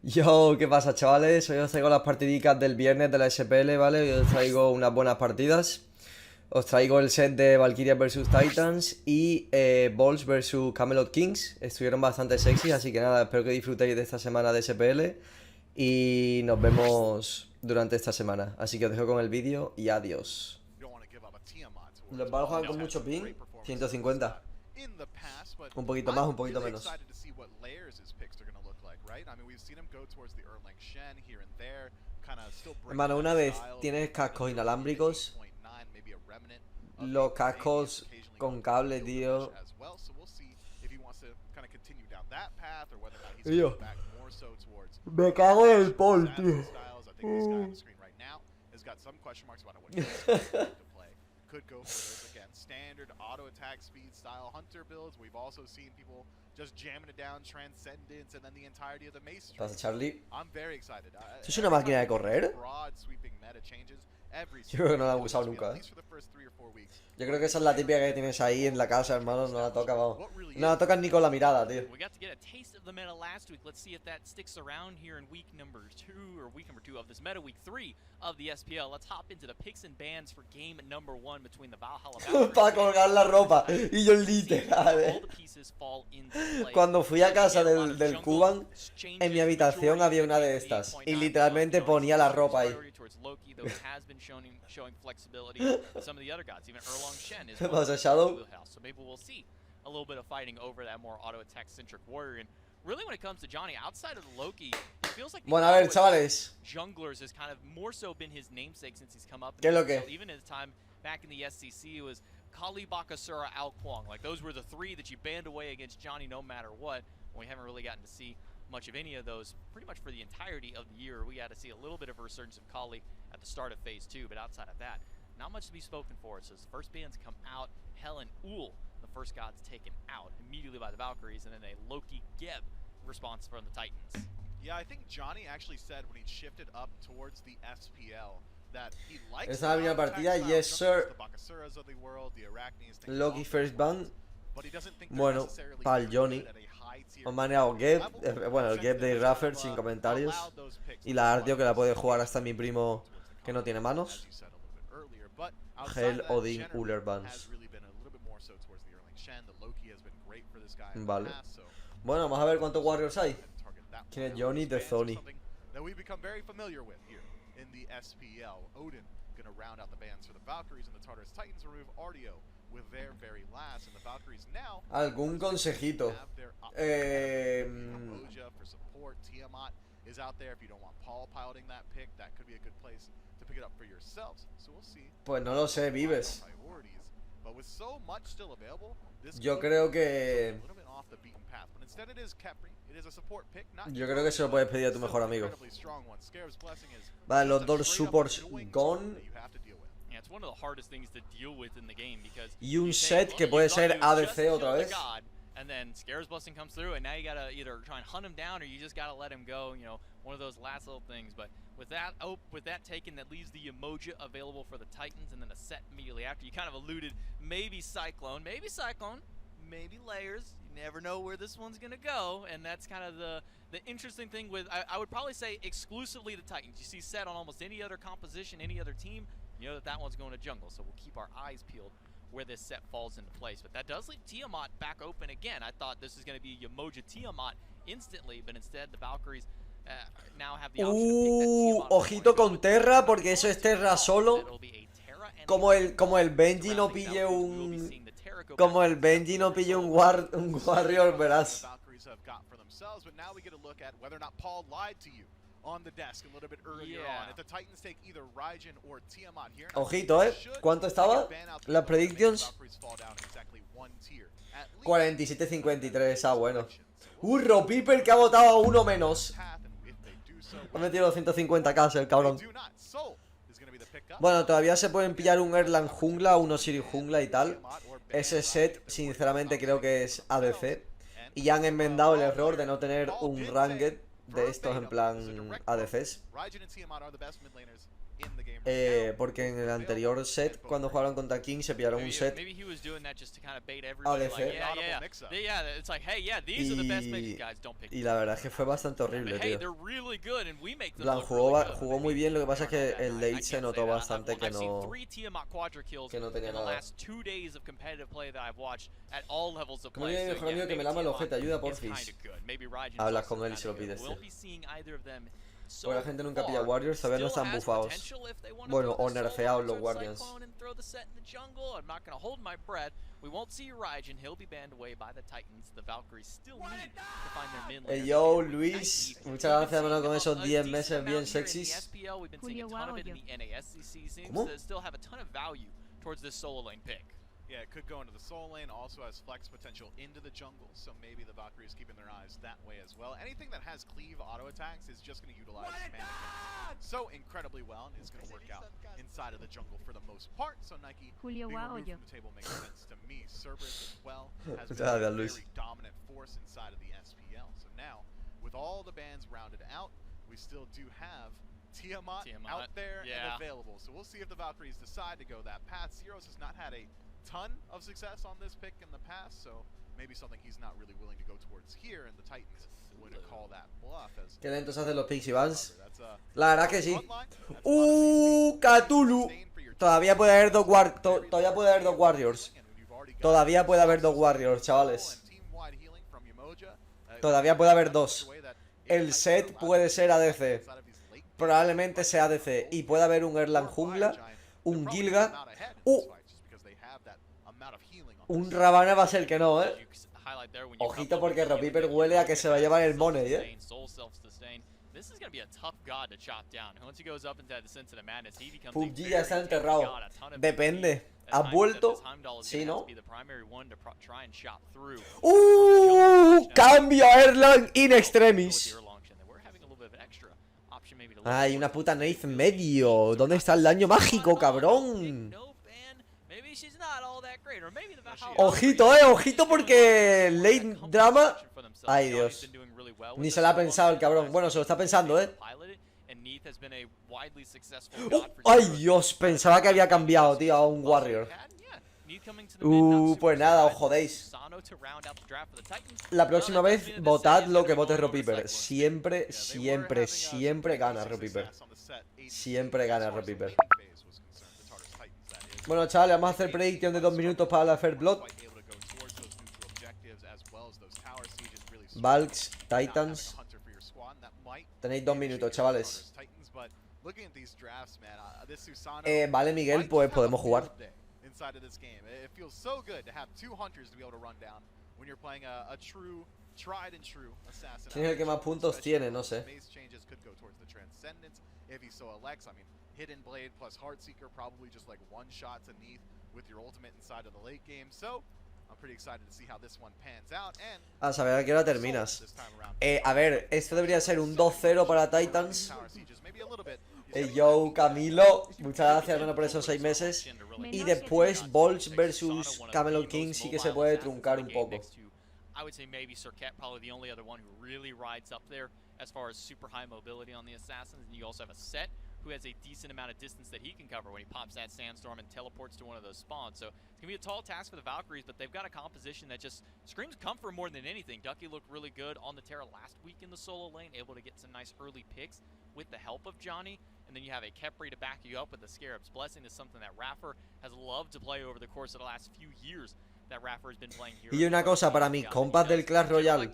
Yo, ¿qué pasa, chavales? Hoy os traigo las partidicas del viernes de la SPL, ¿vale? Hoy os traigo unas buenas partidas. Os traigo el set de Valquirias vs Titans y Balls vs Camelot Kings. Estuvieron bastante sexy, así que nada, espero que disfrutéis de esta semana de SPL. Y nos vemos durante esta semana. Así que os dejo con el vídeo y adiós. Los Balls juegan con mucho ping, 150. Un poquito más, un poquito menos. Hermano, una vez tienes cascos inalámbricos, los cascos con cable, tío. Tío, me cago en el pol, tío. Could go for those again. Standard auto attack speed style hunter builds. We've also seen people just jamming it down, Transcendence, and then the entirety of the Mace. Pasa, Charlie. I'm very excited. ¿Eso es una máquina de correr? Broad sweeping meta changes. Yo creo que no la he usado nunca, Yo creo que esa es la típica que tienes ahí en la casa, hermano. No la tocas, vamos. No la tocas ni con la mirada, tío. We got to get a taste of the meta last week. Let's see if that sticks around here in week number 2 of this meta, week 3 of the SPL. Let's hop into the picks and bans for game number 1 between the Valhalla Para colgar la ropa. Y yo literal, Cuando fui a casa del Cuban, en mi habitación había una de estas. Y literalmente ponía la ropa ahí. ¿Qué pasa, Shadow? A little bit of fighting over that more auto attack centric warrior, and really when it comes to Johnny, outside of the Loki, it feels like bueno, a ver, chavales, junglers has kind of more so been his namesake since he's come up. ¿Qué es lo que? Even his time back in the SCC, it was Kali, Bakasura, Al Kwong. Like those were the three that you banned away against Johnny no matter what. And we haven't really gotten to see much of any of those pretty much for the entirety of the year. We got to see a little bit of a resurgence of Kali at the start of phase 2, but outside of that, not much to be spoken for. So his first bans come out, Helen Uhl, the first god's taken out immediately by the Valkyries, and then a Loki Geb response from the Titans. Yeah, I think Johnny actually said when he shifted up towards the SPL that he likes esta es la primera partida, yes sir. the Loki first ban. Bueno, para el Johnny. Hemos manejado Geb, bueno, el Geb de Raffer sin comentarios. Y la Artio que la puede jugar hasta mi primo que no tiene manos. Hell, Odin, Uller Bans. Vale. Bueno, vamos a ver cuántos Warriors hay. ¿Quién es Johnny de Sony? Algún consejito. Pues no lo sé, Vives. Yo creo que... Yo creo que se lo puedes pedir a tu mejor amigo. Vale, los dos supports gone. Y un set que puede ser ADC otra vez. And then Scares Blessing comes through, and now you gotta either try and hunt him down, or you just gotta let him go. You know, one of those last little things. But with that taken, that leaves the Emoja available for the Titans, and then a set immediately after. You kind of alluded, maybe Cyclone, maybe Layers. You never know where this one's gonna go, and that's kind of the interesting thing with. I would probably say exclusively the Titans. You see set on almost any other composition, any other team. You know that one's going to jungle, so we'll keep our eyes peeled where this set falls into place. But that does leave Tiamat back open again. I thought this was going to be Yamoja Tiamat instantly, but instead the Valkyries now have the option to pick that Tiamat. Ojito con Terra, porque eso es Terra solo. Como el Benji no pille un... Como el Benji no pille un Warrior, verás. Ojito, ¿cuánto estaba? Las predictions 47-53, ah, bueno. Hurro, Piper que ha votado a uno menos. Ha metido 250k el cabrón. Bueno, todavía se pueden pillar un Erlang jungla, un Osiris jungla y tal. Ese set, sinceramente, creo que es ADC. Y ya han enmendado el error de no tener un Ranked de estos en plan ADCs. in the game right now. Porque en el anterior set, cuando jugaron contra King, se pillaron un set Maybe he was doing that just to kind of bait everybody. ADC. Like, yeah. It's like, hey, yeah, these are the best mixes, guys. Don't pick. Y la verdad es que fue bastante horrible, Hey, tío. they're really good and we make them Plan, look really good. jugó muy bien, lo que pasa es que el late I se can't notó say that. bastante que I've seen no... 3 Tiamat quadra kills que no tenía in the nada. last 2 days of competitive play that I've watched at all levels of Como play. dice mi mejor amigo que me lama el ojete, ayuda porfis. Hablas con él y se lo pides, tío. Porque la gente nunca pilla Warriors, todavía no están bufados. Bueno, o nerfeados los Guardians. Yo, Luis, muchas gracias, hermano, con esos 10 meses bien sexys. Julio, ¿Cómo? Yeah, it could go into the soul lane, also has flex potential into the jungle, so maybe the Valkyries keeping their eyes that way as well. Anything that has cleave auto attacks is just going to utilize Mannequin so incredibly well and is going to work out inside of the jungle for the most part. So Nike being removed from the table makes sense to me. Cerberus as well has been a very dominant force inside of the SPL. So now, with all the bans rounded out, we still do have Tiamat out there and available. So we'll see if the Valkyries decide to go that path. Zeros has not had a ton of success on this pick in the past, so maybe something he's not really willing to go towards here, and the Titans wouldn't call that bluff. As Qué lentos hacen los Pixie Vans. La verdad que sí. Cthulhu. Todavía puede haber dos Warriors. Todavía puede haber dos Warriors, chavales. Todavía puede haber dos. El set puede ser ADC. Probablemente sea ADC. Y puede haber un Erlang jungla, un Gilga. Un Ravana va a ser que no, Ojito porque Ropiper huele a que se va a llevar el money, PUBG ya está enterrado. Depende. ¿Has vuelto? Sí, ¿no? Cambio a Erlang in extremis. Ay, una puta Nath en medio. ¿Dónde está el daño mágico, cabrón? Ojito, ojito porque late drama. Ay, Dios. Ni se lo ha pensado el cabrón. Bueno, se lo está pensando, Ay, Dios, pensaba que había cambiado, tío, a un Warrior. Pues nada, os jodéis. La próxima vez, votad lo que vote Ropiper. Siempre, siempre, siempre gana Ropiper. Siempre gana Ropiper. Bueno, chavales, vamos a hacer prediction de 2 minutos para la Fair Blood. Valks, Titans. Tenéis 2 minutos, chavales. Vale, Miguel, pues podemos jugar. ¿Quién es el que más puntos tiene? No sé. Hidden Blade plus Heartseeker, probably just like one shot to Neath with your ultimate inside of the late game. So, I'm pretty excited to see how this one pans out. And a saber a qué hora terminas. A ver, esto debería ser un 2-0 para Titans. Yo, Camilo, muchas gracias, hermano, por esos 6 meses. Y después, Bolts versus Camelot King sí que se puede truncar un poco. I would say maybe Circuit, probably the only other one who really rides up there as far as super high mobility on the assassins. And you also have a Set who has a decent amount of distance that he can cover when he pops that sandstorm and teleports to one of those spawns. So it's going to be a tall task for the Valkyries, but they've got a composition that just screams comfort more than anything. Ducky looked really good on the Terra last week in the solo lane, able to get some nice early picks with the help of Johnny. And then you have a Khepri to back you up with the Scarab's Blessing. Is something that Raffer has loved to play over the course of the last few years. Y una cosa para mis compas del Clash Royale.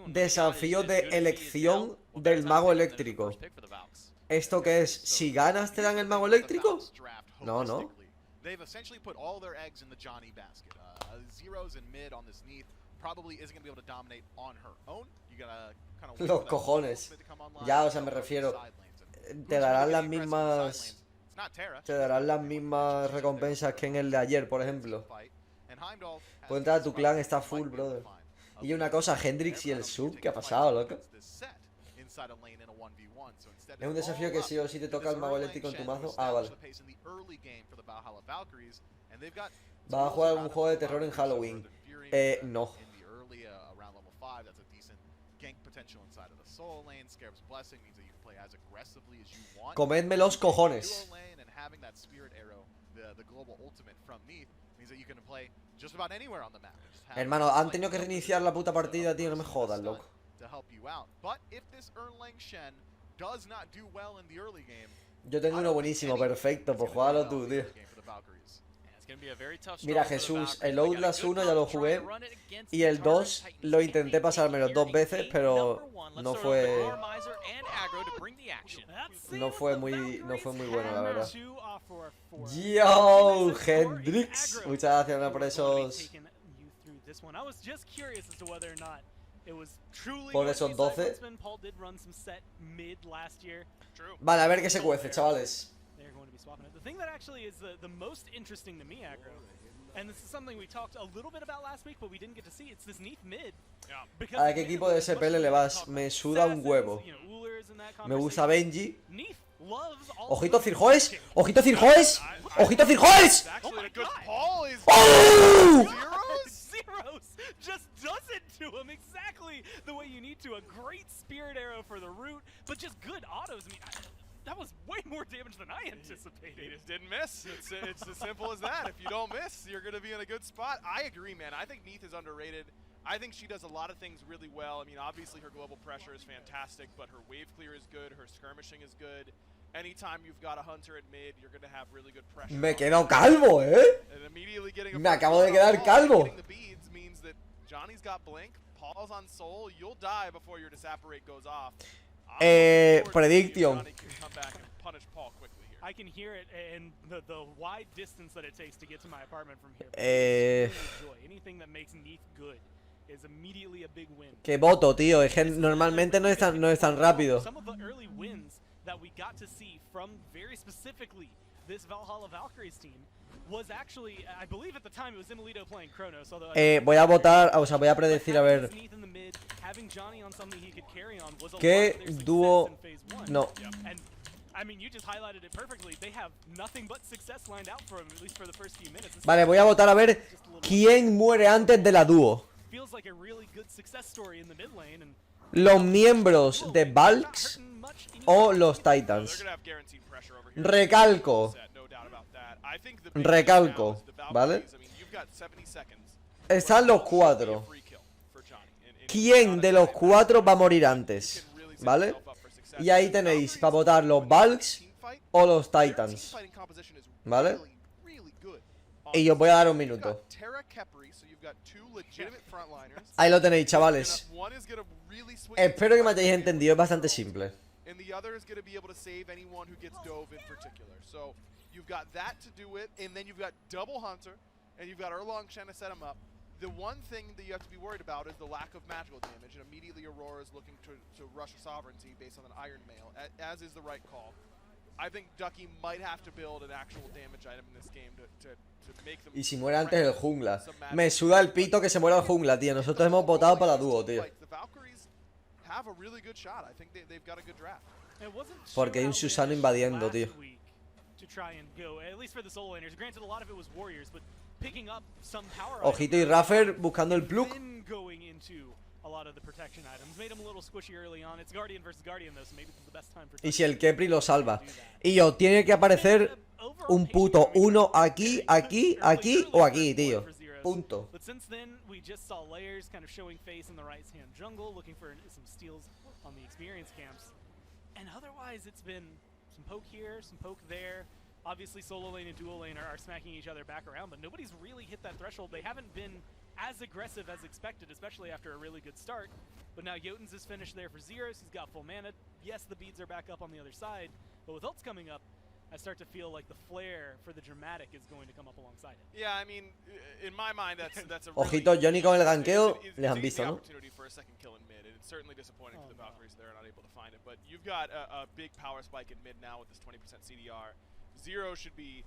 Desafío de elección del mago eléctrico. ¿Esto qué es? ¿Si ganas te dan el mago eléctrico? No, no. Los cojones. Ya, o sea, me refiero. Te darán las mismas. Te darán las mismas recompensas que en el de ayer, por ejemplo. Puedo entrar a tu clan, está full, brother. Y una cosa, Hendrix y el sub, ¿qué ha pasado, loco? Es un desafío que sí o sí te toca el mago eléctrico en tu mazo. Ah, vale. ¿Vas a jugar algún juego de terror en Halloween? No. gank potential inside of the soul lane. Scarab's Blessing means that you can play as aggressively as you want. Comedme los cojones. Duo lane, and having that Spirit Arrow, the global ultimate from Neath, means that you can play just about anywhere on the map. Hermano, han tenido que reiniciar la puta partida, tío, no me jodas, loco. To help you out. But if this Erlang Shen does not do well in the early game, Yo tengo uno buenísimo, perfecto, pues jugalo tú, tío. Mira, Jesús, el Outlast 1 ya lo jugué y el 2 lo intenté pasármelo 2 veces, pero no fue muy bueno, la verdad. Yo, Hendrix, muchas gracias por esos 12. Vale, a ver qué se cuece, chavales. The thing that actually is the most interesting to me, Aggro, and this is something we talked a little bit about last week, but we didn't get to see. It's this Neath mid. ¿A qué equipo de SPL le vas? Me suda un huevo. Me gusta Benji. ¡Ojito Cirjoes! ¡Ojito Cirjoes! ¡Ojito Cirjoes! ¡Oh! Zeros just does it to him exactly the way you need to. A great Spirit Arrow for the root, but just good autos. I mean, that was way more damage than I anticipated. He just didn't miss. It's as simple as that. If you don't miss, you're going to be in a good spot. I agree, man. I think Neath is underrated. I think she does a lot of things really well. I mean, obviously her global pressure is fantastic, but her wave clear is good, her skirmishing is good. Anytime you've got a hunter at mid, you're going to have really good pressure. Me he quedado calvo, And immediately getting Me acabo de quedar calvo. Getting the beads means that Johnny's got blink, Paul's on soul, you'll die before your disapparate goes off. Prediction. I can hear it and the wide distance that it takes to get to my apartment from here. Anything that makes Neath good is immediately a big win. Que voto, tío, es que normalmente no es tan rápido. Some of the early wins that we got to see from very specifically this Valhalla Valkyries team was actually, I believe at the time it was Imolito playing Chronos, although voy a votar, o sea, voy a predecir a ver qué dúo. No. Vale, voy a votar a ver quién muere antes de la dúo. Los miembros de Valks o los Titans. Recalco, ¿vale? Están los 4. ¿Quién de los 4 va a morir antes? ¿Vale? Y ahí tenéis para votar los Valks o los Titans. ¿Vale? Y os voy a dar un minuto. Ahí lo tenéis, chavales. Espero que me hayáis entendido, es bastante simple. You've got that to do it, and then you've got double hunter, and you've got Erlang Shen to set him up. The one thing that you have to be worried about is the lack of magical damage, and immediately Aurora is looking to rush a sovereignty based on an Iron Mail, as is the right call. I think Ducky might have to build an actual damage item in this game to make them. Y si muere antes el jungla. Me suda el pito que se muera el jungla, tío. Nosotros hemos votado para la dúo, tío. Porque hay un Susano invadiendo, tío. Ojito y Raffer buscando el plug. Y si el Kepri lo salva. Y yo, tiene que aparecer un puto 1 aquí, aquí, aquí o aquí, tío. Punto. Obviously, solo lane and dual lane are smacking each other back around, but nobody's really hit that threshold. They haven't been as aggressive as expected, especially after a really good start. But now Jotuns is finished there for Zeros. He's got full mana. Yes, the beads are back up on the other side, but with ults coming up, I start to feel like the flare for the dramatic is going to come up alongside it. Yeah, I mean, in my mind, that's a Ojito, Johnny con el ganqueo, les han visto, ¿no? It's certainly disappointing for the Valkyries. They're not able to find it, but you've got a big power spike in mid now with this 20% CDR. Zero should be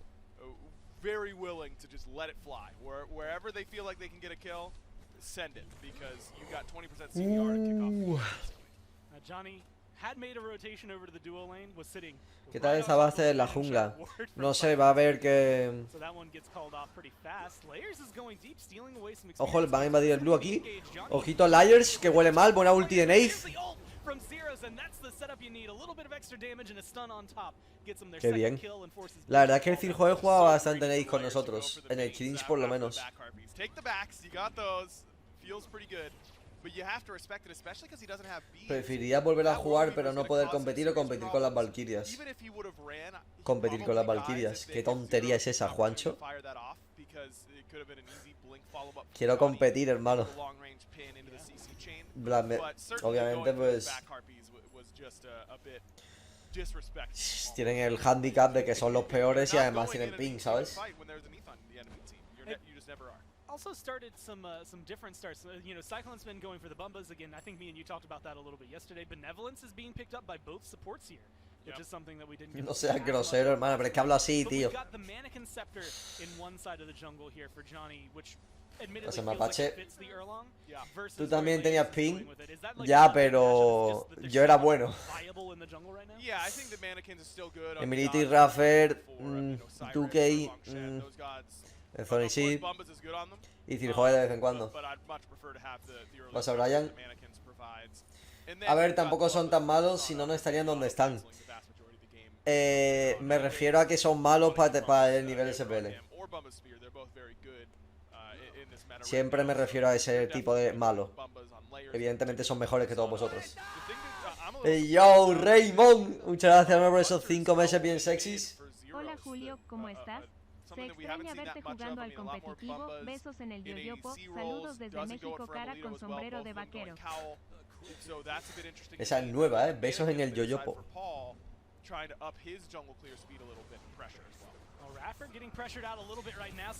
very willing to just let it fly. Wherever they feel like they can get a kill, send it, because you got 20% CDR to kick off. Johnny had made a rotation over to the duo lane, was sitting ¿Qué tal right esa on top base of en la the jungla? word from No sé, Cyclone. va a haber que... So that one gets called off pretty fast. Layers is going deep, stealing away some Ojo, experience. van a invadir el blue aquí. Ojito Liars, que huele mal. Buena ulti de Nath. From Zeros, and that's the setup you need. A little bit of extra damage and a stun on top gets them their Qué second bien. kill and forces La verdad es que el Blue Cirjoe to juega fall. bastante Nath con nosotros. En el clinch por lo menos. Take the backs, you got those. Feels pretty good. But you have to respect it, especially because he doesn't have beads. Preferiría volver a jugar pero no poder competir o competir con las Valquirias. Even if he would have ran, he Competir con las probably Valquirias. dies if ¿Qué they tontería zero es esa, the Juancho? opportunity to fire that off, because it could have been an easy blink follow-up for Quiero Johnny competir, hermano. with a long-range pin into the CC chain. Bla- me- But certainly Obviamente, going for the pues... back harpies was just a bit disrespectful. Tienen el handicap de que son los peores y además tienen ping, ¿sabes? Also started some different starts. You know, Cyclone's been going for the Bumbas again. I think me and you talked about that a little bit yesterday. Benevolence is being picked up by both supports here, which is something that we didn't get No to see seas as much grosero, of. hermano, pero es que hablo así, But tío. we've got the Mannequin Scepter in one side of the jungle here for Johnny, which admittedly Ese feels mapache. like it fits the Erlong versus Tú también where tenías Layers is ping. going with it. Is that like Ya, one pero matchup, it's just that they're yo era still bueno. viable in the jungle right now? Yeah, I think the mannequins is still good. Emilito y Raffer, 2K, Sony Seed y Cirjoe de vez en cuando. Vas a Brian. A ver, tampoco son tan malos, si no, no estarían donde están. Me refiero a que son malos para el nivel SPL. Siempre me refiero a ese tipo de malo. Evidentemente son mejores que todos vosotros. Hey, yo, Raymond. Muchas gracias por esos 5 meses bien sexys. Hola Julio, ¿cómo estás? Se extraña verte jugando al competitivo, besos en el yoyopo, saludos desde México cara con sombrero de vaquero. Esa es nueva, besos en el yoyopo.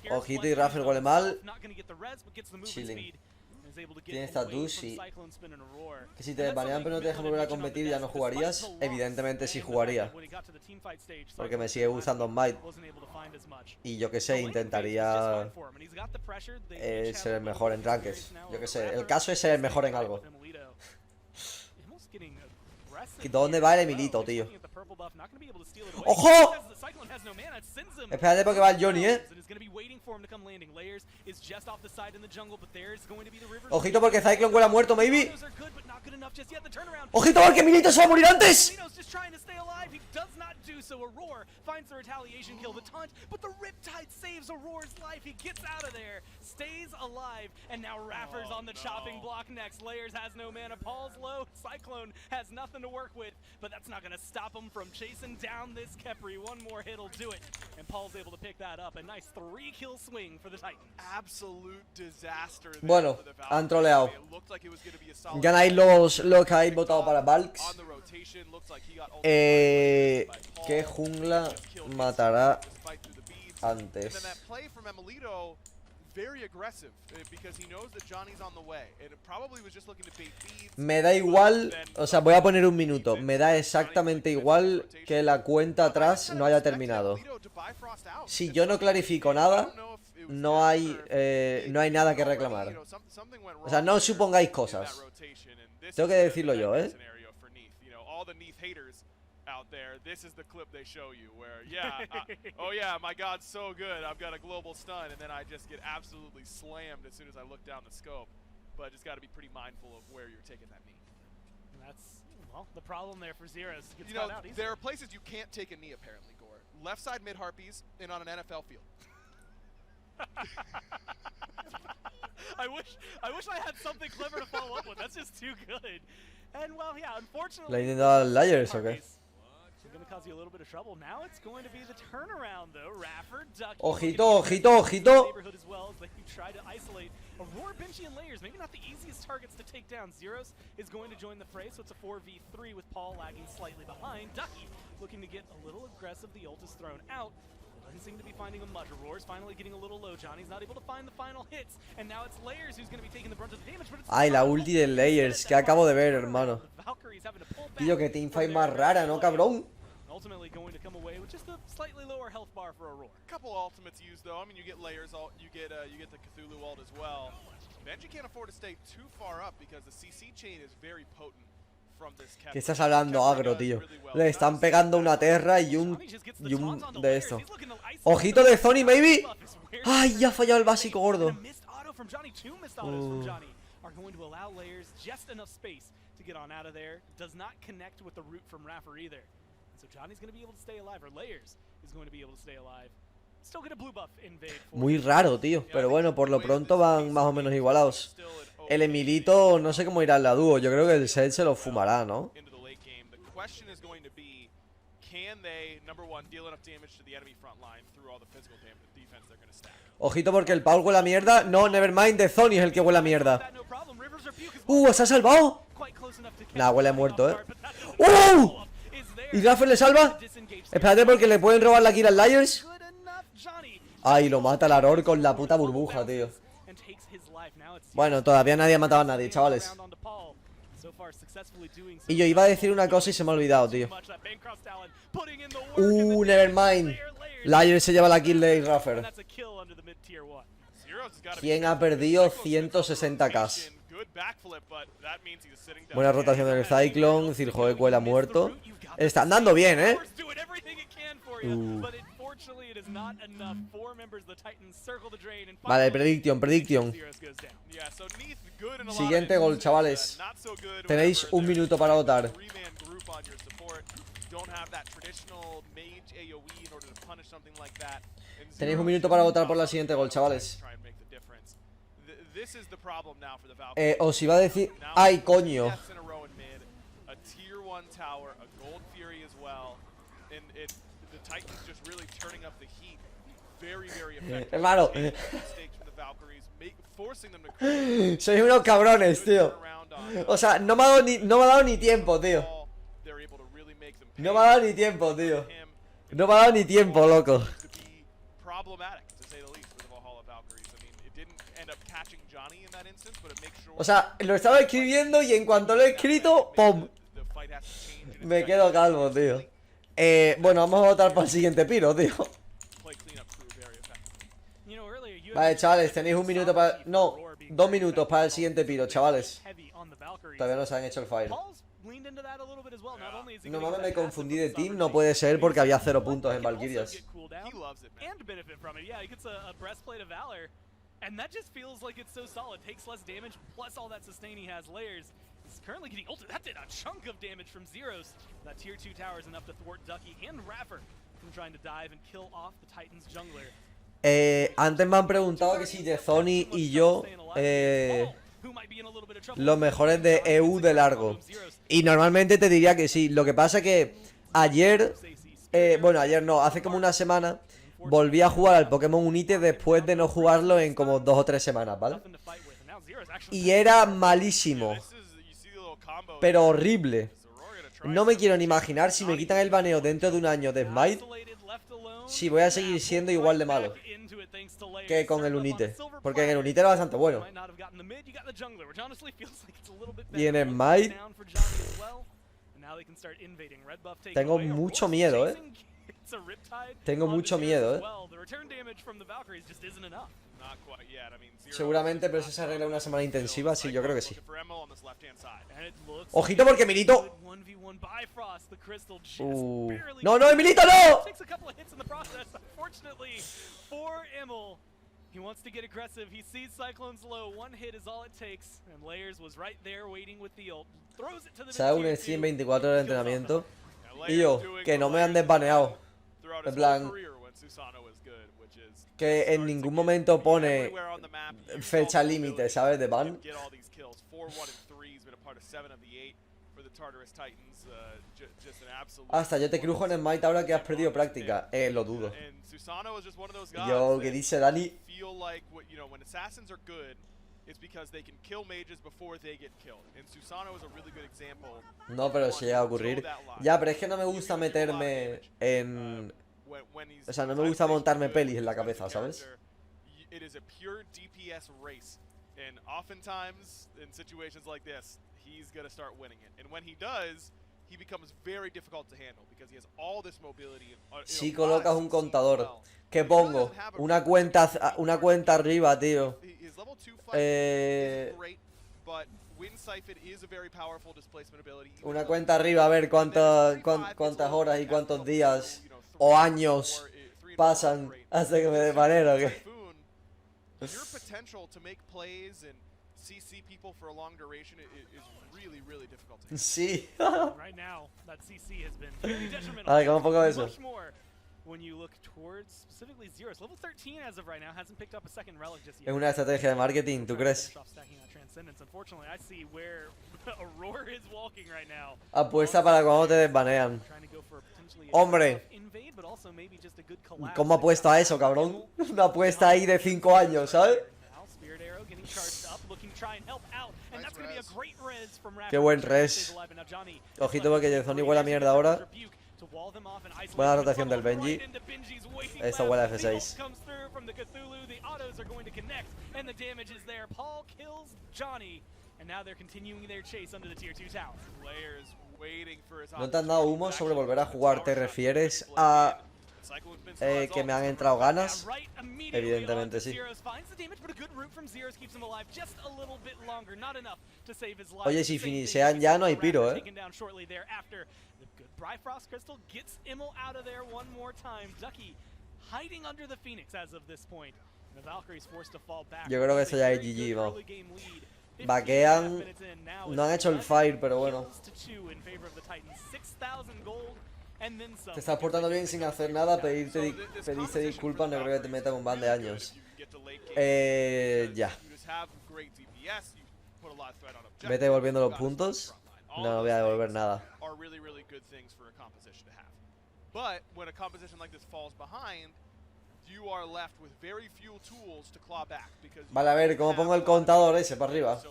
Ojito y Raffer huele mal. Chilling. Tiene status y... Que si te banean pero no te dejan volver a competir ya no jugarías. Evidentemente sí jugaría. Porque me sigue gustando Smite. Y yo que sé, intentaría ser el mejor en Ranked. Yo que sé, el caso es ser el mejor en algo. ¿Y dónde va el Emilito, tío? ¡Ojo! Espérate porque va el Johnny, Ojito porque Cyclone huele a muerto, maybe. Ojito porque Emilito se va a morir antes. But that's not going to stop him from chasing down this Khepri. One more hit'll do it. And Paul's able to pick that up. A nice 3-kill swing for the Titans. Absolute disaster. Bueno, han troleado. Ganáis los que habéis votado para Valks. ¿Qué jungla matará antes? Me da igual, o sea, voy a poner un minuto. Me da exactamente igual que la cuenta atrás no haya terminado. Si yo no clarifico nada, no hay nada que reclamar. O sea, no supongáis cosas. Tengo que decirlo yo, out there, this is the clip they show you where, oh yeah, my god's so good, I've got a global stun, and then I just get absolutely slammed as soon as I look down the scope. But just got to be pretty mindful of where you're taking that knee. And that's, well, the problem there for Zeros. You know, there are places you can't take a knee, apparently, Gore. Left side mid harpies and on an NFL field. I wish I had something clever to follow up with. That's just too good. And well, yeah, unfortunately, ¿Le intentado Liars o qué? Gonna cause you a little bit of trouble. Now it's going to be the turnaround though. Rafford, Ducky, Ojito, ojito, ojito. Neighborhood as well as they try to isolate Aurora, Benchy, and Layers. Maybe not the easiest targets to take down. Zeros is going to join the fray, so it's a 4v3 with Paul lagging slightly behind. Ducky looking to get a little aggressive. The ult is thrown out. Doesn't seem to be finding him much. Aurora's finally getting a little low. Johnny's not able to find the final hits, and now it's Layers who's going to be taking the brunt of the damage. But it's Ay, la ulti de Layers, que acabo de ver, hermano. Valkyries having to pull back. Tío, que teamfight más rara, ¿no, cabrón? Ultimately going to come away with just a slightly lower health bar for Aurora. Couple ultimates used though. I mean, you get Layers, you get the Cthulhu ult as well. Benji can't afford to stay too far up because the CC chain is very potent ¿Qué estás hablando, agro, tío? Le están pegando una terra y un de esto. Ojito de Sony, maybe. Ay, ya ha fallado el básico gordo. Muy raro, tío. Pero bueno, por lo pronto van más o menos igualados. El Emilito, no sé cómo irá en la dúo. Yo creo que el set se lo fumará, ¿no? Ojito porque el Paul huele a mierda. No, nevermind, de Sony es el que huele a mierda. ¿Se ha salvado? Nah, huele a muerto, ¿Y Raffer le salva? Espérate porque le pueden robar la kill al Liars. Ay, lo mata el Aror con la puta burbuja, tío. Bueno, todavía nadie ha matado a nadie, chavales. Y yo iba a decir una cosa y se me ha olvidado, tío. Nevermind. Liars se lleva la kill de Raffer. ¿Quién ha perdido 160k? Buena rotación del Cyclone. Cirjoe cuela muerto. Están dando bien, Vale, prediction. Siguiente gol, chavales. Tenéis un minuto para votar. Tenéis un minuto para votar por la siguiente gol, chavales. Os iba a decir... ¡Ay, coño! Hermano. Sois unos cabrones, tío. O sea, no me ha dado ni tiempo, tío. No me ha dado ni tiempo, tío. No me ha dado ni tiempo, loco. O sea, lo estaba escribiendo y en cuanto lo he escrito, ¡pum! Me quedo calvo, tío. Bueno, vamos a votar para el siguiente piro, tío. Vale, chavales, tenéis un minuto para... No, 2 minutos para el siguiente piro, chavales. Todavía no se han hecho el fire. No mames, me confundí de team. No puede ser porque había 0 puntos en Valquirias. And that just feels like it's so solid. Takes less damage, plus all that sustain he has layers. He's currently getting ulted. That did a chunk of damage from Zeros. That tier 2 tower is enough to thwart Ducky and Raffer from trying to dive and kill off the Titan's jungler. Antes me han preguntado que si de Sony y yo los mejores de EU de largo. Y normalmente te diría que sí. Lo que pasa que ayer, bueno, ayer no, hace como una semana volví a jugar al Pokémon Unite después de no jugarlo en como 2 o 3 semanas, ¿vale? Y era malísimo. Pero horrible. No me quiero ni imaginar si me quitan el baneo dentro de un año de Smite, si voy a seguir siendo igual de malo que con el Unite. Porque en el Unite era bastante bueno. Y en Smite tengo mucho miedo, Tengo mucho miedo, Seguramente, pero si se arregla una semana intensiva, sí, yo creo que sí. Ojito porque Emilito... No, no, Emilito, no. He wants to get aggressive. He sees Cyclone's low. One hit is all it takes. And Layers was right there waiting with the ult. Throws it to the ¿Sabes? Un 124 horas de entrenamiento. Y yo, que no me han desbaneado. En plan, que en ningún momento pone fecha límite, ¿sabes? De ban. Hasta yo te crujo en Smite ahora que has perdido práctica. Lo dudo. Yo, que dice Dani. No, pero si llega a ocurrir. Ya, pero es que no me gusta meterme en... O sea, no me gusta montarme pelis en la cabeza, ¿sabes? Si colocas un contador, ¿qué pongo? Una cuenta arriba, tío. Una cuenta arriba, a ver cuántas horas y cuántos días o años pasan hasta que me dé manera, ¿o qué? Your potential to make plays and CC people for a long duration is really difficult to hit. Sí. Right now, that CC has been very detrimental. A ver, ¿cómo pongo eso? Much more when you look towards specifically Zeros. Level 13 as of right now hasn't picked up a second relic just yet. Es una estrategia de marketing, ¿tú crees? Unfortunately, I see where Aurora is walking right now. Apuesta para cuando te desbanean. Hombre, ¿cómo apuesto a eso, cabrón? Una apuesta ahí de 5 años, ¿sabes? Qué buen res. Ojito porque Jezoni huele a mierda ahora. Buena rotación del Benji. Esta huele a F6. ¿No te han dado humo sobre volver a jugar? ¿Te refieres a que me han entrado ganas? Evidentemente sí. Oye, si finisean ya no hay piro, ¿eh? Yo creo que eso ya es GG, ¿no? Vaquean. No han hecho el fire, pero bueno. Te estás portando bien sin hacer nada. Pedirte disculpas, no creo que te metan un ban de años. Ya. Vete devolviendo los puntos. No voy a devolver nada. Vale, a ver, ¿cómo pongo el contador ese para arriba?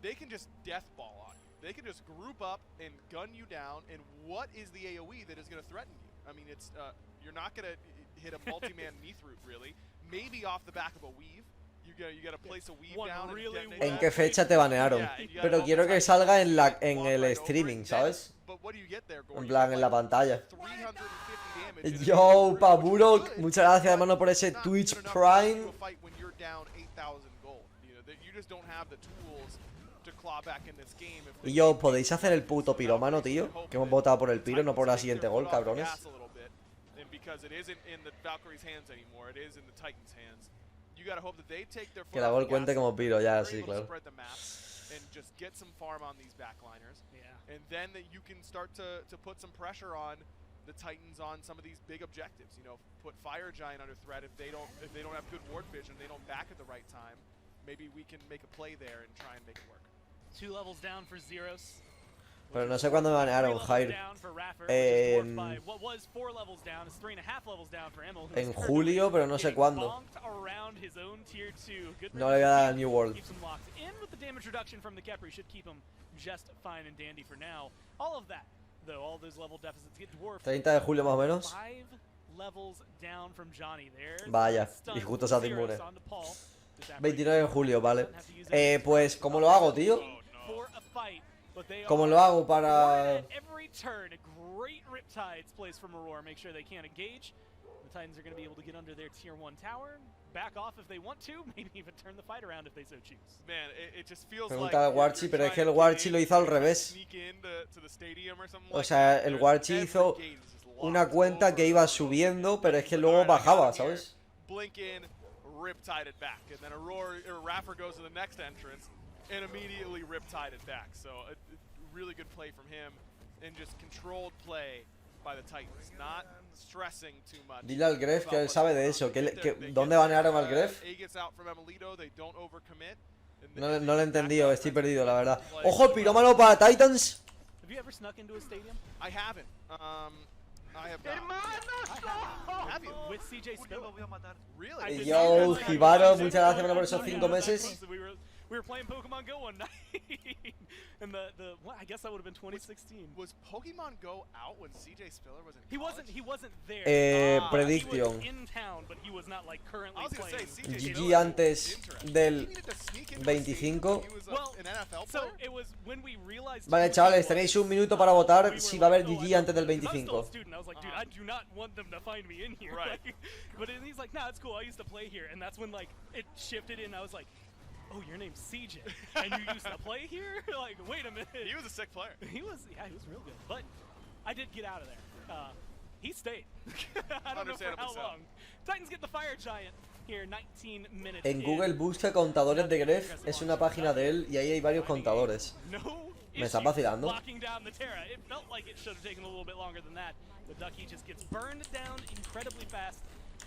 They can just deathball on you. They can just group up and gun you down. And what is the AoE that is going to threaten you? I mean, it's you're not going to hit a multi-man Neath root, really. Maybe off the back of a weave. You got to place a weave down. ¿En qué fecha te banearon? Pero quiero que salga en el streaming, ¿sabes? En plan, en la pantalla. Yo, Paburo, muchas gracias, hermano, por ese Twitch Prime. Y yo, ¿podéis hacer el puto piromano, tío? Que hemos votado por el piro, no por la siguiente gol, cabrones. Que la gol cuente como piro, ya, sí, claro. The Titans on some of these big objectives, you know, put Fire Giant under threat if they don't have good ward vision, they don't back at the right time. Maybe we can make a play there and try and make it work. 2 levels down for Zeros. Pero no sé cuándo me banearon, Jair. En julio, pero no sé cuándo. No le voy a dar a New World. 30 de julio más o menos. Vaya, y justo se hace inmune. 29 de julio, vale. Pues, ¿cómo lo hago, tío? ¿Cómo lo hago para...? Pregunta al Warchi, pero es que el Warchi lo hizo al revés. O sea, el Warchi hizo una cuenta que iba subiendo, pero es que luego bajaba, ¿sabes? And immediately riptide it back. So a really good play from him and just controlled play by the Titans, not stressing too much. Dile al Gref que él sabe de eso. ¿Dónde banearon al Gref? No lo he entendido, estoy perdido, la verdad. ¡Ojo, el pirómano para Titans! I haven't. I have not. Have you? With CJ Spiller. Really? Yo, Jibaro, muchas gracias por esos 5 meses. We were playing Pokemon Go one night, and well, I guess that would have been 2016. Was Pokemon Go out when CJ Spiller was in college? He wasn't there. Prediction. He was in town, but he was not like currently playing. GG antes del 25. Well, Vale, chavales, tenéis un minuto para votar si va a haber GG antes del 25. Oh, your name's CJ, and you used to play here? Like, wait a minute. He was a sick player. He was real good. But I did get out of there. He stayed. I don't know for how long. Titans get the Fire Giant here, 19 minutes. En Google busca contadores de Gref, es una página de él y ahí hay varios contadores. ¿Me estás vacilando? Locking down the Terra. It felt like it should have taken a little bit longer than that. The Ducky just gets burned down incredibly fast.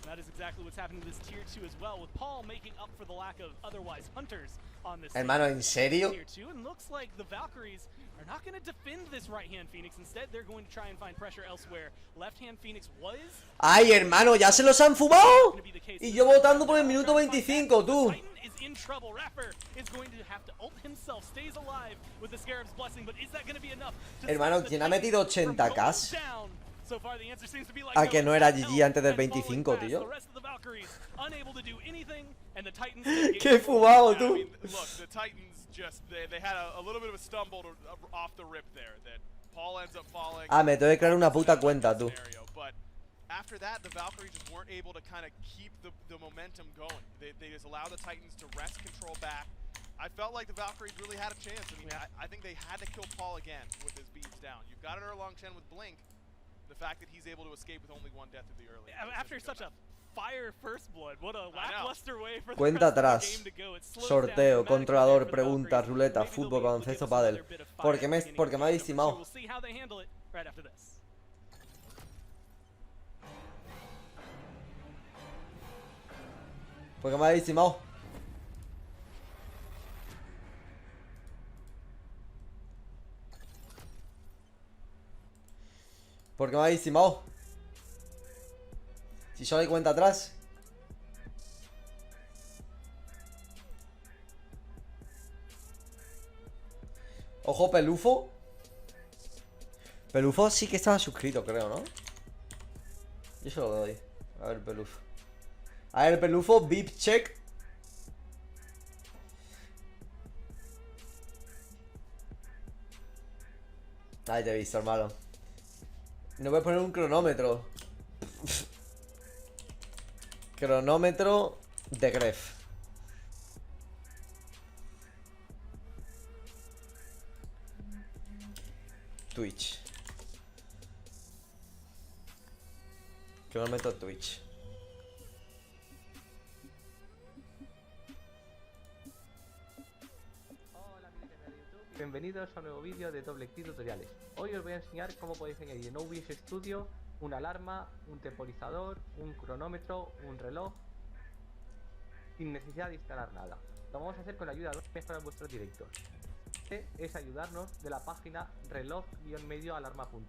That is exactly what's happening to this tier 2 as well, with Paul making up for the lack of otherwise hunters on this Hermano, ¿en serio? tier 2, and looks like the Valkyries are not going to defend this right-hand Phoenix. Instead, they're going to try and find pressure elsewhere. Left-hand Phoenix was... ¡Ay, hermano! ¡Ya se los han fumado! Y yo votando por el minuto 25, tú. Hermano, ¿quién ha metido 80k? A que no era GG antes del 25, tío. ¡Qué fumado, tú! Ah, me tengo que crear una puta cuenta, tú. After that, the Valkyries just weren't able to kind of keep the momentum going. They just allowed the Titans to wrest control back. I felt like the Valkyries really had a chance. I mean, I think they had to kill Paul again with his beads down. You've got an Erlong Chen with Blink. The fact that he's able to escape with only one death through the early. After such a fire first blood, what a lackluster way for the Cuenta rest of the atrás. game to go. It slows Sorteo, down controlador, dramatically for the preguntas, Valkyries. ruleta, Maybe fútbol, they'll be able to baloncesto, give us a pádel. little bit of fire Porque me beginning ha number two. estimado. We'll see how they handle it right after this. Porque me ha estimado. Porque me ha estimado. Si solo hay cuenta atrás. Ojo, Pelufo. Pelufo sí que estaba suscrito, creo, ¿no? Yo se lo doy. A ver, Pelufo. A ver, Pelufo, VIP check. Ahí te he visto, hermano. No voy a poner un cronómetro. Cronómetro de Gref. Twitch. Cronómetro Twitch. Hola amigos de YouTube, bienvenidos a un nuevo vídeo de Doble Clic Tutoriales. Hoy os voy a enseñar cómo podéis añadir en OBS Studio una alarma, un temporizador, un cronómetro, un reloj sin necesidad de instalar nada. Lo vamos a hacer con la ayuda de mejorar vuestros directos. Este es ayudarnos de la página reloj-medio-alarma.com.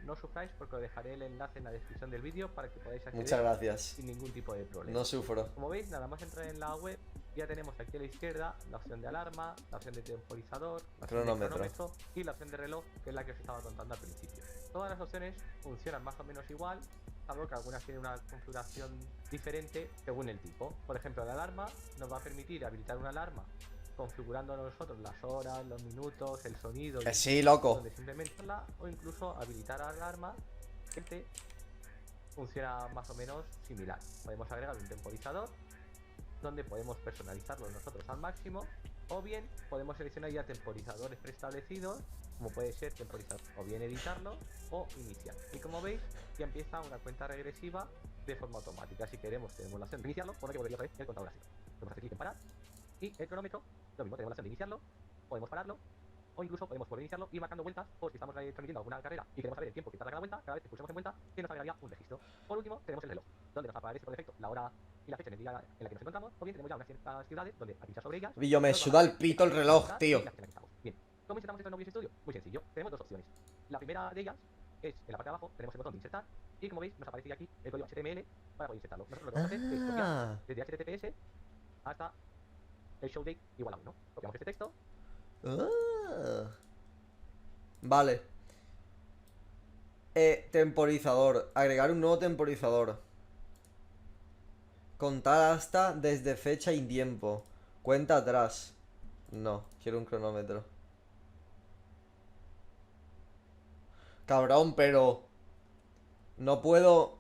No sufráis porque os dejaré el enlace en la descripción del vídeo para que podáis acceder. Muchas gracias. Sin ningún tipo de problema. No sufro. Como veis, nada más entrar en la web, ya tenemos aquí a la izquierda la opción de alarma, la opción de temporizador, la opción de cronómetro y la opción de reloj, que es la que os estaba contando al principio. Todas las opciones funcionan más o menos igual, salvo que algunas tienen una configuración diferente según el tipo. Por ejemplo, la alarma nos va a permitir habilitar una alarma configurando nosotros las horas, los minutos, el sonido. Sí, loco. Donde simplemente o incluso habilitar alarma que funciona más o menos similar. Podemos agregar un temporizador donde podemos personalizarlo nosotros al máximo, o bien podemos seleccionar ya temporizadores preestablecidos, como puede ser temporizador, o bien editarlo o iniciar. Y como veis, ya empieza una cuenta regresiva de forma automática. Si queremos, tenemos la opción de iniciarlo, por lo que volvería otra vez el contador así. Podemos hacer clic en parar. Y el cronómetro, lo mismo, tenemos la opción de iniciarlo, podemos pararlo, o incluso podemos volver a iniciarlo y marcando vueltas, por si estamos transmitiendo alguna carrera y queremos saber el tiempo que tarda cada vuelta, cada vez que pulsamos en vuelta, que nos agregaría un registro. Por último, tenemos el reloj, donde nos aparece por defecto la hora y la fecha en el día en la que nos encontramos, o bien tenemos ya unas ciertas ciudades donde al pinchar sobre ellas... Y yo me suda el pito el reloj, tío. Bien, ¿cómo insertamos esto en OBS Studio? Muy sencillo, tenemos dos opciones. La primera de ellas es, en la parte de abajo, tenemos el botón de insertar, y como veis, nos aparece ya aquí el código HTML para poder insertarlo. Nosotros lo que vamos a hacer es copiar desde HTTPS hasta el show date igual a 1. Copiamos este texto. Vale. Temporizador. Agregar un nuevo temporizador. Contar hasta desde fecha y tiempo. Cuenta atrás. No, quiero un cronómetro. Cabrón, pero... No puedo...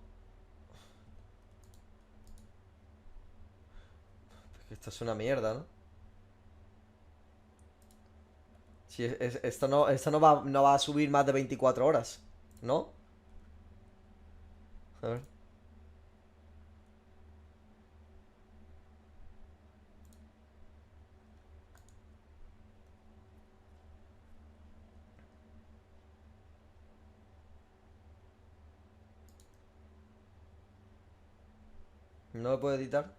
Esto es una mierda, ¿no? Si esto no va a subir más de 24 horas, ¿no? A ver. ¿No lo puedo editar?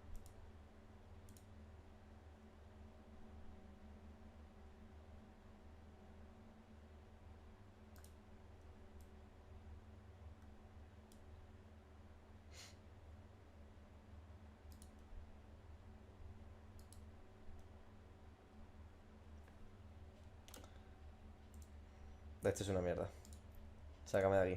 Esto es una mierda. Sácame de aquí.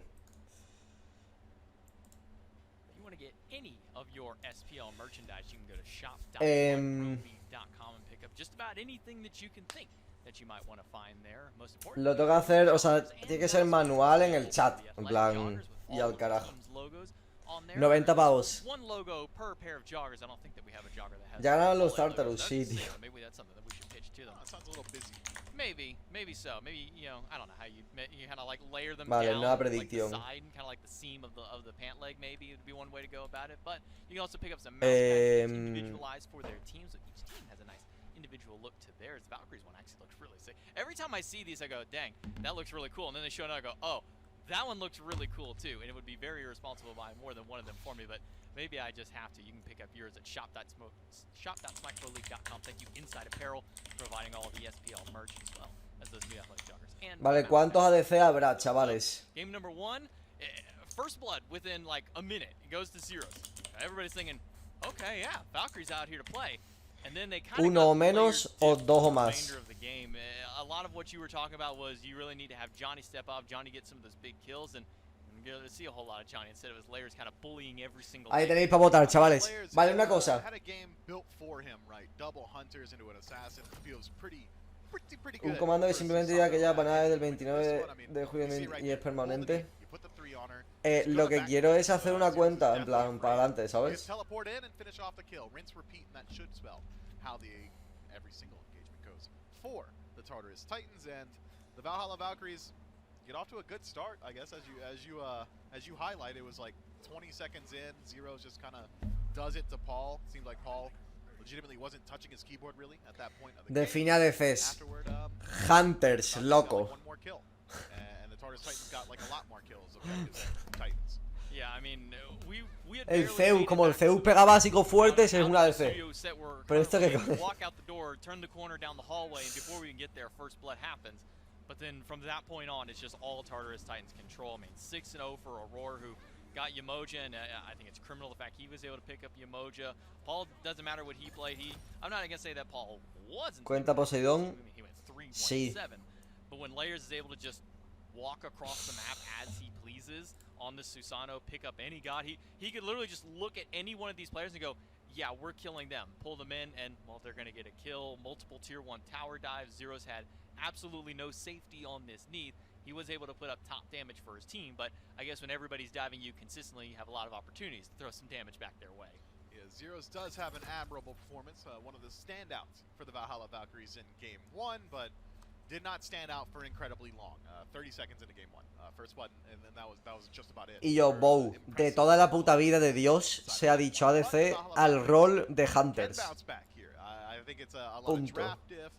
If you want to get any of your SPL merchandise, you can go to shop.proleague.com and pick up just about anything that you can think that you might want to find there. Most important, Lo tengo que hacer, o sea, tiene que ser manual en el chat. En plan, y al carajo. 90 pavos. One logo per pair of joggers. I don't think that we have a jogger that has. Ya ganaron los all eight Tartarus, logos. sí, That's- tío. Maybe that's something that we should pitch to them. That sounds a little busy. Maybe so. Maybe, you know, I don't know how you kind of like layer them Vale, down, nueva like the predicción. side and kind of like the seam of the pant leg. Maybe would be one way to go about it. But you can also pick up some mouse pads individualized for their teams. So each team has a nice individual look to theirs. Valkyrie's one actually looks really sick. Every time I see these, I go, dang, that looks really cool. And then they show it, and I go, oh, that one looks really cool too. And it would be very irresponsible to buy more than one of them for me. But maybe I just have to. You can pick up yours at shop.smiteproleague.com. Thank you, Inside Apparel, providing all of the SPL merch as well as those new athletic joggers. And Vale, ¿cuántos ADC habrá, chavales? game number one, first blood within like a minute. It goes to zeros. Everybody's thinking, okay, yeah, Valkyrie's out here to play. And then they kind of Uno o menos o dos o más. of the game. A lot of what you were talking about was you really need to have Johnny step up, Johnny get some of those big kills, and you're going to see a whole lot of Johnny instead of his layers kind of bullying every single Ahí game. tenéis para votar, chavales. Players Vale, had, una cosa. Had a game built for him, right? Double hunters into an assassin feels pretty Un good comando que for simplemente Susano diga que ya back para in del the 29 this one, I mean, de julio you see right y there, es permanente. you put the 3 on her. Lo que quiero es hacer una cuenta, en plan, para adelante, Just ¿sabes? teleport in and finish off the kill. Rinse, repeat, and that should spell how every single engagement goes for the Tartarus Titans, and the Valhalla Valkyries get off to a good start, I guess. As you highlight, it was like 20 seconds in, Zeros just kind of does it to Paul. Seemed like Paul legitimately wasn't touching his keyboard really at that point of the game. Define ADCs. Afterward, Hunters, got loco. like one more kill, and the Tartarus Titans got like a lot more kills. Objectives than Titans. Yeah, I mean, we had El barely Zeus, made it como el back to Zeus the- pega básicos fuertes, es out una of the ADC. studio set we're Pero esto que currently coño. walk out the door, turn the corner down the hallway, and before we can get there, first blood happens. But then from that point on, it's just all Tartarus Titans control. I mean, 6-0 for Aurora, who got Yamoja, and I think it's criminal the fact he was able to pick up Yamoja. Paul, doesn't matter what he played. I'm not gonna say that Paul wasn't. Cuenta Poseidón. He went 3-1-7. Sí. But when Layers is able to just walk across the map as he pleases on the Susano, pick up any god, he could literally just look at any one of these players and go, yeah, we're killing them. Pull them in, and, well, they're going to get a kill. Multiple tier 1 tower dives. Zeros had absolutely no safety on this need. He was able to put up top damage for his team, but I guess when everybody's diving you consistently, you have a lot of opportunities to throw some damage back their way. Yeah, Zeros does have an admirable performance, one of the standouts for the Valhalla Valkyries in Game 1, but did not stand out for incredibly long. 30 seconds into Game 1. First blood, and then that was just about it. Y yo, Bow, de toda la puta vida de Dios se ha dicho ADC al rol de Hunters. Bounce back here. I think it's a lot Punto. of draft diff,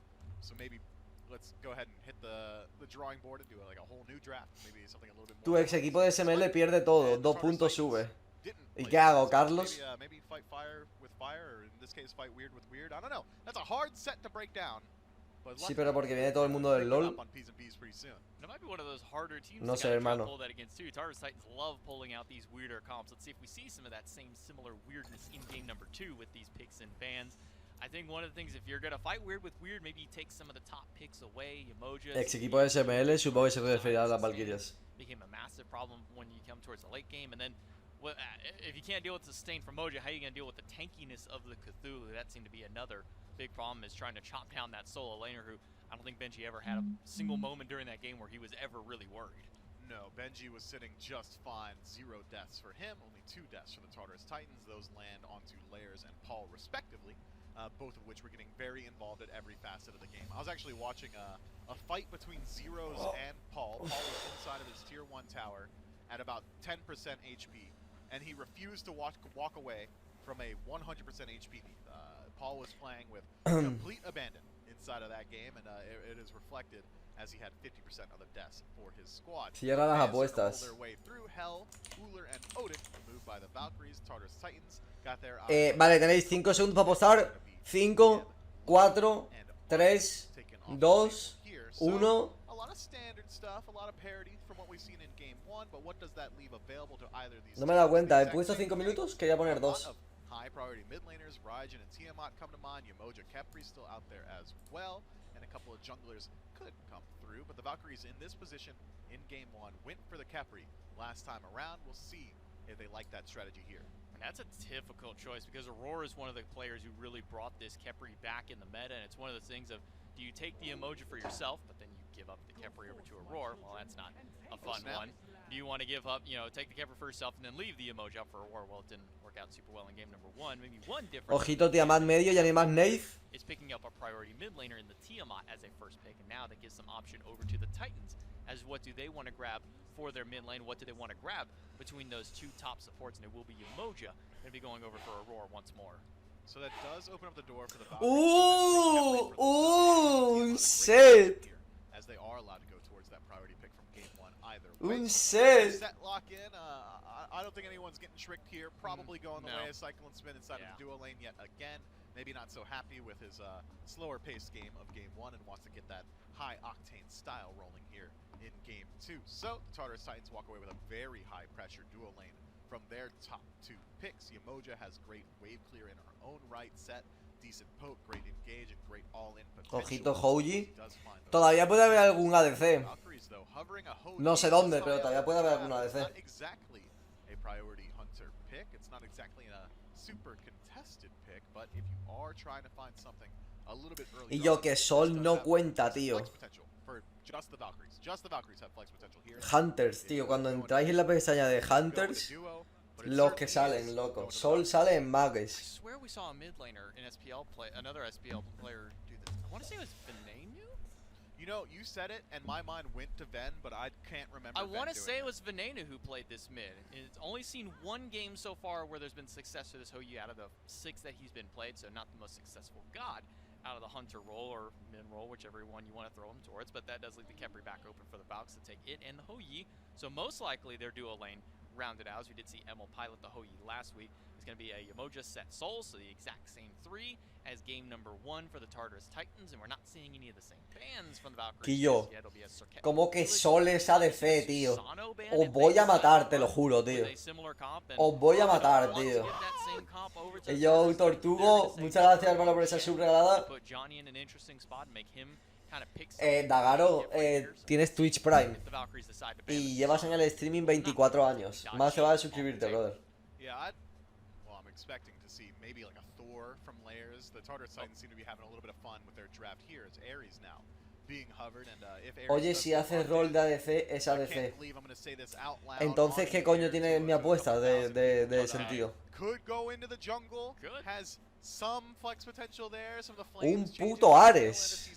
so maybe let's go ahead and hit the drawing board and do like a whole new draft. Maybe something a little bit Tu more. ex equipo de SML pierde todo, 2 puntos sube. Didn't ¿Y play qué hago, so Carlos? Maybe fight fire with fire, or in this case fight weird with weird. I don't know. That's a hard set to break down. But Sí, pero porque viene todo el mundo del LoL. It might be one of those harder teams No to sé, kinda try to hermano. pull that against too. Tartarus Titans love pulling out these weirder comps. Let's see if we see some of that same similar weirdness in game number 2 with these picks and bans. I think one of the things, if you're gonna fight weird with weird, maybe you take some of the top picks away. Emoja, Ex equipo de SML, supongo que se referirá a las Valquirias. became a massive problem when you come towards the late game, and then Well, if you can't deal with the sustain from Mojo, how are you going to deal with the tankiness of the Cthulhu? That seemed to be another big problem, is trying to chop down that solo laner who I don't think Benji ever had a single moment during that game where he was ever really worried. No, Benji was sitting just fine. 0 deaths for him, only 2 deaths for the Tartarus Titans. Those land onto Lairs and Paul respectively, both of which were getting very involved at every facet of the game. I was actually watching a fight between Zeros and Paul. Paul was inside of his tier 1 tower at about 10% HP, and he refused to walk away from a 100% HP lead. Paul was playing with complete abandon inside of that game, and it is reflected as he had 50% of the deaths for his squad. Cierra las apuestas. Their way through Hell, Uller, and Odin, moved by the Valkyries. Tartarus Titans got their vale, tenéis 5 segundos para apostar. 5, 4, 3, 2, 1. A lot of standard stuff, a lot of parity from what we've seen in game 1, but what does that leave available to either of these? No me he dado cuenta, he puesto 5 minutos, quería poner 2. High priority mid laners, Raijin and Tiamat come to mind. Yamoja Kepri still out there as well, and a couple of junglers could come through, but the Valkyries in this position in game 1 went for the Kepri last time around. We'll see if they like that strategy here. And that's a difficult choice because Aurora is one of the players who really brought this Kepri back in the meta, and it's one of the things of, do you take the emoji for yourself, but then you give up the Kepri over to Aurora? Well, that's not a fun one. Do you want to give up, take the Kepri for yourself and then leave the emoji up for Aurora? Well, it didn't work out super well in game number 1. Maybe one difference. Ojito, Tiamat medio, ya ni más Nave. Is picking up a priority mid laner in the Tiamat as a first pick, and now that gives some option over to the Titans as what do they want to grab for their mid lane, what do they want to grab between those 2 top supports, and it will be Umoja going to be going over for Aurora once more. So that does open up the door for the Valkyries. Ooh, shit. As they are allowed to go towards that priority pick from game 1 either way. Set lock in. I don't think anyone's getting tricked here. Probably going the way of Cyclone Spin inside of the duo lane yet again. Maybe not so happy with his slower paced game of game 1 and wants to get that high octane style rolling here in game 2. So the Tartarus Titans walk away with a very high pressure duo lane from their top 2 picks. Yamoja has great wave clear in her own right, set decent poke, great engage, and great all-in potential. Ojito Hoji. Todavía puede haber algún ADC. No sé dónde, pero todavía puede haber algún ADC. Not exactly a priority hunter pick. It's not exactly a super contested pick, but if you are trying to find something a little bit early, y yo que Sol no cuenta, tío. Just the Valkyries have flex potential here. Hunters, tío, cuando entráis en la pestaña de Hunters, los que salen, loco. Sol sale en Mages. I swear we saw a mid laner in SPL play, another SPL player do this. I want to say it was Venenu? You know, you said it, and my mind went to Ven, but I can't remember. I want to say it was Venenu who played this mid. It's only seen 1 game so far where there's been success for this Hoyu out of the 6 that he's been played, so not the most successful god out of the Hunter role or Min role, whichever one you want to throw him towards, but that does leave the Kepri back open for the Valks to take it and the Hoyi. So most likely their duo lane rounded out, as we did see Emil pilot the Hoyi last week. It's going to be a Yamoja set Soul, so the exact same 3 as game number 1 for the Tartarus Titans, and we're not seeing any of the same bans from the Valkyries. Quillo, como que Sol es ADC, tío. Os voy a matar, te lo juro, tío. Os voy a matar, tío. Y yo, Tortugo, muchas gracias, hermano, por esa subregalada. Dagaro, tienes Twitch Prime y llevas en el streaming 24 años. Más te va a suscribirte, brother. I'm expecting to see maybe like a Thor from Lairs. The Tartarus Titans seem to be having a little bit of fun with their draft here. It's Ares now being hovered, and if Ares Oye, si haces rol de ADC, es ADC. Entonces, ¿qué coño tiene mi apuesta de sentido? Could go into the jungle. Has some flex potential there. Some of the Un flames puto Ares.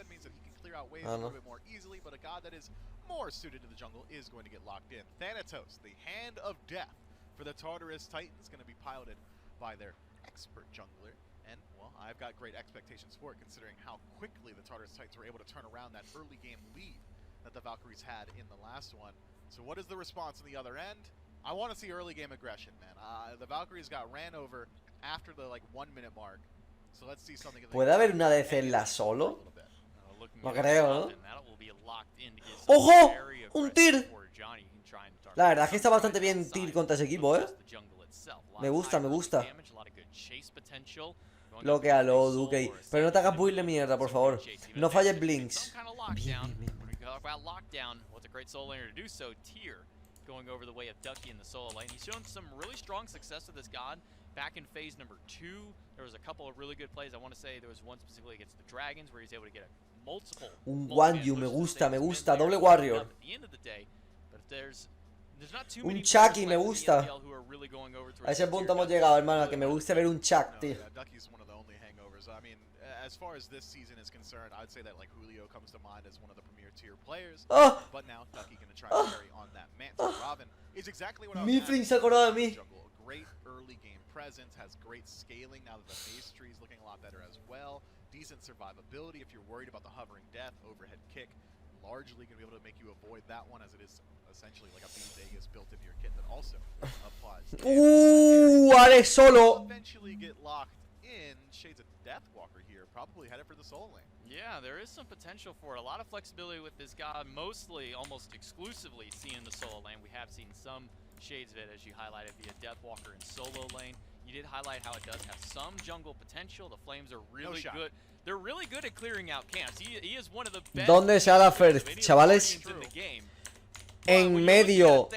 Means that he can clear out waves a little bit more easily, but a god that is more suited to the jungle is going to get locked in. Thanatos, the Hand of Death for the Tartarus Titans, going to be piloted by their expert jungler, and well, I've got great expectations for it considering how quickly the Tartarus Titans were able to turn around that early game lead that the Valkyries had in the last one. So what is the response on the other end? I want to see early game aggression, man. The Valkyries got ran over after the 1 minute mark, so let's see something. ¿Puede haber una ADC en la solo? No creo, ¿no? ¡Ojo! ¡Un tir! La verdad es que está bastante bien tir contra ese equipo, ¿eh? Me gusta, me gusta. Lo que a lo Duque. Pero no te hagas build de mierda, por favor. No falles blinks. Bien, bien, bien. going over the way of Ducky in the solo lane. He's shown some really strong success with this god. Back in phase number 2, there was a couple of really good plays. I want to say there was one specifically against the Dragons where he's able to get a multiple. Un Wanyu, me gusta, doble warrior. At the end of the day, but there's not too Un many Chucky, me players gusta. who are really going over A towards ese the punto tier. hemos llegado, hermano, que me gusta ver un Chuck, tío. Yeah, Ducky's one of the only hangovers. I mean, as far as this season is concerned, I'd say that like Julio comes to mind as one of the premier tier players. Oh. But now Ducky gonna try to carry on that mantle. Robin is exactly what I was Mifflin asking se acordó de about mí. jungle. A great early game presence, has great scaling now that the base tree is looking a lot better as well. Decent survivability if you're worried about the hovering death, overhead kick. Largely going to be able to make you avoid that one as it is essentially like a beam Vegas built into your kit that also applies. Ares solo. Eventually get locked in. Shades of Deathwalker here, probably headed for the soul lane. Yeah, there is some potential for it. A lot of flexibility with this god, mostly, almost exclusively seen in the solo lane. We have seen some shades of it, as you highlighted, via Deathwalker in solo lane. You did highlight how it does have some jungle potential. The Flames are really good. They're really good at clearing out camps. He is one of the best. ¿Dónde se hará first, chavales? En medio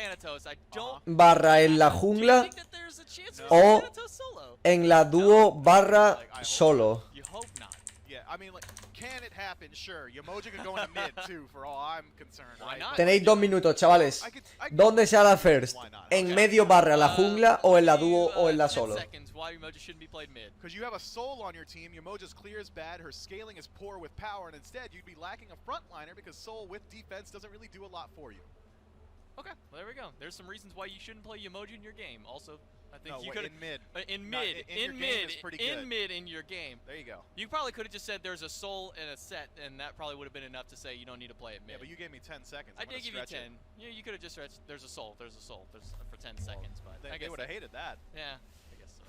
barra en la jungla o en la dúo barra solo. Can it happen? Sure. Yamoja can go into mid too, for all I'm concerned. Why not? Tenéis 2 minutos, chavales. ¿Dónde se hará first? ¿En medio barra la jungla o en la dúo o en la solo? Because you have a soul on your team, Yamoja's clear is bad, her scaling is poor with power, and instead you'd be lacking a frontliner because soul with defense doesn't really do a lot for you. Okay, well, there we go. There's some reasons why you shouldn't play Yamoja in your game. Also, I think you could in mid. In mid in your game. There you go. You probably could have just said there's a soul and a set, and that probably would have been enough to say you don't need to play it mid. Yeah, but you gave me 10 seconds. I did give you 10. Yeah, you could have just stretched. There's a soul. There's for 10 seconds, but I guess they would have hated that. Yeah, I guess so.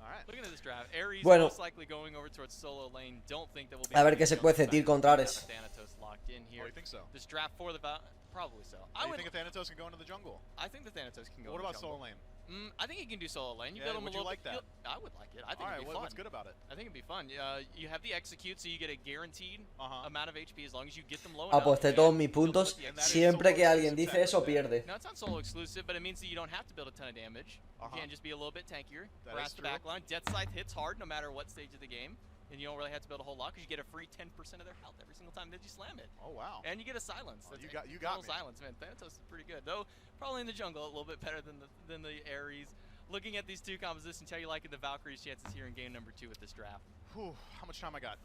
All right. Looking at this draft, Ares Bueno. most likely going over towards solo lane. Don't think that will be. A ver qué se cuece, Tir contra Ares. Thanatos locked in here. Oh, you think so? This draft for the probably so. I think if Thanatos can go into the jungle. I think the Thanatos can go. What into about jungle. solo lane? I think he can do solo lane. You Yeah, build him would a you little like that? I would like it. I think it'd be fun. What's good about it? I think it'd be fun. You have the execute, so you get a guaranteed amount of HP as long as you get them low enough. Aposté todos mis puntos. Siempre que alguien dice eso, pierde. No, it's not solo exclusive, but it means that you don't have to build a ton of damage. You can just be a little bit tankier. Harass the backline. Death Scythe hits hard no matter what stage of the game. And you don't really have to build a whole lot because you get a free 10% of their health every single time that you slam it. Oh, wow. And you get a silence. Oh, you got me. Silence, man. Thanatos is pretty good. Though, probably in the jungle a little bit better than the Ares. Looking at these two compositions, how you liking the Valkyries' chances here in game number 2 with this draft? Whew, how much time I got?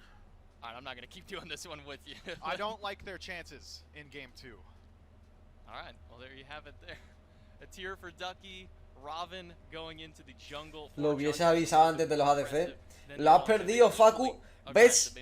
All right, I'm not going to keep doing this one with you. I don't like their chances in game 2. All right, well, there you have it there. A tier for Ducky. Robin going into the jungle. Lo hubiese avisado antes de los ADC. Lo has perdido, Facu. ¿Ves?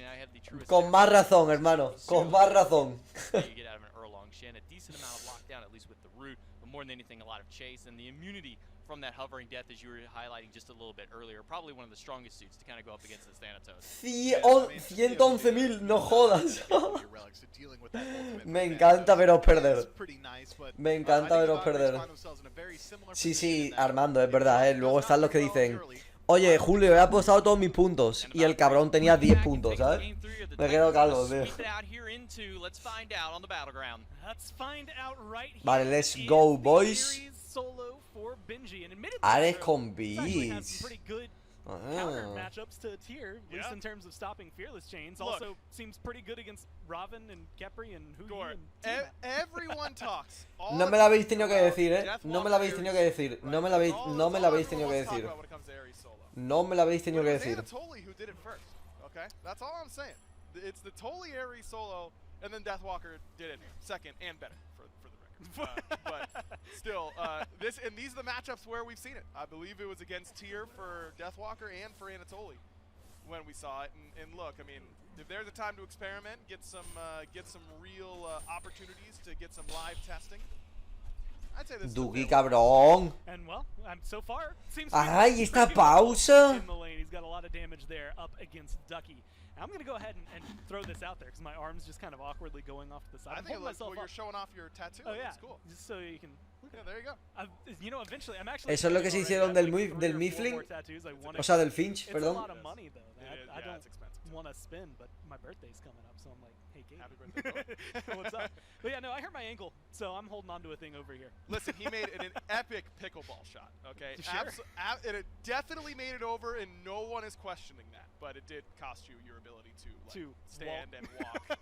Con más razón, hermano. Con más razón. You get out of an Erlong Shen. A decent amount of lockdown, at least with the root. But more than anything, a lot of chase. And the immunity from that hovering death, as you were highlighting just a little bit earlier. Probably one of the strongest suits to kind of go up against this Thanatos. 111.000, no jodas. Me encanta veros perder. Me encanta veros perder. Sí, sí, Armando, es verdad, ¿eh? Luego están los que dicen: oye, Julio, he apostado todos mis puntos. Y el cabrón tenía 10 puntos, ¿sabes? Me quedo calvo, tío. Vale, let's go, boys. Ares con beats. Counter matchups to tier, at least in terms of stopping fearless chains. Also seems pretty good against Robin and Kepri and Julio. Everyone talks. No me la habéis tenido que decir, No me la habéis tenido que decir. No me la habéis tenido que decir. No me la habéis tenido que decir. Who did it first? Okay, that's all I'm saying. It's the Toli Ares solo, and then Deathwalker did it second and better for the record. But still, these are the matchups where we've seen it. I believe it was against Tier for Deathwalker and for Anatoly when we saw it. And look, I mean, if there's a time to experiment, get some real opportunities to get some live testing. I'd say this Duki, cabrón. And well, so far seems Ay, esta pausa. in the lane. He's got a lot of damage there up against Ducky. I'm going to go ahead and throw this out there because my arm's just kind of awkwardly going off to the side. I think it looks cool. You're showing off your tattoo. Oh, yeah. That's cool. Just so you can Yeah, there you go. You know, eventually, I'm actually. Eso es lo que se hicieron del Mifflin. O sea, del Finch, It's perdón. a lot of money though. I Yeah, don't it's expensive. want to spend, but my birthday's coming up, so I'm like, hey, Kate. Happy birthday, What's up? But yeah, no, I hurt my ankle, so I'm holding on to a thing over here. Listen, he made an epic pickleball shot, okay? Sure. And it definitely made it over, and no one is questioning that. But it did cost you your ability to, like, stand and walk.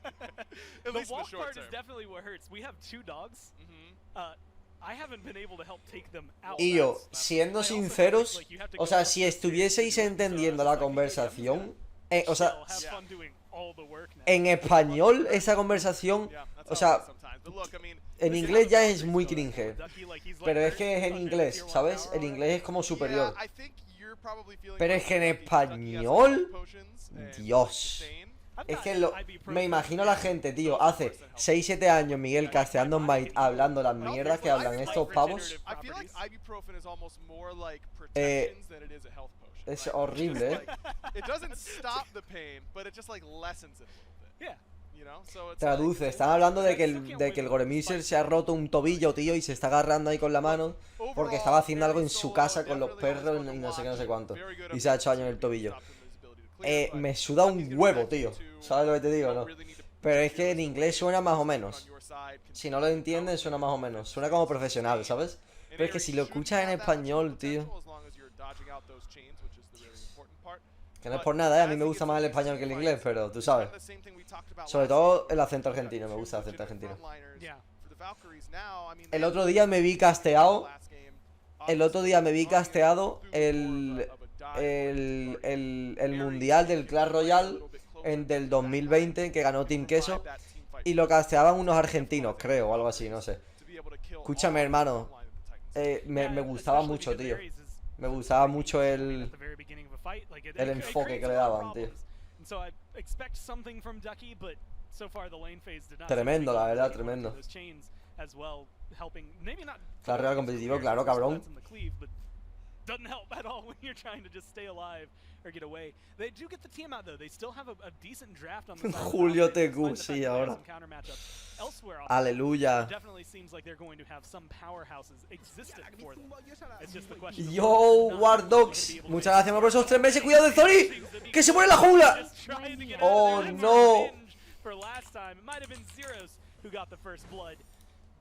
At least The walk in the short part term. is definitely what hurts. We have 2 dogs. Mhm. I haven't been able to help take them out. Y yo, siendo I also have, sinceros, like, you have to o go sea, up si the stairs estuvieseis to do it, entendiendo so la it's like, conversación, o chill, sea, have fun doing all the work now. en español esa conversación, Yeah, that's o how sea, it is sometimes. But look, I mean, en listen, inglés ya I'm es muy so- cringe, Ducky, like, he's, like, pero es hurt que es en under the inglés, tier one ¿sabes? tower En inglés es como superior. Yeah, I think you're probably feeling Pero like es que en Ducky has, like, español, health potions and Dios. insane. I've Es got que ibuprofen. me imagino a la gente, tío, hace 6-7 años Miguel casteando en Smite hablando las mierdas que hablan estos pavos. I feel like ibuprofen is almost more like protections than it is a health potion. Es right? horrible, It's just like- it doesn't stop the pain, but it just like lessens it a little bit. Yeah. You know? So it's Traduce, están hablando de que el Goremiser se ha roto un tobillo, tío, y se está agarrando ahí con la mano porque estaba haciendo algo en su casa con los perros y no sé qué, no sé cuánto. Y se ha hecho daño en el tobillo. Me suda un huevo, tío. ¿Sabes lo que te digo, no? Pero es que en inglés suena más o menos. Si no lo entienden, suena más o menos. Suena como profesional, ¿sabes? Pero es que si lo escuchas en español, tío. Que no es por nada, ¿eh? A mí me gusta más el español que el inglés, pero tú sabes. Sobre todo el acento argentino, me gusta el acento argentino. El otro día me vi casteado. El otro día me vi casteado el mundial del Clash Royale del 2020 que ganó Team Queso. Y lo casteaban unos argentinos, creo, o algo así, no sé. Escúchame, hermano. Me gustaba mucho, tío. Me gustaba mucho el enfoque que le daban, tío. Tremendo, la verdad, tremendo. Claro, real competitivo, claro, cabrón. Doesn't help at all when you're trying to just stay alive or get away. They do get the team out though. They still have a decent draft on the side. Julio TQ, sí, ahora. Aleluya. Definitely seems like they're going to have some powerhouses existent for them. It's just the question. Yo, War Dogs. Muchas gracias por esos 3 meses. Cuidado de Zori. Que se pone en la jungla. Oh, no. For last time, it might have been Zeros who got the first blood.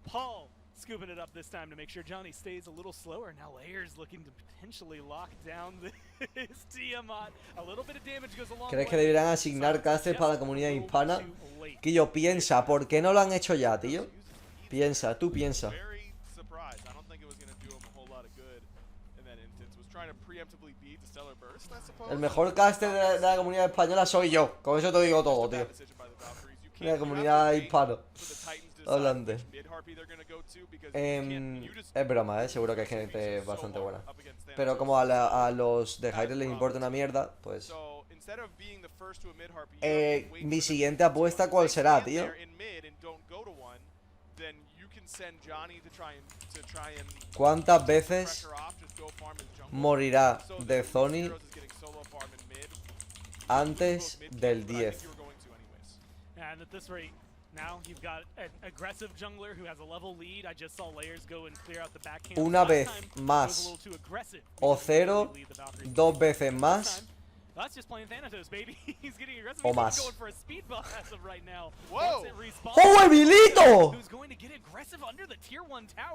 Paul scooping it up this time to make sure Johnny stays a little slower. Now Layers looking to potentially lock down this Tiamat. A little bit of damage goes along. ¿Crees que deberían asignar casters para la comunidad hispana? Que yo piensa, ¿por qué no lo han hecho ya, tío? Piensa, tú piensa. El mejor caster de la comunidad española soy yo. Con eso te digo todo, tío. De la comunidad hispana. Hablante. Es broma, seguro que hay gente bastante buena. Pero como a los de hi-rez les importa una mierda, pues... mi siguiente apuesta, ¿cuál será, tío? ¿Cuántas veces morirá de Zoni antes del 10? Una vez más o 0, 2 veces más o más. ¡Oh, Emilito!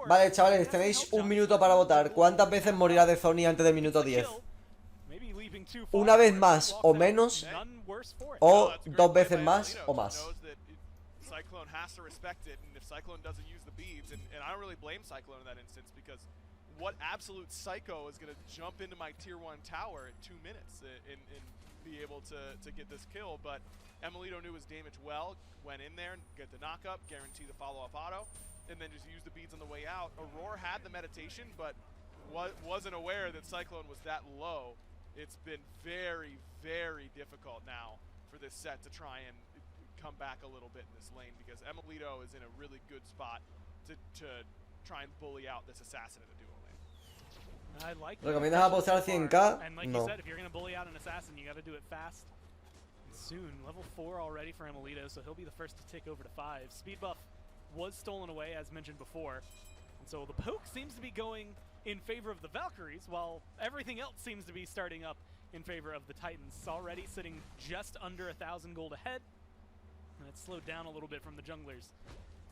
Vale, chavales, tenéis 1 minuto para votar. ¿Cuántas veces morirá de Zoni antes del minuto 10? Una vez más o menos, o 2 veces más o más. Cyclone has to respect it, and if Cyclone doesn't use the beads, and I don't really blame Cyclone in that instance, because what absolute psycho is going to jump into my tier 1 tower in 2 minutes and be able to get this kill? But Emilito knew his damage well, went in there and get the knockup, guarantee the follow-up auto, and then just use the beads on the way out. Aurora had the meditation, but wasn't aware that Cyclone was that low. It's been very, very difficult now for this set to try and come back a little bit in this lane, because Emilito is in a really good spot to try and bully out this assassin in a duo lane. ¿Recomiendas apostar 100k? And like No. you said, if you're going to bully out an assassin, you got to do it fast and soon. Level 4 already for Emilito, so he'll be the first to take over to 5. Speed buff was stolen away, as mentioned before. And so the poke seems to be going in favor of the Valkyries, while everything else seems to be starting up in favor of the Titans. Already sitting just under 1,000 gold ahead. And it's slowed down a little bit from the junglers,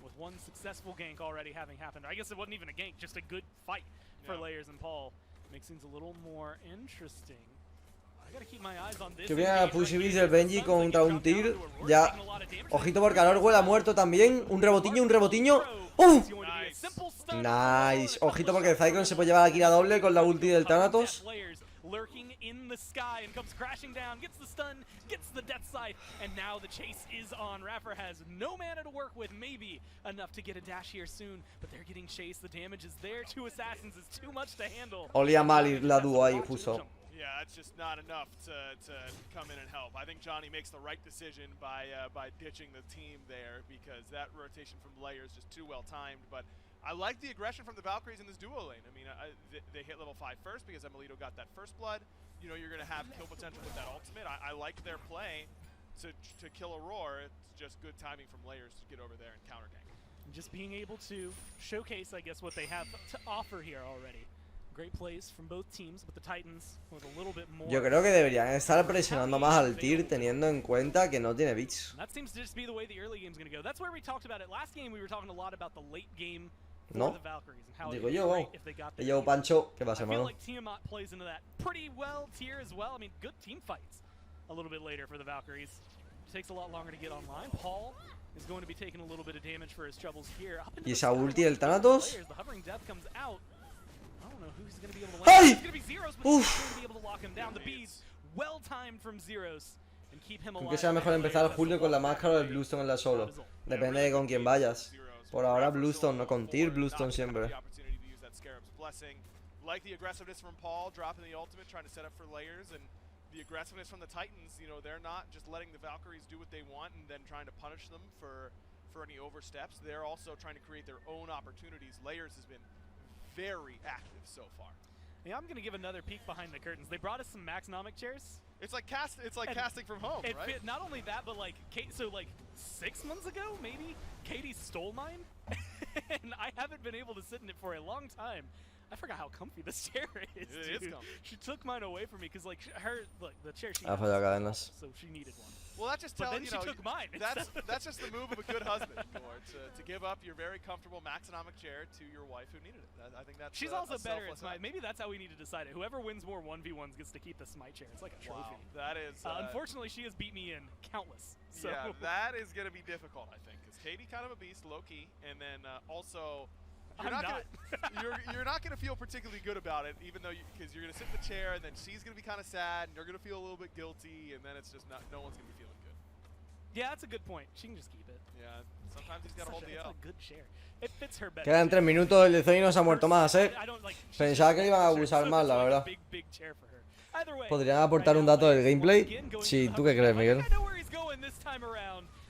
with one successful gank already having happened. I guess it wasn't even a gank, just a good fight for Layers and Paul. Makes things a little more interesting. I gotta keep my eyes on this. Que viene a push beast del Benji contra un Tir. Ya. Ojito porque Anorwell ha muerto también. Un rebotiño, un rebotiño. ¡Oh! Nice. Ojito porque Cyclone se puede llevar aquí la doble con la ulti del Thanatos. Lurking in the sky and comes crashing down, gets the stun, gets the death scythe, and now the chase is on. Raffer has no mana to work with, maybe enough to get a dash here soon, but they're getting chased. The damage is there. 2 assassins is too much to handle. Olía mal ir la dúo ahí, justo. Yeah, it's just not enough to come in and help. I think Johnny makes the right decision by ditching the team there, because that rotation from Layers is just too well timed. But I like the aggression from the Valkyries in this duo lane. I mean, they hit level 5 first because Emilito got that first blood. You know, you're going to have kill potential with that ultimate. I like their play to kill Aurora. It's just good timing from Layers to get over there and counter gank. Just being able to showcase, I guess, what they have to offer here already. Great plays from both teams, but the Titans with a little bit more. Yo creo que deberían estar presionando más al Tyr teniendo en cuenta que no tiene bits. That seems to just be the way the early game's going to go. That's where we talked about it. Last game we were talking a lot about the late game for No. the Valkyries and how Digo it yo, would be great if they got que their yo team. Pancho, ¿qué I pasa, feel hermano? like Tiamat plays into that pretty well. Tyr as well. I mean, good team fights a little bit later for the Valkyries. Takes a lot longer to get online. Paul is going to be taking a little bit of damage for his troubles here. Up into ¿Y the esa sky, ulti del one of the Thanatos? players, the hovering death comes out. I don't know who's going to be able to win. ¡Ay! It's going to be Zeros, but he's going to be able to lock him down. The beads well timed from Zeros and keep him alive. Aunque sea mejor empezar Julio con la máscara o el Bluestone en la solo. Depende de con quién vayas. Por ahora Bluestone, no con Tyr, Bluestone siempre. Like the aggressiveness from Paul, dropping the ultimate, trying to set up for Layers, and the aggressiveness from the Titans. You know, they're not just letting the Valkyries do what they want and then trying to punish them for any oversteps. They're also trying to create their own opportunities. Layers has been very active so far. Yeah, I'm gonna give another peek behind the curtains. They brought us some Maxnomic chairs. It's like casting from home, right? Fit, not only that, but like so like 6 months ago, maybe Katie stole mine, and I haven't been able to sit in it for a long time. I forgot how comfy this chair is. It is comfy. She took mine away from me because like the chair she Ha fallado cadenas. so she needed one. Well, that just But tells then she took mine. That's just the move of a good husband, Gord, to give up your very comfortable Maxonomic chair to your wife who needed it. I think that's She's a also better at selfless Smite. act. Maybe that's how we need to decide it. Whoever wins more 1v1s gets to keep the Smite chair. It's like a trophy. Wow, that is. Unfortunately, she has beat me in countless. So. Yeah, that is going to be difficult, I think, because Katie kind of a beast, low key, and then also. You're not going to feel particularly good about it, even though because you're going to sit in the chair, and then she's going to be kind of sad, and you're going to feel a little bit guilty, and then it's just no one's going to be feeling good. Yeah, that's a good point. She can just keep it. Yeah, sometimes he's got to hold the L. It's a good chair. It fits her better. Quedan 3 minutos, el Lezoy no se ha muerto más, Pensaba que iban a abusar más, la verdad. ¿Podrían aportar un dato del gameplay? Sí, ¿tú qué crees, Miguel?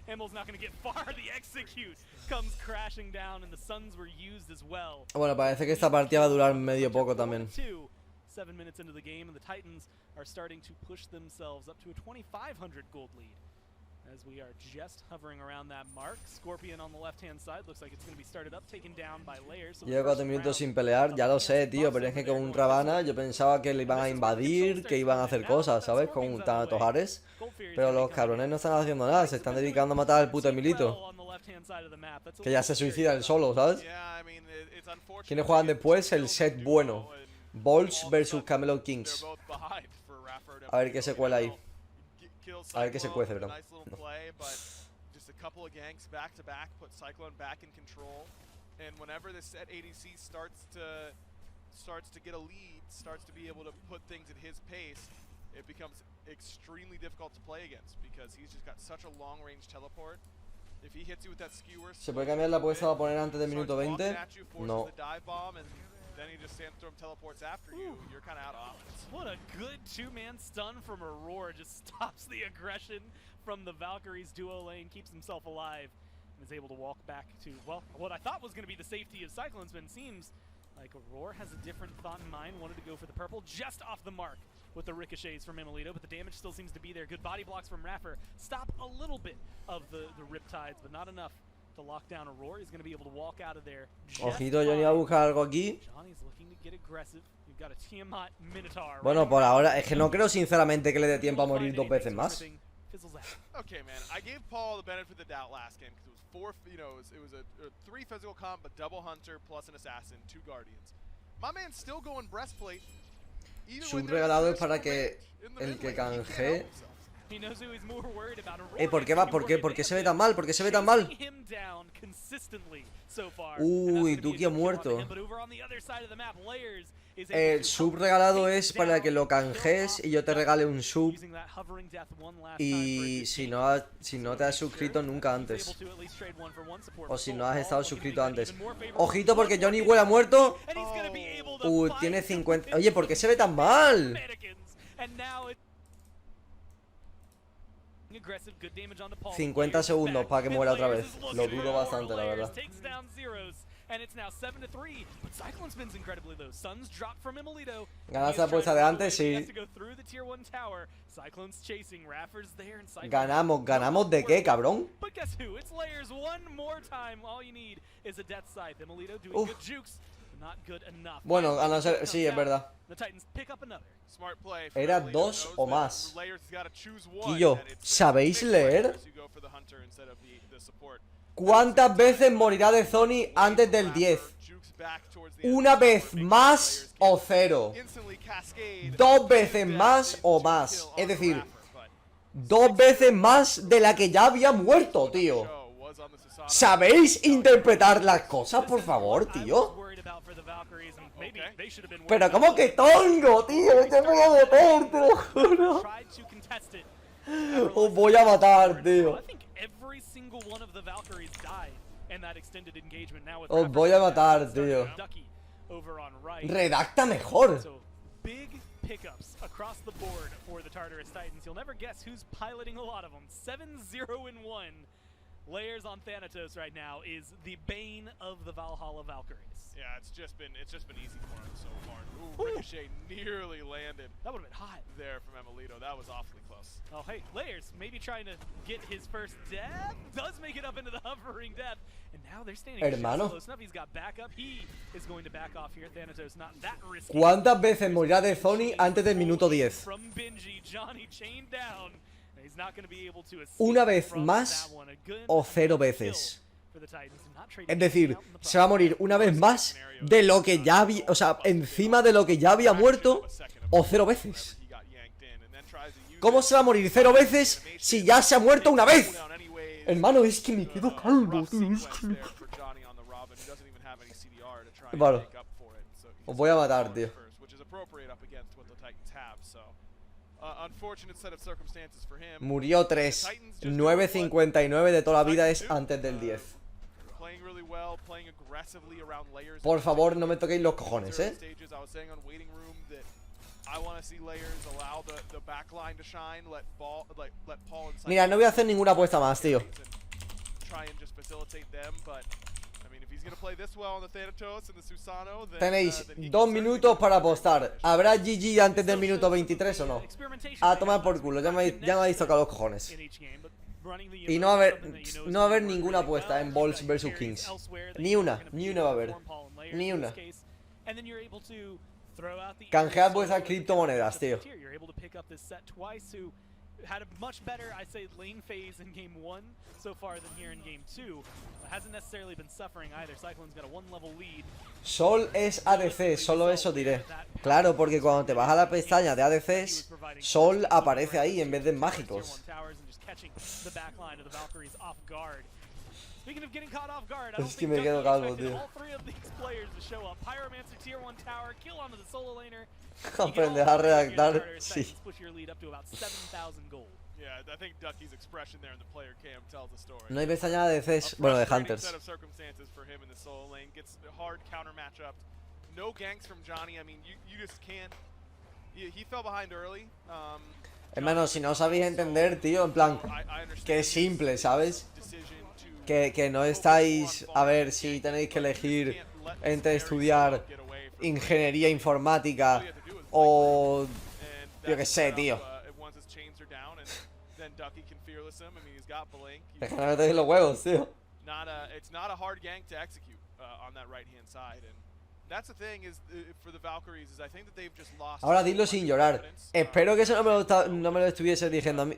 Emil's not going to get far. The execute comes crashing down, and the Suns were used as well. Bueno, parece que esta partida va a durar medio poco también. 7 minutes into the game, and the Titans are starting to push themselves up to a 2,500 gold lead. As we are just hovering around that mark. Scorpion on the left-hand side looks like it's going to be started up, taken down by Layers. So Llevo 4 minutos sin pelear, ya lo sé, tío, pero es que con un Ravana yo pensaba que le iban a invadir, que iban a hacer cosas, ¿sabes? Con un Thanatos hi-rez. Pero los cabrones no están haciendo nada, se están dedicando a matar al puto Emilito. Que ya se suicida él solo, ¿sabes? ¿Quiénes juegan después? El set bueno. Bolts versus Camelot Kings. A ver qué se cuela ahí. A ver qué se cuece, bro. No. Just a couple of ganks back to back put Cyclone back in control, and whenever this set ADC starts to get a lead, starts to be able to put things at his pace, it becomes extremely difficult to play against because he's just got such a long range teleport. If he hits you with that skewer, ¿Se puede cambiar la apuesta a poner antes del minuto 20? No. Then he just sandstorm teleports after you. You're kind of out of offense. What a good two-man stun from Aurora. Just stops the aggression from the Valkyries duo lane, keeps himself alive, and is able to walk back to, well, what I thought was going to be the safety of Cyclones, but it seems like Aurora has a different thought in mind. Wanted to go for the purple, just off the mark with the ricochets from Emilito, but the damage still seems to be there. Good body blocks from Raffer. Stop a little bit of the riptides, but not enough to lock down Aurora. He's going to be able to walk out of there. Ojito, Johnny va a buscar algo aquí. Johnny's looking to get aggressive. You've got a Tiamat Minotaur. Bueno, por ahora es que no creo sinceramente que le dé tiempo a morir 2 veces más. Okay, man. I gave Paul the benefit of the doubt last game because it was 4, you know, it was a 3 physical comp, but double hunter plus an assassin, 2 guardians. My man's still going breastplate. Sub regalado es para que el que canjee. ¿Por qué va? ¿Por qué? ¿Por qué se ve tan mal? ¿Por qué se ve tan mal? Uy, Duki ha muerto. El sub regalado es para que lo canjees y yo te regale un sub. Y si no te has suscrito nunca antes. O si no has estado suscrito antes. Ojito porque Johnny huele a muerto. Tiene 50. Oye, ¿por qué se ve tan mal? 50 segundos para que muera otra vez. Lo dudo bastante, la verdad. ¿Ganas la apuesta de antes? Sí. ¿Ganamos de qué, cabrón? Uf. Bueno, a no ser... Sí, es verdad. Era 2 o más. Quillo, ¿sabéis leer? ¿Cuántas veces morirá de Zoni antes del 10? ¿Una vez más o 0? 2 veces más o más. Es decir, 2 veces más de la que ya había muerto, tío. ¿Sabéis interpretar las cosas, por favor, tío? Pero ¿cómo que tongo, tío? Te voy a meter, te lo juro. Os voy a matar, tío. Os voy a matar, tío. Redacta mejor. Pickups across the board for the Tartarus Titans. You'll never guess who's piloting a lot of them. 7-0-1. Layers on Thanatos right now is the bane of the Valhalla Valkyries. Yeah, it's just been easy for him so far. Ooh, Ricochet nearly landed. That would have been hot there from Emilito. That was awfully close. Oh, hey, Layers maybe trying to get his first death. Does make it up into the hovering death. And now they're standing close enough. He's got backup. He is going to back off here. Thanatos not that risky. ¿Cuántas veces morirá de Zoni antes del minuto 10? From Benji, Johnny chained down. ¿Una vez más o 0 veces? Es decir, se va a morir una vez más de lo que ya había, o sea, encima de lo que ya había muerto, o 0 veces. ¿Cómo se va a morir 0 veces si ya se ha muerto una vez? Hermano, es que me quedo calvo, tío. Vale. Os voy a matar, tío. Murió 3. 9.59 de toda la vida es antes del 10. Por favor, no me toquéis los cojones, Mira, no voy a hacer ninguna apuesta más, tío. Tenéis 2 minutos para apostar. ¿Habrá GG antes del minuto 23 o no? A tomar por culo, ya me habéis tocado los cojones. Y no va a haber ninguna apuesta en Balls vs Kings. Ni una va a haber. Ni una. Canjead vuestras criptomonedas, tío. Had a much better, I say, lane phase in game 1 so far than here in game 2. Hasn't necessarily been suffering either. Cyclone's got a 1-level lead. Sol es ADC, solo eso diré. Claro, porque cuando te vas a la pestaña de ADCs, Sol aparece ahí en vez de mágicos. Es que me quedo calvo, tío. Aprendes a redactar, sí. No hay pestaña de DCs, bueno, de Hunters. Hermano, si no sabéis entender, tío, en plan, que es simple, ¿sabes? Que no estáis, a ver, si tenéis que elegir entre estudiar ingeniería informática o yo que sé, tío. Es que no me tenéis los huevos, tío. it's not a hard gank to execute on that right hand side, and that's the thing is for the Valkyries is I think that they've just lost. Ahora dilo sin llorar. Espero que eso no me lo estuviese diciendo a mí.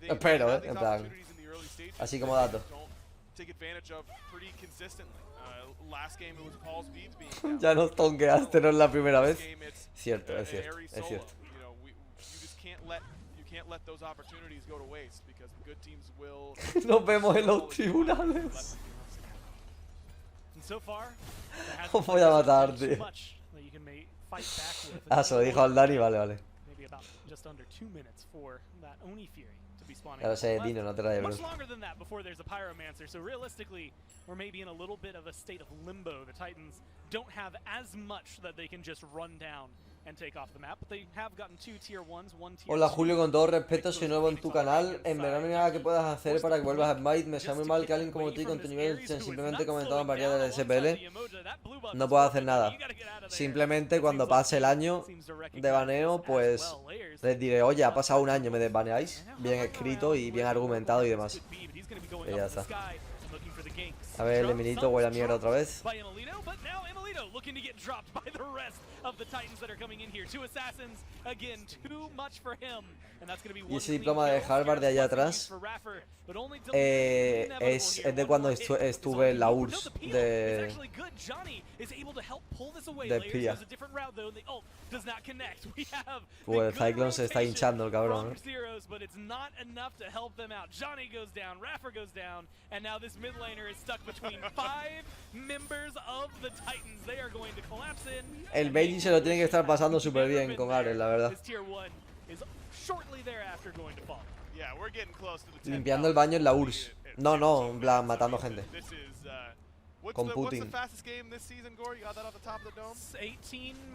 Espero, en plan. Así como dato. Ya nos tonqueaste, no es la primera vez. Cierto, es cierto, es cierto. Nos vemos en los tribunales. ¿Cómo voy a matarte? Ah, se lo dijo al Dani, vale. Ya lo sé, Dino, no te la lleves. We're maybe in a little bit of a state of limbo. The Titans don't have as much that they can just run down and take off the map, but they have gotten 2 tier 1s, 1 tier 2. Hola Julio, con todo respeto, soy nuevo en tu canal. En verdad no hay nada que puedas hacer para que vuelvas a Smite. Me sabe muy mal que alguien como tú y con tu nivel simplemente comentado en variedad del SPL. No puedo hacer nada. Simplemente cuando pase el año de baneo, pues les diré, oye, ha pasado un año, me desbaneáis. Bien escrito y bien argumentado y demás. Y ya está. A ver, el Emilito huele a mierda otra vez. Y ese diploma de Harvard de allá atrás es de cuando estuve en la URSS de espía. Pues Cyclone se está hinchando el cabrón, El Benji se lo tiene que estar pasando súper bien con Ares, la verdad. Limpiando el baño en la URSS. No, en plan matando gente. Con Putin. 18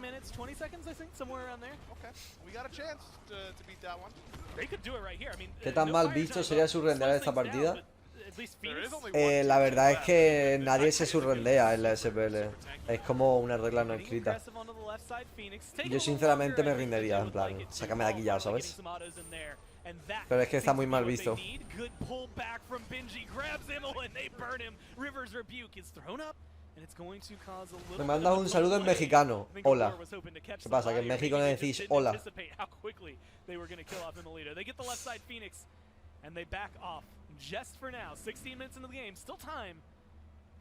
minutes, 20 seconds, I think, somewhere around there. Okay, we got a chance to beat that one. They could do it right here. I mean, ¿Qué tan mal visto sería surrendear esta partida? La verdad es que nadie se surrendea en la SPL. Es como una regla no escrita. Yo sinceramente me rendería, en plan, sácame de aquí ya, ¿sabes? Pero es que está muy mal visto. Me mandas un saludo en mexicano. Hola. ¿Qué pasa? Que en México no decís hola. And they back off just for now. 16 minutes into the game, still time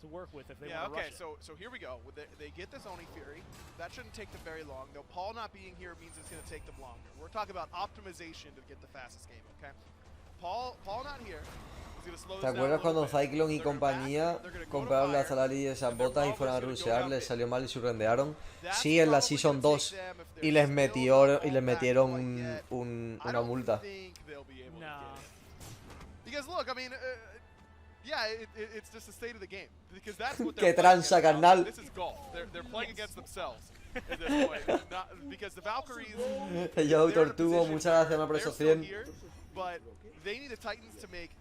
to work with if they want to rush it. So here we go. They get this Oni Fury. That shouldn't take them very long. Though Paul not being here means it's going to take them longer. We're talking about optimization to get the fastest game, okay? Paul not here. ¿Te acuerdas cuando Cyclone y compañía compraron la Salari y esas botas y fueron a rushear? Les salió mal y surrendearon. Sí, en la Season 2. Y les metieron una multa. Because look, I mean, yeah, it's just the state of the game. Because that's what ¡Qué tranza, carnal! This is golf. They're playing against themselves at this point. Because the Valkyries. Yo, Tortugo, muchas gracias por esos 100. But they need the Titans to make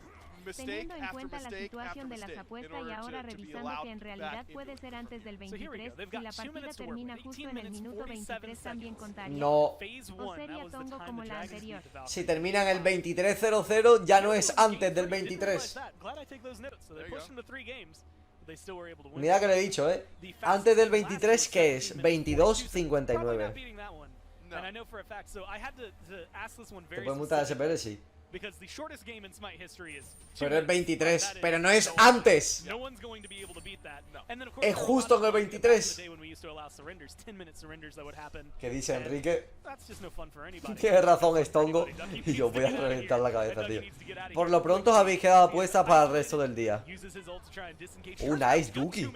Teniendo en cuenta la situación de las apuestas y ahora revisando que en realidad puede ser antes del 23, si la partida termina justo en el minuto 23 también contaría. No. O sería tongo como la anterior. Si termina en el 23:00 ya no es antes del 23. Mira que le he dicho, Antes del 23, ¿qué es? 22:59. ¿Te puedes multar a SPL? Sí. Pero es 23, pero no es antes. Es justo en el 23. ¿Qué dice Enrique? Tienes razón, Stongo. Y yo voy a reventar la cabeza, tío. Por lo pronto os habéis quedado puestas para el resto del día. Nice Duki.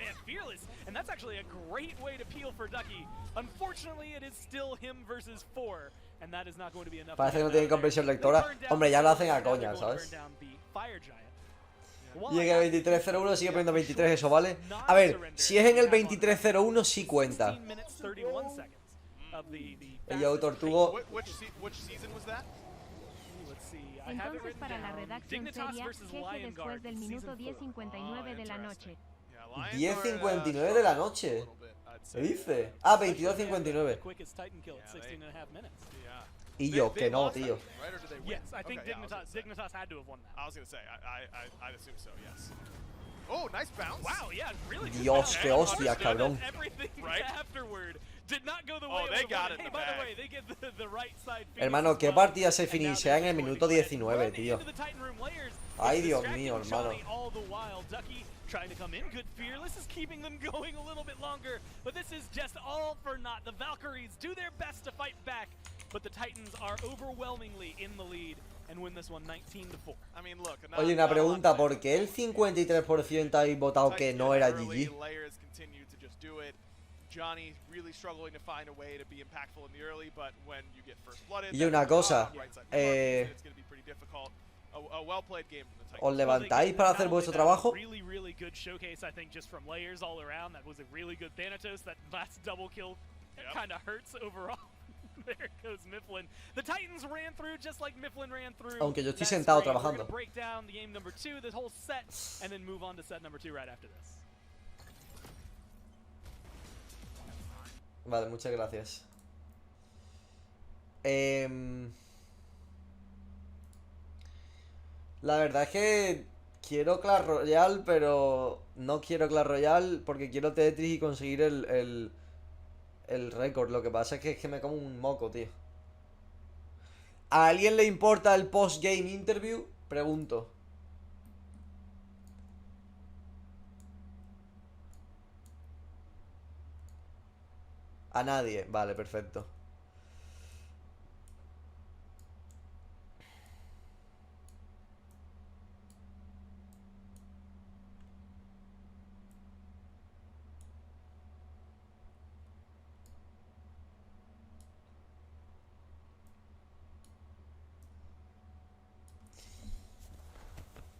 Parece que no tienen comprensión lectora. Hombre, ya lo hacen a coña, ¿sabes? Y en el 23:01 sigue poniendo 23, eso vale. A ver, si es en el 23:01 sí cuenta. El Yo Tortugo. Entonces para la redacción sería jeje después del minuto 10:59 de la noche. 10:59 de la noche. ¿Qué dice? Ah, 22:59. Y yo, que no, tío. Yes, I think Dignitas had to have won that. I was going to say, I'd assume so, yes. Oh, nice bounce. Wow, yeah, really good Dios, bounce. qué hostia, cabrón. Everything Right? afterward did not go the way Oh, it they was got going. it in Hey, the by the bag. way, they get the right side Phoenix Hermano, as qué well. partida se And now finishea en they're el going minuto to try and 19, run tío. into the Titan Room layers. Ay, It's Dios distracting mío, hermano. Johnny all the while. Ducky trying to come in, good Fearless is keeping them going a little bit longer, but this is just all for naught. The Valkyries do their best to fight back, but the Titans are overwhelmingly in the lead and win this one 19-4. I mean, look, Oye, una pregunta, ¿por qué el 53% habéis votado que no era GG? Layers continue to just do it. Johnny really struggling to find a way to be impactful in the early, but when you get first blooded, Y una cosa, it's going to be pretty difficult. A well-played game from the Titans. ¿os levantáis para hacer vuestro trabajo? Really, really good showcase, I think, just from Layers all around. That was a really good Thanatos. That last double kill kind of hurts overall. There goes Mifflin. The Titans ran through just like Mifflin ran through. Aunque yo estoy that sentado screen. trabajando. We're gonna break down the game number 2, this whole set, and then move on to set number 2 right after this. Vale, muchas gracias. La verdad es que quiero Clash Royale, pero no quiero Clash Royale porque quiero Tetris y conseguir el récord. Lo que pasa es que me como un moco, tío. ¿A alguien le importa el post-game interview? Pregunto. A nadie. Vale, perfecto.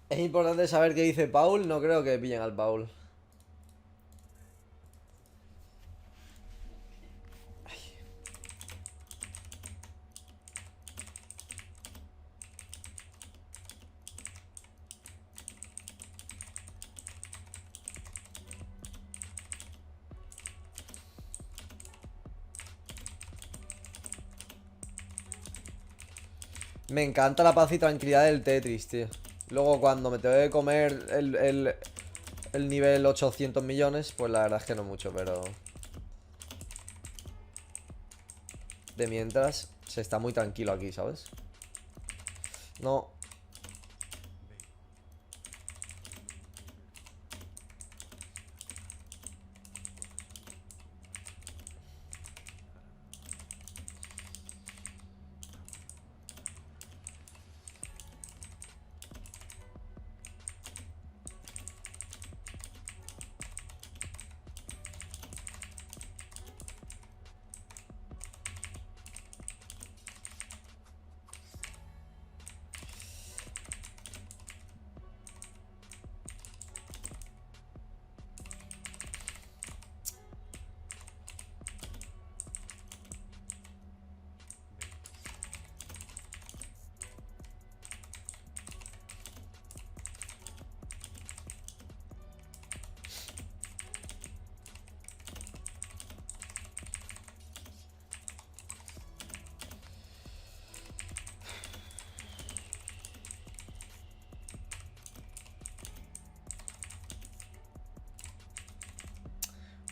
Es importante saber qué dice Paul. No creo que pillen al Paul. Me encanta la paz y tranquilidad del Tetris, tío. Luego cuando me tengo que comer el nivel 800 millones, pues la verdad es que no mucho, pero... De mientras, se está muy tranquilo aquí, ¿sabes? No...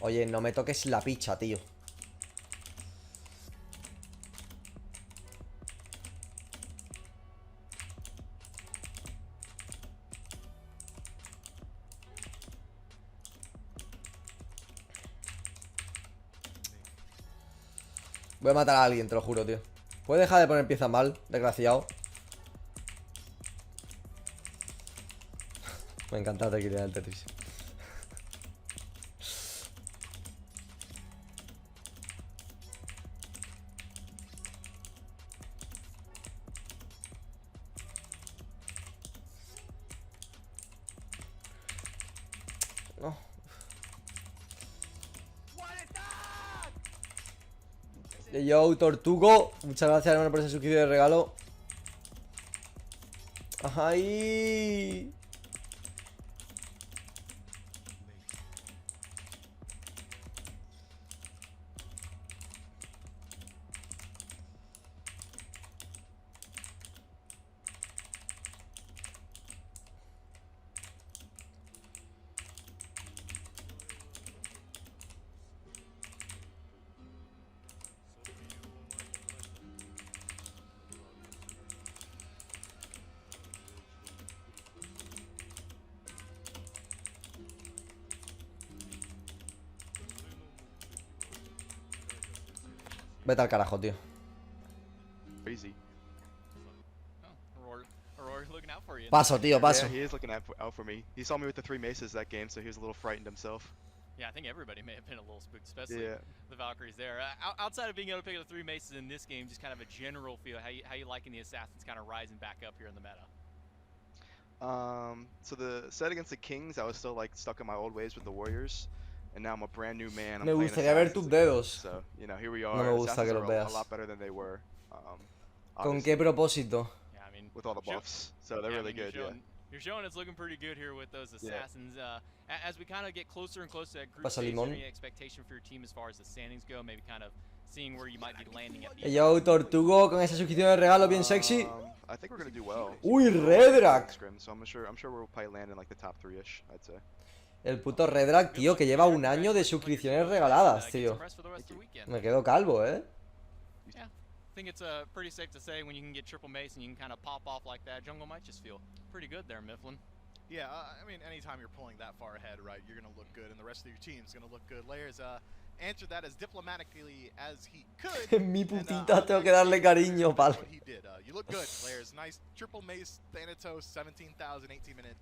Oye, no me toques la picha, tío. Voy a matar a alguien, te lo juro, tío. ¿Puedes dejar de poner piezas mal, desgraciado? Me encanta la tranquilidad del Tetris. No. Yo, Tortugo, muchas gracias, hermano, por ese suscripción de regalo. ¡Ay! Vete al carajo, tío. Crazy. Oh, Aurora looking out for you. Paso, tío, paso. Yeah, he is looking out for me. He saw me with the 3 maces that game, so he was a little frightened himself. Yeah, I think everybody may have been a little spooked, especially Yeah. the Valkyries there. Outside of being able to pick up the 3 maces in this game, just kind of a general feel. How you liking the assassins kind of rising back up here in the meta? So the set against the Kings, I was still like stuck in my old ways with the Warriors, and now I'm a brand new man. I'm Me playing gustaría ver Assassins tus again. dedos. So, you know, here we are. No me gusta Assassins que are los a veas. lot better than they were. ¿Con Obviously, qué propósito? Yeah, I mean, with all the Sure. buffs, so they're yeah, I really mean, good. You're showing it's looking pretty good here with those assassins. As we kind of get closer and closer to that group Pasa stage, is there limón. any expectation for your team as far as the standings go? Maybe kind of seeing where you might be landing at the Hey, yo, Tortugo, con esa suscripción de regalo bien sexy. I think we're gonna do well. Uy, Redrak. Scrim, so I'm sure we'll probably land in like the top 3-ish, I'd say. El puto Redrak, tío, que lleva un año de suscripciones regaladas, tío. Me quedo calvo, I think it's pretty safe to say when you can get triple mace and you can kind of pop off like that, jungle might just feel pretty good there, Mifflin. Yeah, I mean, anytime you're pulling that far ahead, right, you're going to look good, and the rest of your team's going to look good. Layers answered that as diplomatically as he could. Mi putita, tengo que darle cariño, That's vale. what he did. You look good, Layers. Nice triple mace, Thanatos, 17,000, 18 minute,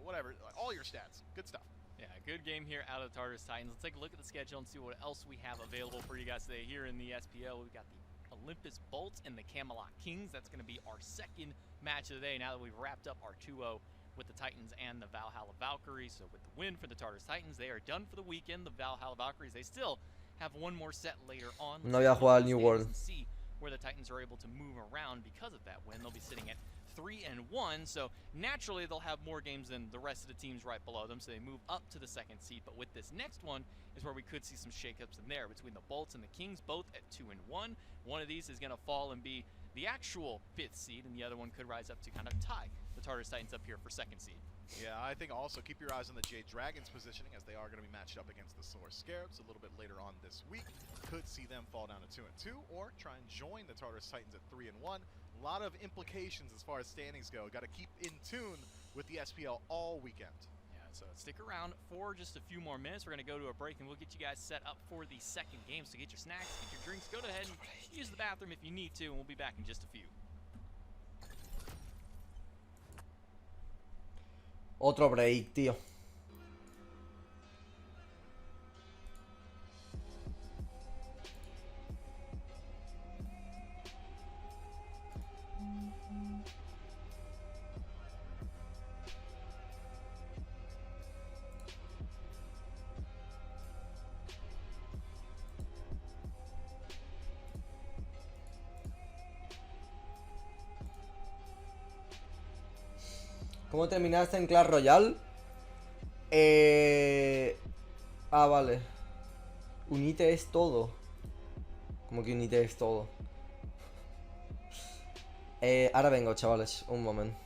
whatever. All your stats. Good stuff. Yeah, good game here out of Tartarus Titans. Let's take a look at the schedule and see what else we have available for you guys today here in the SPL. We've got the Olympus Bolts and the Camelot Kings. That's going to be our second match of the day now that we've wrapped up our 2-0 with the Titans and the Valhalla Valkyries. So with the win for the Tartarus Titans, they are done for the weekend. The Valhalla Valkyries, they still have one more set later on. No voy a jugar al New World. And see where the Titans are able to move around because of that win. They'll be sitting at 3-1, so naturally they'll have more games than the rest of the teams right below them, so they move up to the second seed. But with this next one is where we could see some shakeups in there between the Bolts and the Kings, both at 2-1. One of these is going to fall and be the actual 5th seed, and the other one could rise up to kind of tie the Tartarus Titans up here for 2nd seed. Yeah, I think also keep your eyes on the Jade Dragons positioning, as they are going to be matched up against the Solar Scarabs a little bit later on this week. Could see them fall down to 2-2, or try and join the Tartarus Titans at 3-1. A lot of implications as far as standings go. Got to keep in tune with the SPL all weekend. Yeah, so stick around for just a few more minutes. We're going to go to a break, and we'll get you guys set up for the second game. So get your snacks, get your drinks, go ahead and use the bathroom if you need to, and we'll be back in just a few. Otro break, tío. ¿Cómo terminaste en Clash Royale? Ah, vale. Unite es todo. ¿Cómo que Unite es todo? Ahora vengo, chavales. Un momento.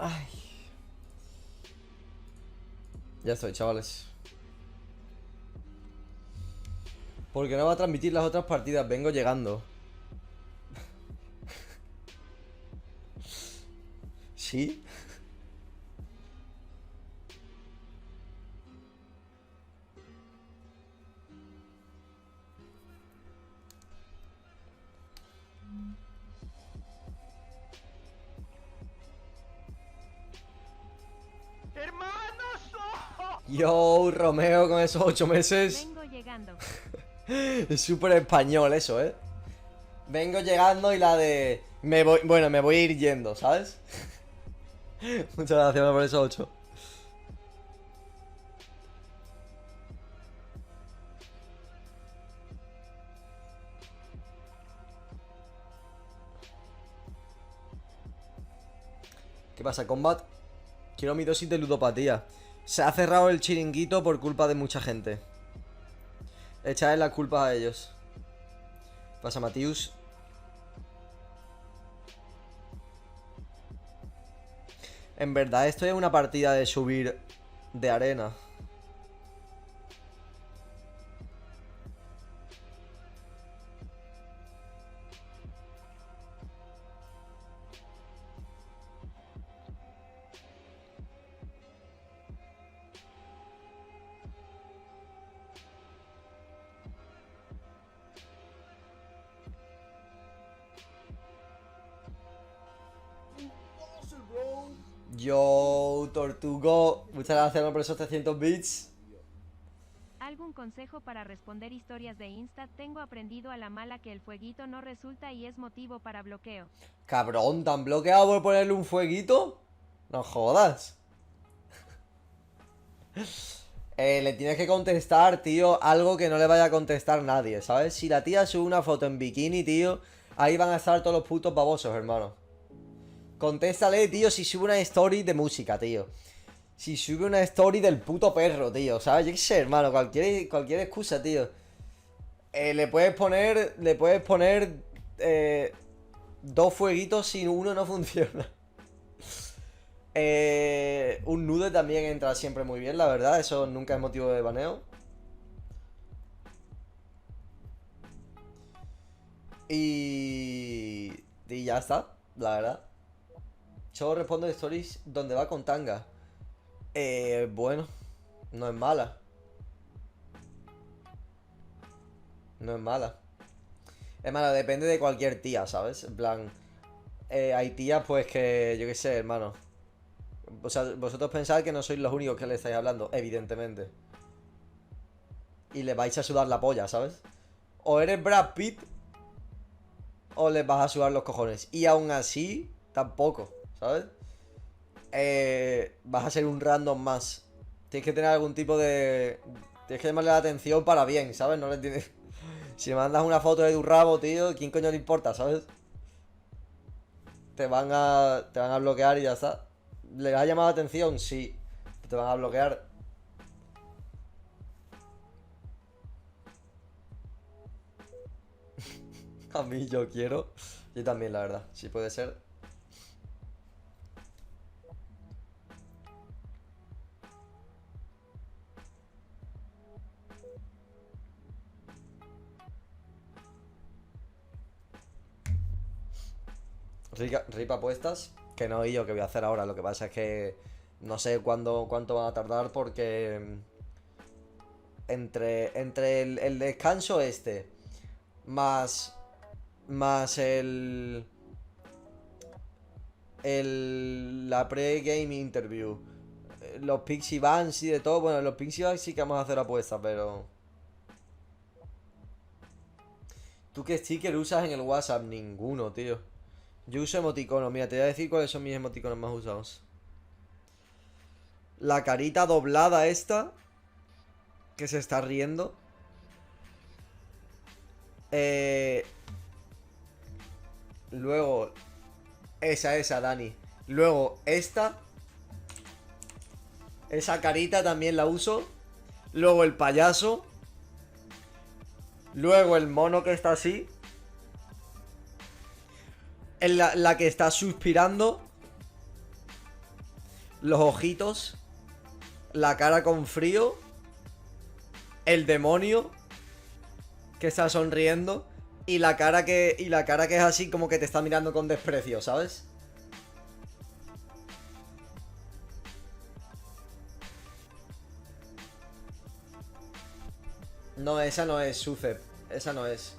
Ay. Ya estoy, chavales. Porque no va a transmitir las otras partidas. Vengo llegando. ¿Sí? Yo, Romeo con esos 8 meses. Vengo llegando. Es súper español eso, ¿eh? Vengo llegando y la de... me voy a ir yendo, ¿sabes? Muchas gracias por esos 8. ¿Qué pasa, Combat? Quiero mi dosis de ludopatía. Se ha cerrado el chiringuito por culpa de mucha gente. Echarle la culpa a ellos. ¿Qué pasa, Matius? En verdad, esto es una partida de subir de arena. Yo, Tortugo, muchas gracias por esos 300 bits. ¿Algún consejo para responder historias de Insta? Tengo aprendido a la mala que el fueguito no resulta y es motivo para bloqueo. Cabrón, ¿tan bloqueado por ponerle un fueguito? No jodas. Le tienes que contestar, tío, algo que no le vaya a contestar nadie, ¿sabes? Si la tía sube una foto en bikini, tío, ahí van a estar todos los putos babosos, hermano. Contéstale, tío, si sube una story de música, tío. Si sube una story del puto perro, tío, ¿sabes? Yo qué sé, hermano, cualquier excusa, tío. Le puedes poner 2 fueguitos si uno no funciona. Un nude también entra siempre muy bien, la verdad. Eso nunca es motivo de baneo. Y ya está, la verdad. Solo respondo de stories donde va con tanga. Bueno, no es mala. No es mala. Es mala, depende de cualquier tía, ¿sabes? En plan, hay tías pues que, yo qué sé, hermano. O sea, vosotros pensáis que no sois los únicos que le estáis hablando, evidentemente. Y le vais a sudar la polla, ¿sabes? O eres Brad Pitt o les vas a sudar los cojones. Y aún así, tampoco, ¿sabes? Vas a ser un random más. Tienes que tener algún tipo de... Tienes que llamarle la atención para bien, ¿sabes? No le tienes... Si me mandas una foto de tu rabo, tío, ¿quién coño le importa, ¿sabes? Te van a bloquear y ya está. ¿Le has llamado la atención? Sí. Te van a bloquear. A mí yo quiero. Yo también, la verdad. Sí puede ser. Ripa apuestas. Que no, y yo que voy a hacer ahora. Lo que pasa es que no sé cuánto van a tardar porque entre el descanso este más la pre-game interview, los Pixie Bands y de todo. Bueno, los Pixie Bands sí que vamos a hacer apuestas, pero... ¿Tú qué sticker usas en el WhatsApp? Ninguno, tío. Yo uso emoticonos. Mira, te voy a decir cuáles son mis emoticonos más usados. La carita doblada esta, que se está riendo. Luego esa, Dani. Luego esta. Esa carita también la uso. Luego el payaso. Luego el mono que está así. La que está suspirando. Los ojitos. La cara con frío. El demonio que está sonriendo. Y la cara que es así como que te está mirando con desprecio, ¿sabes? No, esa no es, Sucep. Esa no es.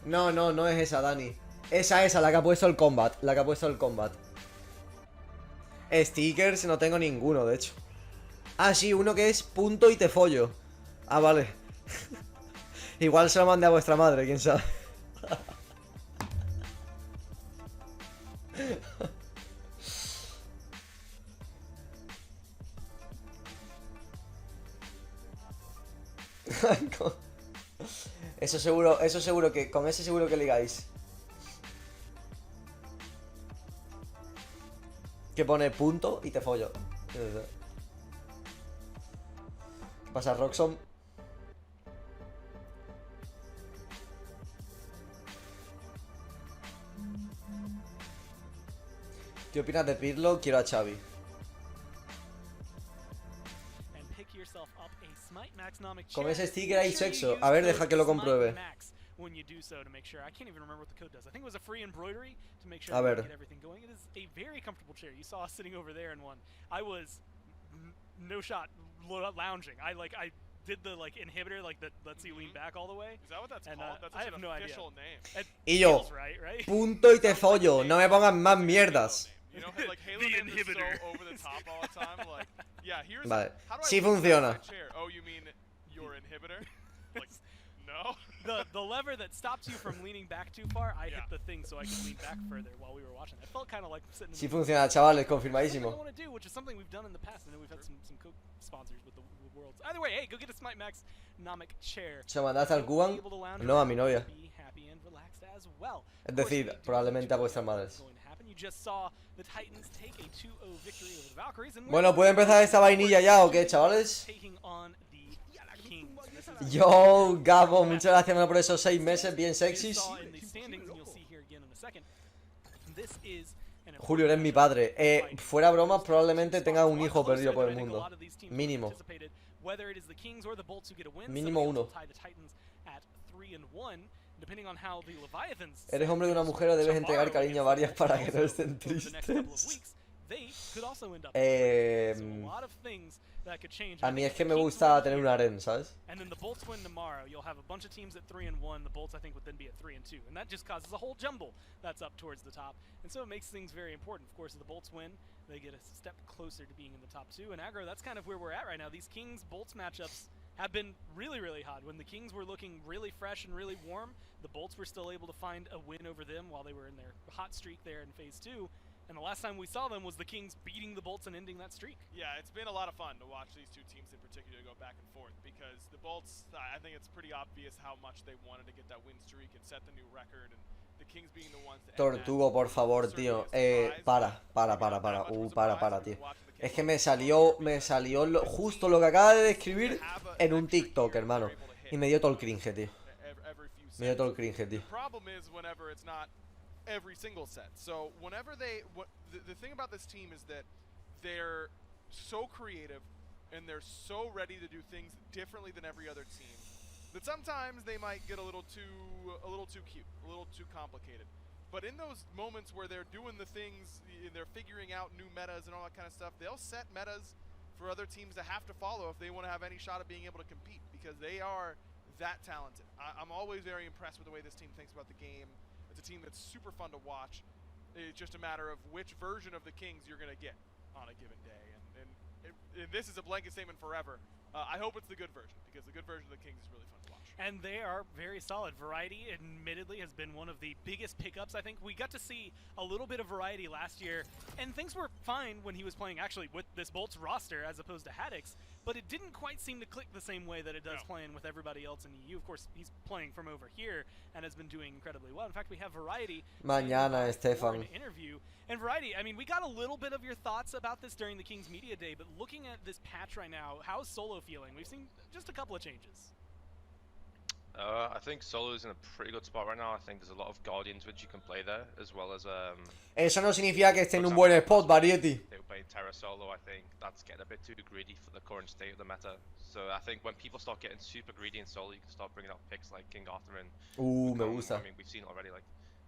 No es esa, Dani. Esa, la que ha puesto el combat. La que ha puesto el combat. Stickers no tengo ninguno, de hecho. Ah, sí, uno que es punto y te follo. Ah, vale. Igual se lo mandé a vuestra madre, quién sabe. Eso seguro que... Con ese seguro que ligáis. Que pone punto y te follo. ¿Qué pasa, Roxon? ¿Qué opinas de Pirlo? Quiero a Xavi. Con ese sticker hay sexo. A ver, deja que lo compruebe. A ver. Did the inhibitor that lets you lean back all the way. Is that what that's called? That's such an official name. Y yo, punto y te follo. No me pongan más mierdas. You know, like Halo names are so over the top all the time. Like, yeah, here's vale. How do I sí funciona. Oh, you mean your inhibitor? Like, no. The lever that stops you from leaning back too far, I hit the thing so I could lean back further while we were watching. I felt kind of like sitting. Sí funciona, chavales, confirmadísimo. I want to do, which is something we've done in the past. I know we've had some co-sponsors with the Worlds. Either way, hey, go get a Smite Max Nomic chair. ¿Se mandaste al Cuban? No, a mi novia. Es decir, probablemente a vuestras madres. Bueno, ¿puede empezar esta vainilla ya o qué, chavales? Yo, Gabo, muchas gracias por esos 6 meses bien sexys. Julio, eres mi padre. Fuera bromas, probablemente tenga un hijo perdido por el mundo. Mínimo. Mínimo uno. Eres hombre de una mujer o debes entregar cariño a varias para que no estén tristes. A mí es que me gusta tener un harem, ¿sabes? And then the Bolts win tomorrow. You'll have a bunch of teams at 3-1. The Bolts, I think, would then be at 3-2, and that just causes a whole jumble that's up towards the top, and so it makes things very important. Of course, if the Bolts win, they get a step closer to being in the top 2. And aggro, that's kind of where we're at right now. These Kings Bolts matchups have been really, really hot. When the Kings were looking really fresh and really warm, the Bolts were still able to find a win over them while they were in their hot streak there in Phase 2. And the last time we saw them was the Kings beating the Bolts and ending that streak. Yeah, it's been a lot of fun to watch these two teams in particular go back and forth, because the Bolts, I think it's pretty obvious how much they wanted to get that win streak and set the new record, and the Kings being the ones that Tortugo, por favor, tío. Para, tío. Es que me salió justo lo que acaba de describir en un TikTok, hermano. Y me dio todo el cringe, tío. Me dio todo el cringe, tío. Every single set. So whenever the thing about this team is that they're so creative and they're so ready to do things differently than every other team that sometimes they might get a little too cute, a little too complicated. But in those moments where they're doing the things, they're figuring out new metas and all that kind of stuff, they'll set metas for other teams to have to follow if they want to have any shot of being able to compete, because they are that talented. I'm always very impressed with the way this team thinks about the game. It's a team that's super fun to watch. It's just a matter of which version of the Kings you're going to get on a given day. And this is a blanket statement forever. I hope it's the good version, because the good version of the Kings is really fun to watch. And they are very solid. Variety, admittedly, has been one of the biggest pickups. I think we got to see a little bit of variety last year, and things were fine when he was playing, actually, with this Bolts roster as opposed to Haddix, but it didn't quite seem to click the same way that it does playing with everybody else in EU. Of course, he's playing from over here and has been doing incredibly well. In fact, we have Variety mañana, Stefan. An interview. And Variety, I mean, we got a little bit of your thoughts about this during the Kings Media Day, but looking at this patch right now, how's Solo feeling? We've seen just a couple of changes. I think Solo is in a pretty good spot right now. I think there's a lot of Guardians which you can play there, as well as Eso no significa que esté en un buen spot, Variety. They were playing Terra Solo. I think that's getting a bit too greedy for the current state of the meta. So I think when people start getting super greedy in Solo, you can start bringing out picks like King Arthur and me gusta. I mean, we've seen already, like,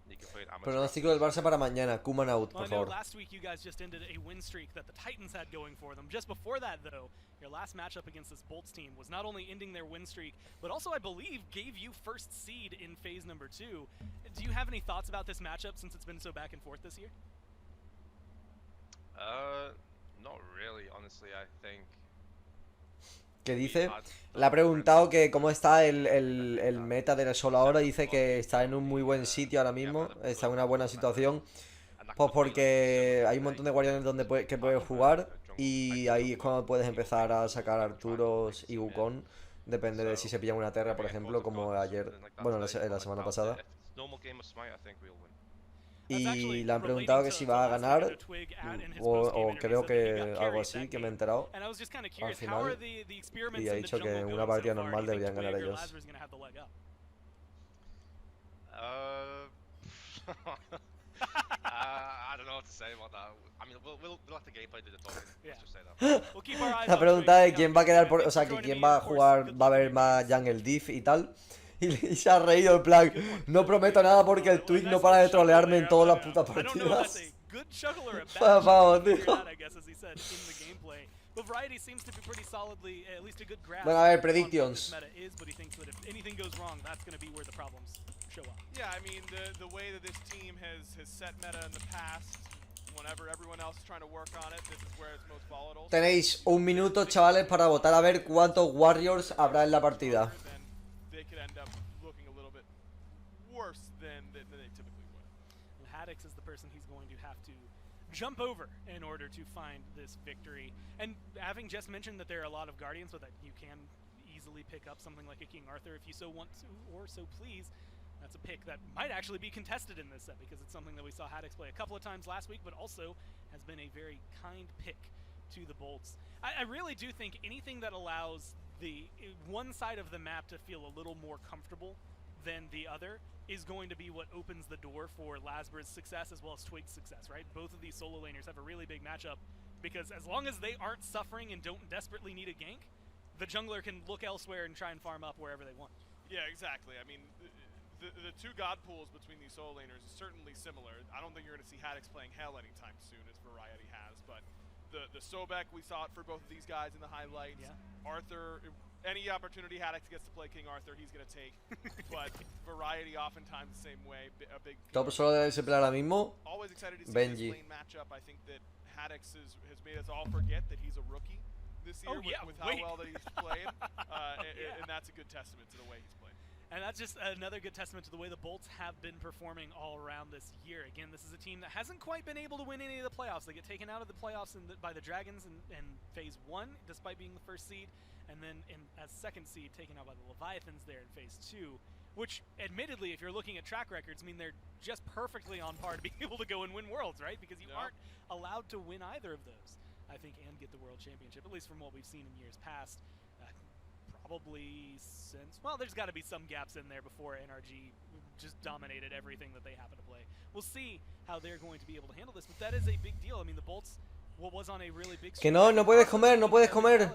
you can play Pronóstico del Barça para mañana. Kuman out, por favor. Last week you guys just ended a win streak that the Titans had going for them. Just before that, though, your last matchup against this Bolts team was not only ending their win streak, but also, I believe, gave you first seed in phase number 2. Do you have any thoughts about this matchup since it's been so back and forth this year? Not really, honestly. I think. ¿Qué dice? Le ha preguntado que cómo está el meta del Solo ahora. Dice que está en un muy buen sitio ahora mismo. Está en una buena situación. Pues porque hay un montón de guardianes que puedes jugar. Y ahí es cuando puedes empezar a sacar Arturos y Wukong. Depende de si se pillan una Terra, por ejemplo, como ayer. Bueno, la semana pasada. Y le han preguntado que si va a ganar, o creo que algo así, que me he enterado al final. Y ha dicho que en una partida normal deberían ganar ellos. I don't know what to say about that. I mean, we'll let the gameplay do the talking. Let's just say that. La pregunta es quién va a quedar por, o sea, que quién va a jugar, va a haber más jungle diff y tal. Y se ha reído en plan, no prometo nada porque el Twig no para de trolearme en todas las putas partidas. Vamos, tío. Bueno, a ver, predictions. Yeah, I mean, the way that this team has set meta in the past, whenever everyone else is trying to work on it, this is where it's most volatile. Tenéis un minuto, chavales, para votar a ver cuántos Warriors habrá en la partida. They could end up looking a little bit worse than they typically would. Haddix is the person he's going to have to jump over in order to find this victory. And having just mentioned that there are a lot of Guardians, so that you can easily pick up something like a King Arthur if you so want to, or so please. That's a pick that might actually be contested in this set because it's something that we saw Haddix play a couple of times last week, but also has been a very kind pick to the Bolts. I really do think anything that allows the one side of the map to feel a little more comfortable than the other is going to be what opens the door for Lasber's success as well as Twig's success, right? Both of these solo laners have a really big matchup because as long as they aren't suffering and don't desperately need a gank, the jungler can look elsewhere and try and farm up wherever they want. Yeah, exactly. I mean, the two god pools between these solo laners is certainly similar. I don't think you're going to see Haddix playing Hell anytime soon, as Variety has, but the Sobek, we saw it for both of these guys in the highlights. Yeah. Arthur, any opportunity Haddix gets to play King Arthur, he's going to take. But Variety oftentimes the same way. A big top solo de SPL ahora mismo. Always excited to see Benji. this lane matchup. I think that Haddix has made us all forget that he's a rookie this year with how well that he's played. And that's a good testament to the way he's played. And that's just another good testament to the way the Bolts have been performing all around this year. Again, this is a team that hasn't quite been able to win any of the playoffs. They get taken out of the playoffs by the Dragons in Phase 1, despite being the first seed. And then as second seed, taken out by the Leviathans there in Phase 2. Which, admittedly, if you're looking at track records, mean they're just perfectly on par to be able to go and win Worlds, right? Because you aren't allowed to win either of those, I think, and get the World Championship, at least from what we've seen in years past. Probably since, well, there's got to be some gaps in there before NRG just dominated everything that they happen to play. We'll see how they're going to be able to handle this, but that is a big deal. I mean, the Bolts, what was on a really big que no puedes comer, no puedes comer.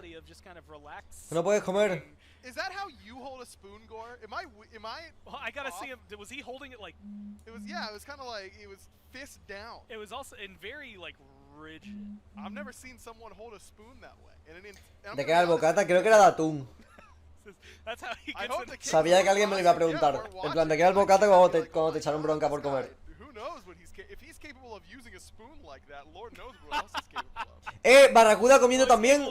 No puedes comer. Is that how you hold a spoon, Gore? Am I? Well, I gotta see him. Was he holding it like? It was. Yeah, it was kind of like it was fist down. It was also in very like rigid. I've never seen someone hold a spoon that way. ¿De qué era el bocata? Creo que era de atún. Sabía que alguien me lo iba a preguntar. En plan, ¿de qué era el bocata cuando te echaron bronca por comer? Barracuda comiendo también.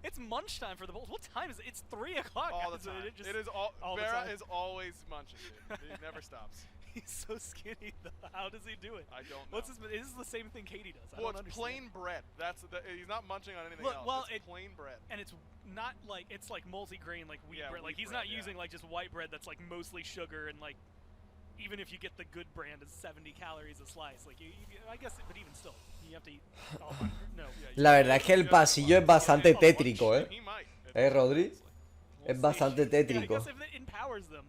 It's munch time for the Bulls. What time is it? It's 3 o'clock. All the time. Vera is always munching. He never stops. He's so skinny though. How does he do it? I don't know. This is the same thing Katie does. Well, it's plain bread. He's not munching on anything else. Well, it's plain bread. And it's not like, it's like multi-grain, like wheat bread. Like he's not using like just white bread that's like mostly sugar and like, even if you get the good brand, it's 70 calories a slice. Like I guess, but even still, you have to eat 100. No. La verdad es que el pasillo es bastante tétrico, Rodri? Es bastante tétrico. I guess if it empowers them.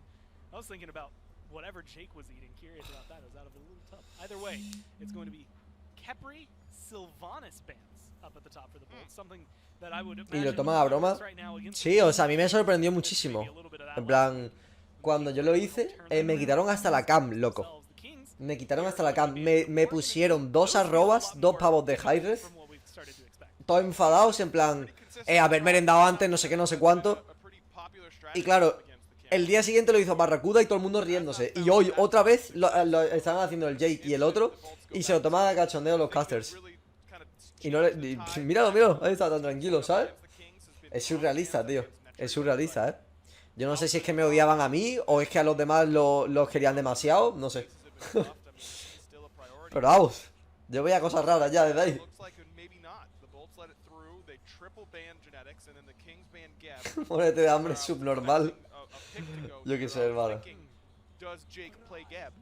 I was thinking about whatever Jake was eating, curious about that. It was out of a little tub. Either way, it's going to be Kepri Sylvanas bands up at the top for the Bolts. Something that I would imagine. ¿Y lo toman a broma? Sí, o sea, a mí me sorprendió muchísimo. En plan, cuando yo lo hice, me quitaron hasta la cam, loco. Me quitaron hasta la cam. Me pusieron 2 arrobas, 2 pavos de hi-rez. Todos enfadados, en plan, haber merendado antes, no sé qué, no sé cuánto. Y claro, el día siguiente lo hizo Barracuda y todo el mundo riéndose. Y hoy otra vez lo estaban haciendo el Jake y el otro. Y se lo toman a cachondeo los casters. Y no le... Míralo, ahí está tan tranquilo, ¿sabes? Es surrealista, tío. Es surrealista, Yo no sé si es que me odiaban a mí o es que a los demás los querían demasiado. No sé. Pero vamos, yo veía cosas raras ya desde ahí. Muérete de hambre subnormal. Yo qué sé, hermano. does Jake play Geb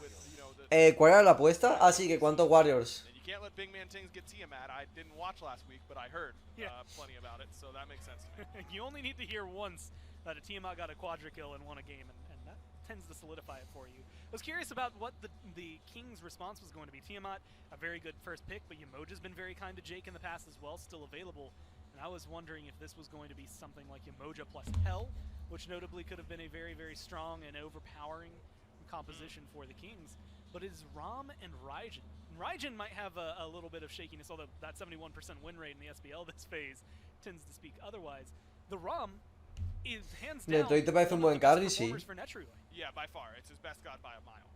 with, you know, ¿Cuál era la apuesta? Ah, sí, que cuántos Warriors. And you can't let Big Man Tings get Tiamat. I didn't watch last week, but I heard plenty about it, so that makes sense to me. You only need to hear once that a Tiamat got a quadra kill and won a game, and that tends to solidify it for you. I was curious about what the King's response was going to be. Tiamat, a very good first pick, but Yamoja's been very kind to Jake in the past as well, still available. And I was wondering if this was going to be something like Yamoja plus Hell, which notably could have been a very, very strong and overpowering composition for the Kings. But it is Rom and Raijin. And Raijin might have a little bit of shakiness, although that 71% win rate in the SPL this phase tends to speak otherwise. The Rom is hands down Detroit te parece un buen carry, sí. for Netrui. Yeah, by far. It's his best god by a mile.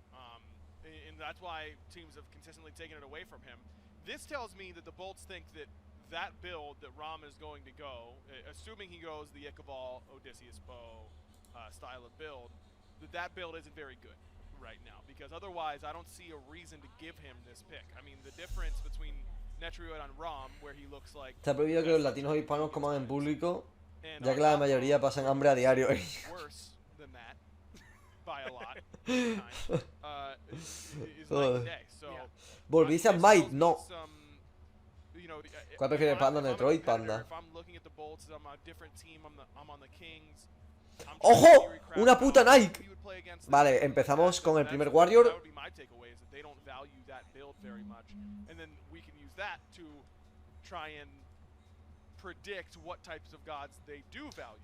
And that's why teams have consistently taken it away from him. This tells me that the Bolts think that that build that Rom is going to go, assuming he goes the Ichabal, Odysseus Bow style of build, that build isn't very good right now. Because otherwise, I don't see a reason to give him this pick. I mean, the difference between Netruyot and Rom, where he looks like... Está prohibido que los latinos o hispanos coman en público, ya que la mayoría pasan hambre a diario. Worse than that, by a lot, is night and day. So, ¿Volviste a Smite? No. ¿Cuál prefieres, Panda? Detroit, Panda. ¡Ojo! ¡Una puta Nike! Vale, empezamos con el primer Warrior.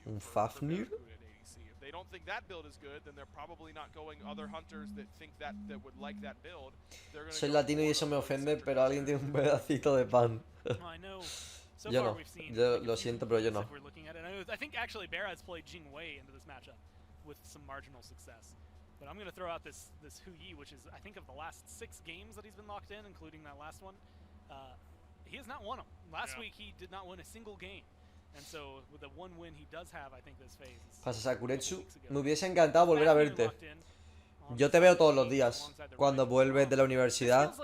Un Fafnir. They don't think that build is good, then they're probably not going other hunters that think that would like that build. Soy latino y eso me ofende, pero alguien tiene un pedacito de pan. Yo no. Yo lo siento, pero yo no. I think actually Beraz played Jing Wei into this matchup with some marginal success. But I'm going to throw out this Hu Yi, which is I think of the last 6 games that he's been locked in, including that last one. He has not won them. Last week he did not win a single game. And so with the one win he does have, I think this phase is Pasa Sakuretsu, me hubiese encantado volver a verte. Yo te veo todos los días, cuando vuelves de la universidad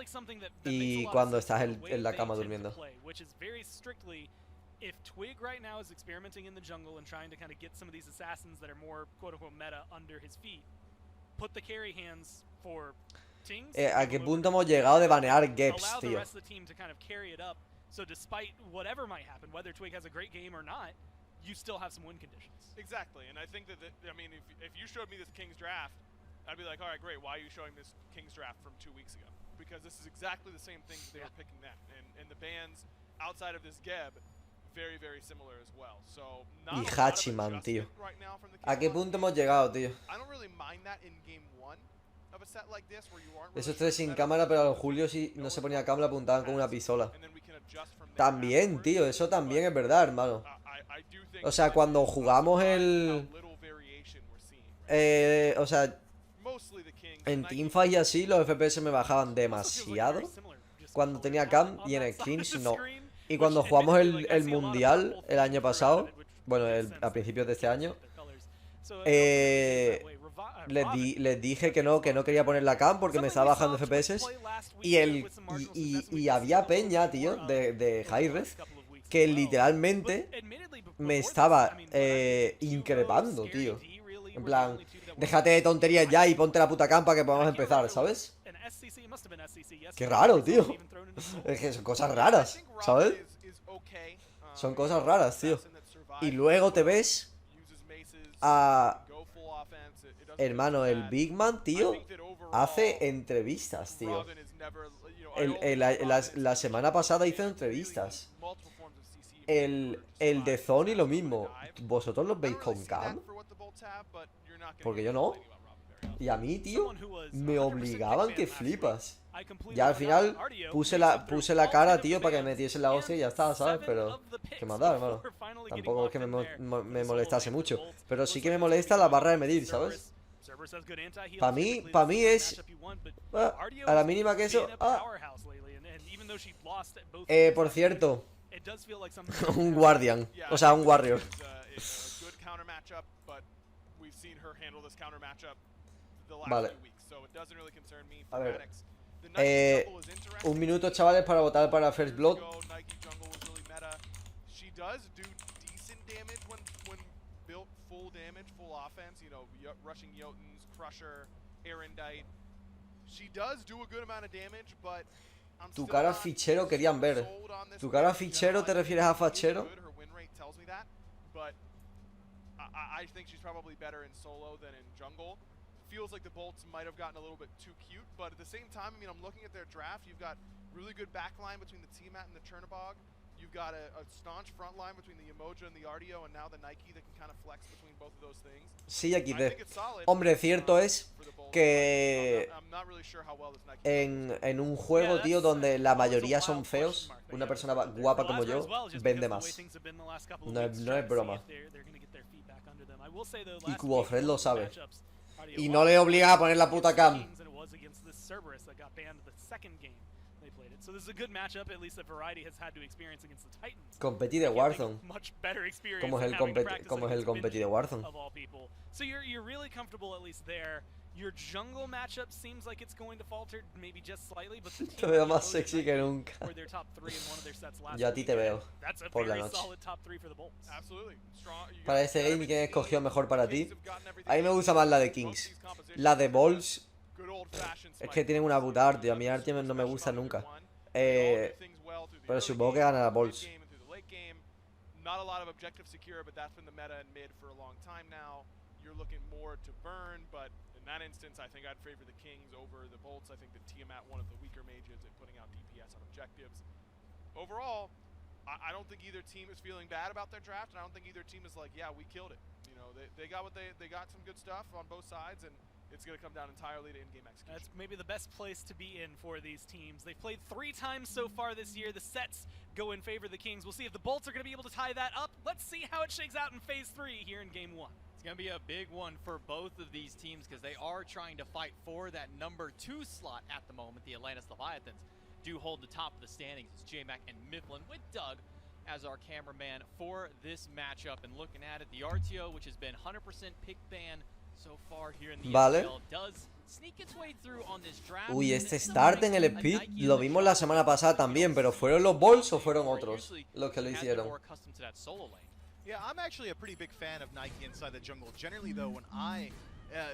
y cuando estás en la cama durmiendo. If Twig right now is experimenting in the jungle and trying to kind of get some of these assassins that are more quote-unquote meta under his feet, put the carry hands for Tings. ¿A qué punto hemos llegado de banear Geps, tío? So despite whatever might happen, whether Twig has a great game or not, you still have some win conditions. Exactly, and I think that, I mean, if you showed me this King's draft, I'd be like, all right, great, why are you showing this King's draft from 2 weeks ago? Because this is exactly the same things they were picking then. And the bans outside of this Geb, very, very similar as well. So, not y Hachiman, tío. ¿A qué punto hemos llegado, tío? I don't really mind that in game 1. Esos tres sin cámara, pero a los Julio si no se ponía cámara apuntaban con una pistola. También, tío, eso también es verdad, hermano. O sea, cuando jugamos o sea, en teamfight y así, los FPS me bajaban demasiado cuando tenía cam y en scrims no. Y cuando jugamos el mundial el año pasado, bueno, a principios de este año, les dije que no quería poner la cam porque me estaba bajando FPS. Y había peña, tío, de hi-rez, que literalmente me estaba increpando, tío. En plan, déjate de tonterías ya y ponte la puta cam para que podamos empezar, ¿sabes? Qué raro, tío. Es que son cosas raras, ¿sabes? Son cosas raras, tío. Y luego te ves a... Hermano, el Big Man, tío, hace entrevistas, tío. La semana pasada hizo entrevistas. El de Zony lo mismo. ¿Vosotros los veis con cam? Porque yo no. Y a mí, tío, me obligaban que flipas. Ya al final puse la cara, tío, para que me metiese la hostia y ya está, ¿sabes? Pero qué más da, hermano. Tampoco es que me molestase mucho. Pero sí que me molesta la barra de medir, ¿sabes? Para mí es... a la mínima que eso... por cierto, un Guardian. O sea, un Warrior. Vale. A ver. 1 minuto, chavales, para votar para First Blood. Erendite. She does do a good amount of damage, but I'm Tu still cara not fichero querían ver. sold on this Tu cara pick in fichero, general. ¿te I think refieres a she is fachero? good. Her win rate tells me that, but I think she's probably better in solo than in jungle. Feels like the Bolts might have gotten a little bit too cute, but at the same time, I mean, I'm looking at their draft. You've got really good backline between the Tiamat and the Chernobog. You've got a staunch front line between the Emoja and the Artio, and now the Nike that can kind of flex between both of those things. Sí, I XD. think it's solid, Hombre, cierto es for the Bolts, que but I'm not really sure how well this Nike en un juego, tío, donde la mayoría son feos, una persona guapa como yo vende más. No es broma. Y Cubofred lo sabe. Y no le obligas a poner la puta cam. So this is a good matchup, at least that Variety has had to experience against the Titans. Competi de Warzone. Much better experience ¿Cómo es el competi de Warzone? of all people. So you're really comfortable at least there. Your jungle matchup seems like it's going to falter maybe just slightly, but the Te veo más sexy que nunca. were their top 3 in one of their sets last Yo a ti te veo That's a por la very noche. solid top 3 for the Bolts. Absolutely. Strong. Para este game, ¿quién escogió mejor para ti? A mí me gusta más la de Kings. La de Balls es que tienen una puta arte. A mí arte no me gusta nunca. Pero supongo que gana la Balls. Not a lot of objective secure, but that's been the meta in mid for a long time now. You're looking more to burn, but in that instance, I think I'd favor the Kings over the Bolts. I think the Tiamat, one of the weaker mages at putting out DPS on objectives. Overall, I don't think either team is feeling bad about their draft, and I don't think either team is like, yeah, we killed it. You know, they got what they got some good stuff on both sides, and it's going to come down entirely to in-game execution. That's maybe the best place to be in for these teams. They've played 3 times so far this year. The sets go in favor of the Kings. We'll see if the Bolts are going to be able to tie that up. Let's see how it shakes out in Phase 3 here in Game 1. It's going to be a big one for both of these teams because they are trying to fight for that number 2 slot at the moment. The Atlantis Leviathans do hold the top of the standings. It's J-Mac and Mifflin with Doug as our cameraman for this matchup. And looking at it, the RTO, which has been 100% pick ban so far here in the SPL, does sneak its way through on this draft. Uy, este start en el speed lo vimos la semana pasada también, pero ¿fueron los Balls o fueron otros los que lo hicieron? Yeah, I'm actually a pretty big fan of Nike inside the jungle. Generally, though, when I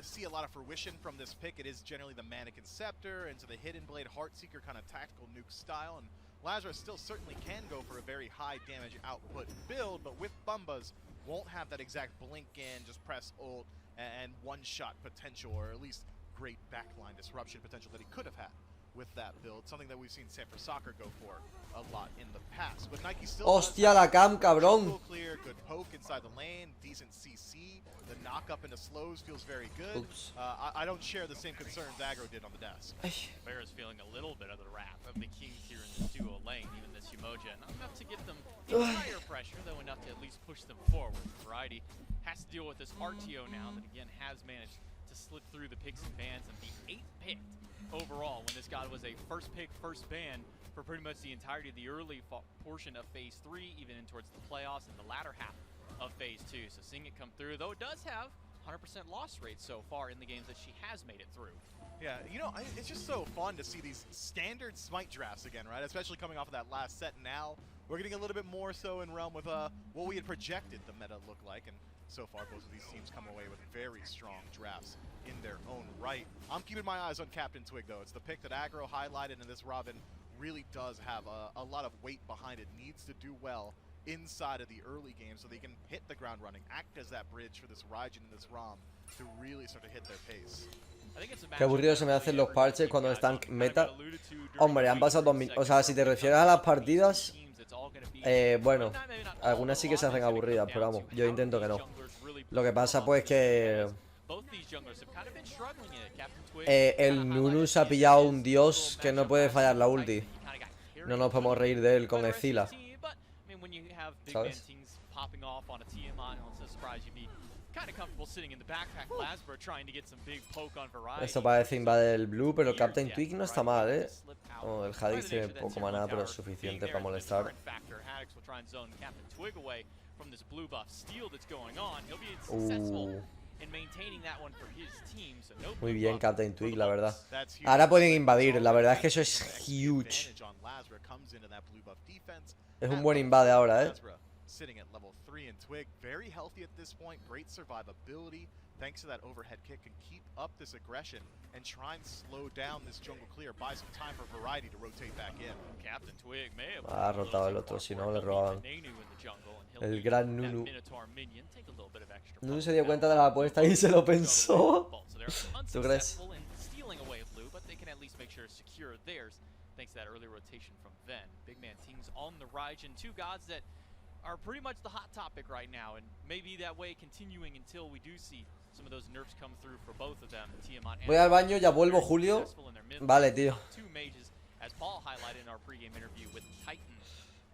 see a lot of fruition from this pick, it is generally the Mannequin Scepter into the Hidden Blade Heartseeker kind of tactical nuke style. And Lazarus still certainly can go for a very high damage output build, but with Bumbas, won't have that exact blink in, just press ult, and one-shot potential, or at least great backline disruption potential that he could have had with that build. Something that we've seen Sanford Soccer go for a lot in the past. But Nike still Hostia, la cam, cabrón. clear, good poke inside the lane, decent CC. The knock up into slows feels very good. I don't share the same concerns Aggro did on the desk. Bear is feeling a little bit of the wrath of the Kings here in this duo lane, even this Umoja. Not enough to get them entire pressure, though enough to at least push them forward. Variety has to deal with this RTO now that again has managed to slip through the picks and bans, and the 8th picked overall when this guy was a first pick, first ban for pretty much the entirety of the early portion of Phase 3, even in towards the playoffs and the latter half of Phase 2. So seeing it come through, though it does have 100% loss rate so far in the games that she has made it through. Yeah, you know, it's just so fun to see these standard Smite drafts again, right? Especially coming off of that last set. Now we're getting a little bit more so in realm with what we had projected the meta look like, and so far both of these teams come away with very strong drafts in their own right. I'm keeping my eyes on Captain Twig, though. It's the pick that Aggro highlighted, and this Robin really does have a lot of weight behind it. Needs to do well inside of the early game so they can hit the ground running, act as that bridge for this Raijin and this Rom to really start to hit their pace. Qué aburrido se me hacen los parches cuando están meta. Hombre, han pasado 2 minutos. O sea, si te refieres a las partidas, bueno, algunas sí que se hacen aburridas, pero vamos, yo intento que no. Lo que pasa pues que el Nunu se ha pillado un dios que no puede fallar la ulti. No nos podemos reír de él con Escila, ¿sabes? Esto parece invadir el blue, pero Captain Twig no está mal, ¿eh? Oh, el Hadix tiene poco maná, pero es suficiente para molestar. Muy bien Captain Twig, la verdad. Ahora pueden invadir, la verdad es que eso es huge. Es un buen invade ahora, Sitting at level 3 in Twig, very healthy at this point, great survivability, thanks to that overhead kick, can keep up this aggression and try and slow down this jungle clear, buy some time for Variety to rotate back in. Captain Twig may have Ha rotado el otro, si no le robaban. El gran Nunu. Nunu se dio cuenta de la apuesta y se lo pensó. ¿Tú crees? Thanks to that early rotation from Ven. Big man teams on the Raijin, two gods that are pretty much the hot topic right now, and maybe that way continuing until we do see some of those nerfs come through for both of them. Voy al baño, ya vuelvo, Julio. Vale, tío. Two mages, as Paul highlighted in our pregame interview with Titan.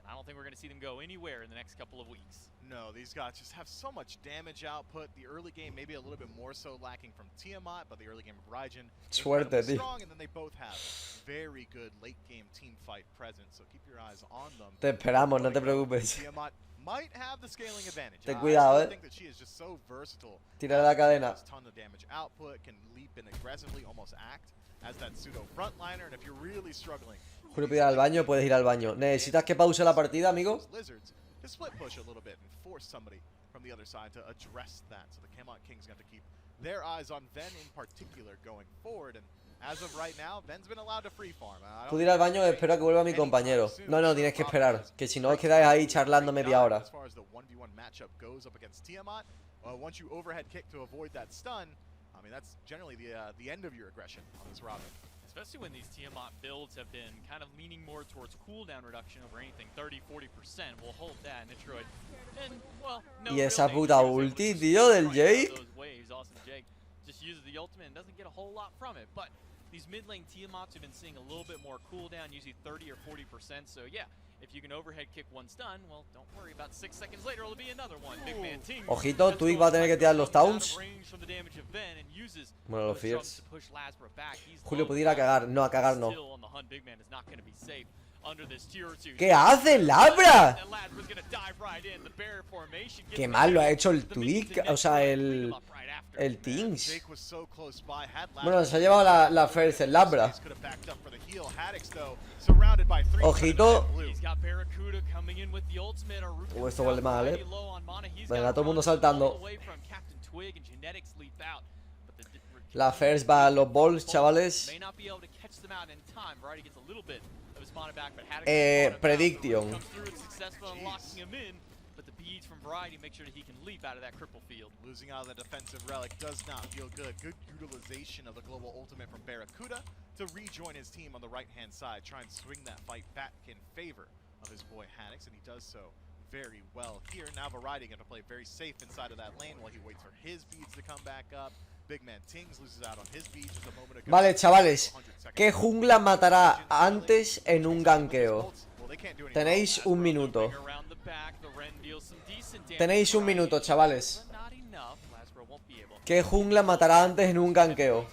And I don't think we're going to see them go anywhere in the next couple of weeks. No, these guys just have so much damage output. The early game maybe a little bit more so lacking from Tiamat, but the early game of Raijin Suerte, tío. strong, and then they both have very good late game team fight presence. So keep your eyes on them. Te esperamos, no te preocupes. Tiamat might have the scaling advantage. Ten cuidado, I think that she is just so versatile. Tira la cadena. Has ton of damage output, can leap in aggressively, almost act as that pseudo frontliner, and if you're really struggling, Julio pide ir al baño, puedes ir al baño. ¿Necesitas que pause la partida, amigo? Lizards to split push a little bit and force somebody from the other side to address that. So the Camelot Kings got to keep their eyes on Ven in particular going forward, and as of right now, Ven's been allowed to free farm. Puedo ir al baño, espero a que vuelva mi compañero. No, no, tienes que esperar, que si no os quedáis ahí charlando media hora. As far as the 1v1 matchup goes up against Tiamat, once you overhead kick to avoid that stun, I mean that's generally the end of your aggression on this Robin. Especially when these Tiamat builds have been kind of leaning more towards cooldown reduction over anything, 30-40%. We'll hold that, Nitroid. And, well, no y esa puta ulti, tío, del Jake. Awesome Jake just uses the ultimate and doesn't get a whole lot from it. But these mid lane Tiamats have been seeing a little bit more cooldown, usually 30 or 40%. So yeah, if you can overhead kick one stun, well, don't worry, about 6 seconds later it'll be another one. Big man team. Ojito, Twig va a tener que tirar los towns. Bueno, los fears. Julio puede ir a cagar. No, a cagar no. ¿Qué hace Labra? Qué mal lo ha hecho el Twig. O sea, el Tings. Bueno, se ha llevado la first el Labra. Ojito. Esto vuelve mal, Venga, todo el mundo saltando. La first va a los balls, chavales. Prediction. From Variety, make sure that he can leap out of that cripple field. Losing out of the defensive relic does not feel good. Good utilization of the global ultimate from Barracuda to rejoin his team on the right-hand side. Try and swing that fight back in favor of his boy Haddix, and he does so very well here. Now Variety going to play very safe inside of that lane while he waits for his beads to come back up. Big man Tings loses out on his beads just a moment ago. Vale, chavales. ¿Qué jungla matará antes en un ganqueo? Tenéis un minuto. Tenéis un minuto, chavales. ¿Qué jungla matará antes en un ganqueo?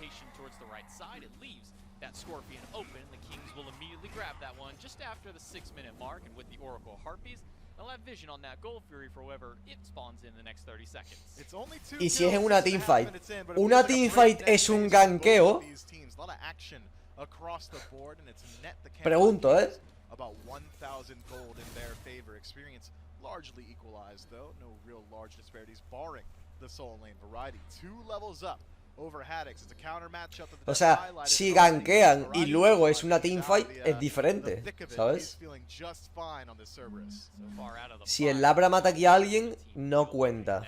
Y si es en una teamfight. Una teamfight es un ganqueo. Pregunto, About 1,000 gold in their favor. Experience largely equalized, though. No real large disparities, barring the solo lane Variety. 2 levels up over Haddix. It's a counter matchup. O sea, si gankean y luego es una teamfight, es diferente, ¿sabes? Si el Labra mata aquí a alguien, no cuenta.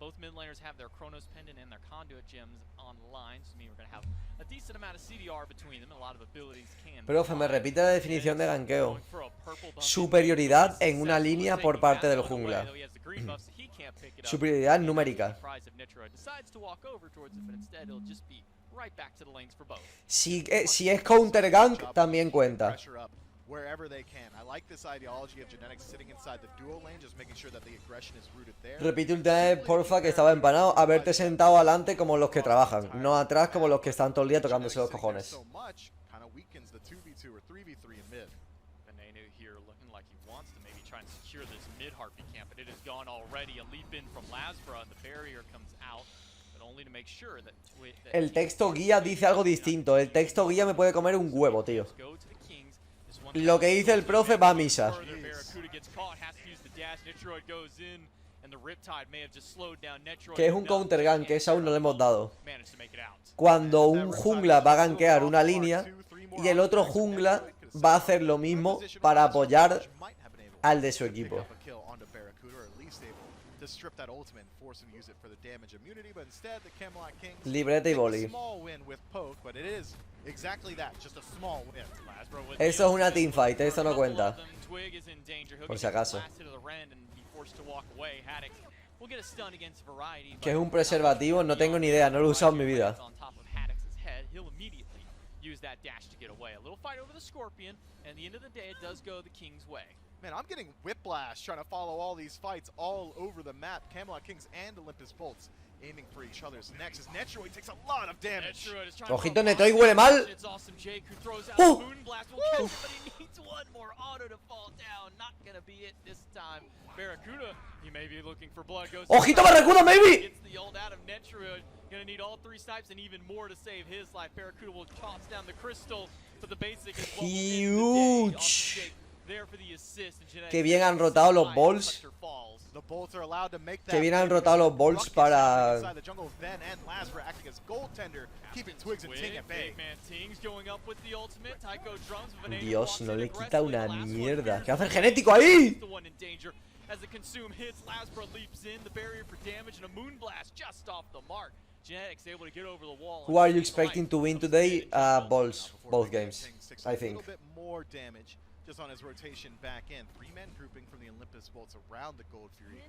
Both mid laners have their Chronos Pendant and their Conduit gems online, so I mean we're going to have a decent amount of CDR between them, a lot of abilities can. Profe, me repite la definición de ganqueo. Superioridad en una línea por parte del jungla. Superioridad numérica. Si es counter gank, también cuenta. Wherever they can. I like this ideology of genetics sitting inside the dual lane, just making sure that the aggression is rooted there. Repite última vez, porfa, que estaba empanado. Haberte sentado adelante como los que trabajan, no atrás como los que están todo el día tocándose los cojones. El texto guía dice algo distinto. El texto guía me puede comer un huevo, tío. Lo que dice el profe va a misa. Que es un counter gank, que esa aún no le hemos dado. Cuando un jungla va a gankear una línea y el otro jungla va a hacer lo mismo para apoyar al de su equipo. Libreta y boli. Eso es una teamfight, eso no cuenta. Por si acaso. Que es un preservativo, no tengo ni idea, no lo he usado en mi vida. Man, I'm getting whiplash trying to follow all these fights all over the map. Camelot Kings and Olympus Bolts aiming for each other's necks as Netroid takes a lot of damage. Ojito, Netroid huele mal. Ojito, Barracuda, maybe. Gonna need all 3 snipes and even more to save his life. Barracuda will toss down the crystal, but the basic is huge. Que bien han rotado los balls. Que bien han rotado los balls para... Dios, no le quita una mierda. ¿Qué hace el genético ahí? Who are you expecting to win today? Balls, both games, I think. Just on his rotation back in. 3-man grouping from the Olympus Bolts around the Gold Fury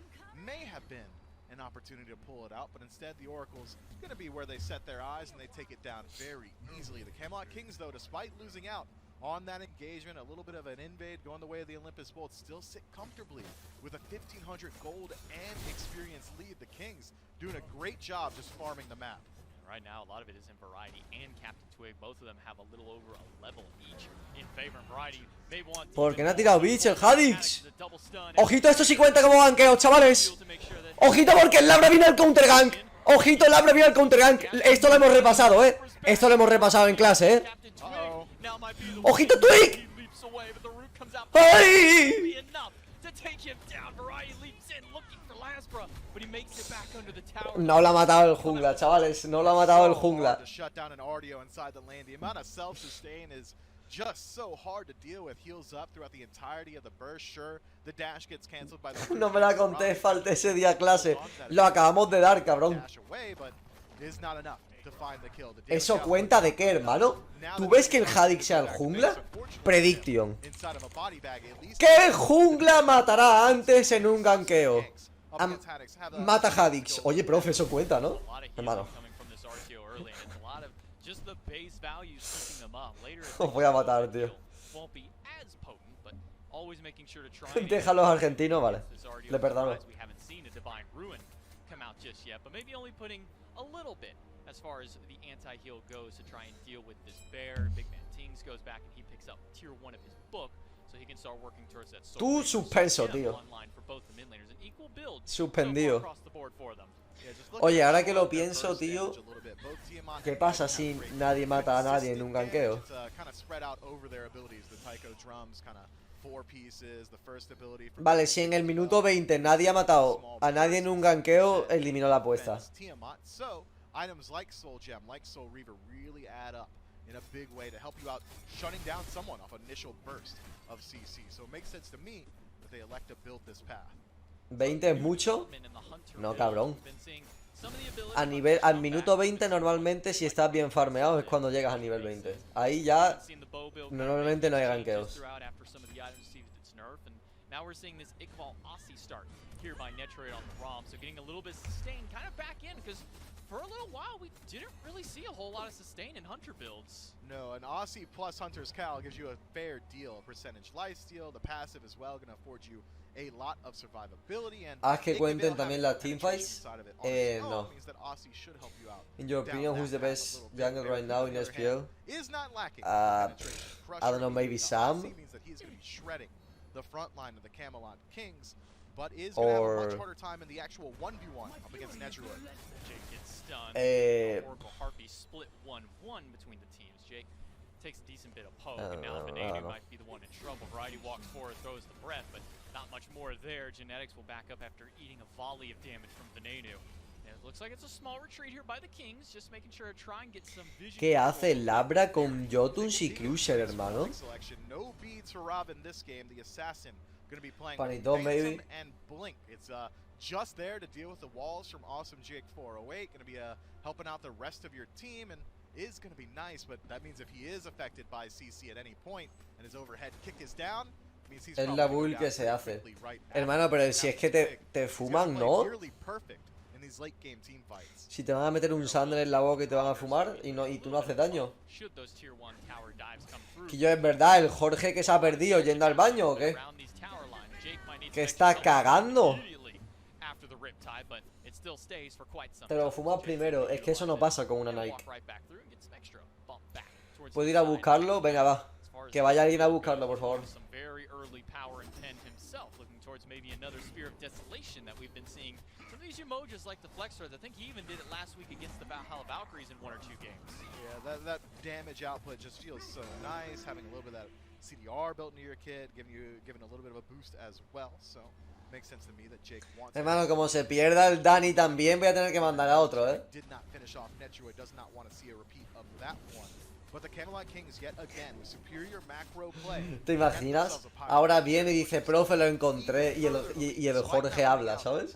may have been an opportunity to pull it out, but instead the Oracle's going to be where they set their eyes and they take it down very easily. The Camelot Kings, though, despite losing out on that engagement, a little bit of an invade going the way of the Olympus Bolts, still sit comfortably with a 1,500 gold and experience lead. The Kings doing a great job just farming the map. Right now, a lot of it is in Variety and Captain Twig. Both of them have a little over a level each in favor of Variety. They want. ¿Por qué no ha tirado Beach el Hadix? Ojito, esto sí cuenta como ganqueo, chavales. Ojito, porque el Labra viene al counter gank. Ojito, el Labra viene al counter gank. Esto lo hemos repasado, Esto lo hemos repasado en clase, Ojito, Twig. ¡Ay! No lo ha matado el jungla, chavales. No lo ha matado el jungla. No me la conté, falté ese día clase. Lo acabamos de dar, cabrón. ¿Eso cuenta de qué, hermano? ¿Tú ves que el Hadix sea el jungla? Prediction. ¿Qué jungla matará antes en un ganqueo? Mata Hadix. Oye, profe, eso cuenta, ¿no? Hermano. Os voy a matar, tío. Deja a los argentinos, vale. Le perdono. As far as the anti-heal goes to try and deal with this bear, Big Man Tings goes back and he picks up tier 1 of his book, so he can start working towards that. Tú suspenso, tío. Suspendido. Oye, ahora que lo pienso, tío, ¿qué pasa si nadie mata a nadie en un ganqueo? Vale, si en el minuto 20 nadie ha matado a nadie en un ganqueo, eliminó la apuesta. Items like Soul Gem, like Soul Reaver really add up in a big way to help you out shutting down someone off initial burst of CC. So it makes sense to me that they elect to build this path. ¿20 es mucho? No, cabrón. Al minuto 20 normalmente si estás bien farmeado es cuando llegas a nivel 20. Ahí ya normalmente no hay ganqueos. Now we're seeing this Iqbal Aussie start here by Netroid on the ROM, so getting a little bit sustained, kind of back in, because for a little while we didn't really see a whole lot of sustain in Hunter builds. No, an Aussie plus Hunter's Cal gives you a fair deal, a percentage lifesteal, the passive as well, going to afford you a lot of survivability, and haz que cuenten también las teamfights. No. In your opinion, who's the best jungle right now in SPL? I don't know, maybe Sam? The front line of the Camelot Kings, but is going to have a much harder time in the actual 1v1 up against Netroid. Jake gets stunned. Oracle Harpy split 1-1 between the teams. Jake takes a decent bit of poke, and now Venenu might be the one in trouble. Variety walks forward, throws the breath, but not much more there. Genetics will back up after eating a volley of damage from Venenu. And it looks like it's a small retreat here by the Kings, just making sure to try and get some vision. ¿Qué hace Labra con Jotuns y Cruiser, hermano? No beads for Rob in this game. The assassin going to be playing Panito, maybe. and Blink. It's just there to deal with the walls from Awesome Jake 408. Going to be helping out the rest of your team, and is going to be nice, but that means if he is affected by CC at any point and his overhead kick is down, means he's Es la build que se hace. Hermano, pero si es que te fuman, ¿no? Si te van a meter un Sander en la boca y te van a fumar y tú no haces daño. Que yo, es verdad, el Jorge que se ha perdido yendo al baño, ¿o qué? Que está cagando. Te lo fumas primero, es que eso no pasa con una Nike. ¿Puedo ir a buscarlo? Venga, va. Que vaya alguien a buscarlo, por favor. These Umojas like the Flexor, I think he even did it last week against the Valhalla Valkyries in 1 or 2 games. Yeah, that damage output just feels so nice, having a little bit of that CDR built into your kit, giving a little bit of a boost as well, so makes sense to me that Jake wants. Hermano, como se pierda el Dani también voy a tener que mandar a otro, Did not finish off Netroid, does not want to see a repeat of that one. But the Camelot Kings yet again with superior macro play. ¿Te imaginas? Ahora viene y dice, profe, lo encontré y el Jorge habla, ¿sabes?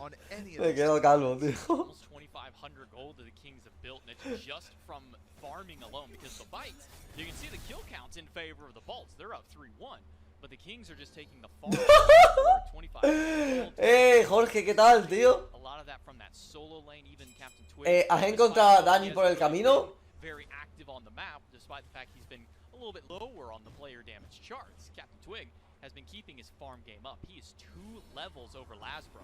Me quedo calvo, tío. Almost 2,500 gold that the Kings have built, and it's just from farming alone because the bites, you can see the kill counts in favor of the Bolts. They're up 3-1, but the Kings are just taking the farm. 25 Jorge, ¿qué tal, tío? A lot of that from that solo lane, even Captain Twig. ¿Has encontrado a Dani por el camino? Very active on the map, despite the fact he's been a little bit lower on the player damage charts. Captain Twig has been keeping his farm game up. He is 2 levels over Lasbra.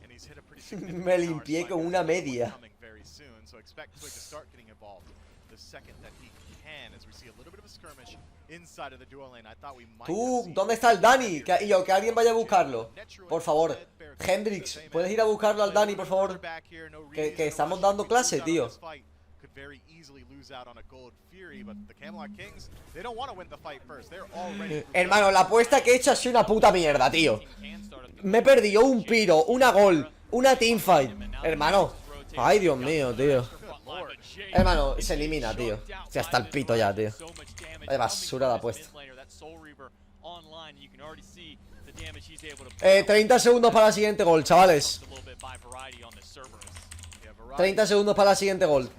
And he's hit a pretty significant Me limpié con una media. Very soon, so expect Twig to start getting involved the second that he can, as we see a little bit of a skirmish inside of the dual lane. I thought we might. ¿Dónde está el Dani? Que alguien vaya a buscarlo. Por favor. Hendrix, ¿puedes ir a buscarlo al Dani, por favor? Que estamos dando clase, tío. Very easily lose out on a gold fury, but the Camelot Kings, they don't want to win the fight first. They're already. Hermano, la apuesta que he hecho ha sido una puta mierda, tío. Me he perdido un piro, una gol, una teamfight. Hermano. Ay, Dios mío, tío. Hermano, se elimina, tío. Ya está el pito ya, tío. Vaya basura la apuesta. 30 segundos para la siguiente gol, chavales. 30 segundos para la siguiente gol.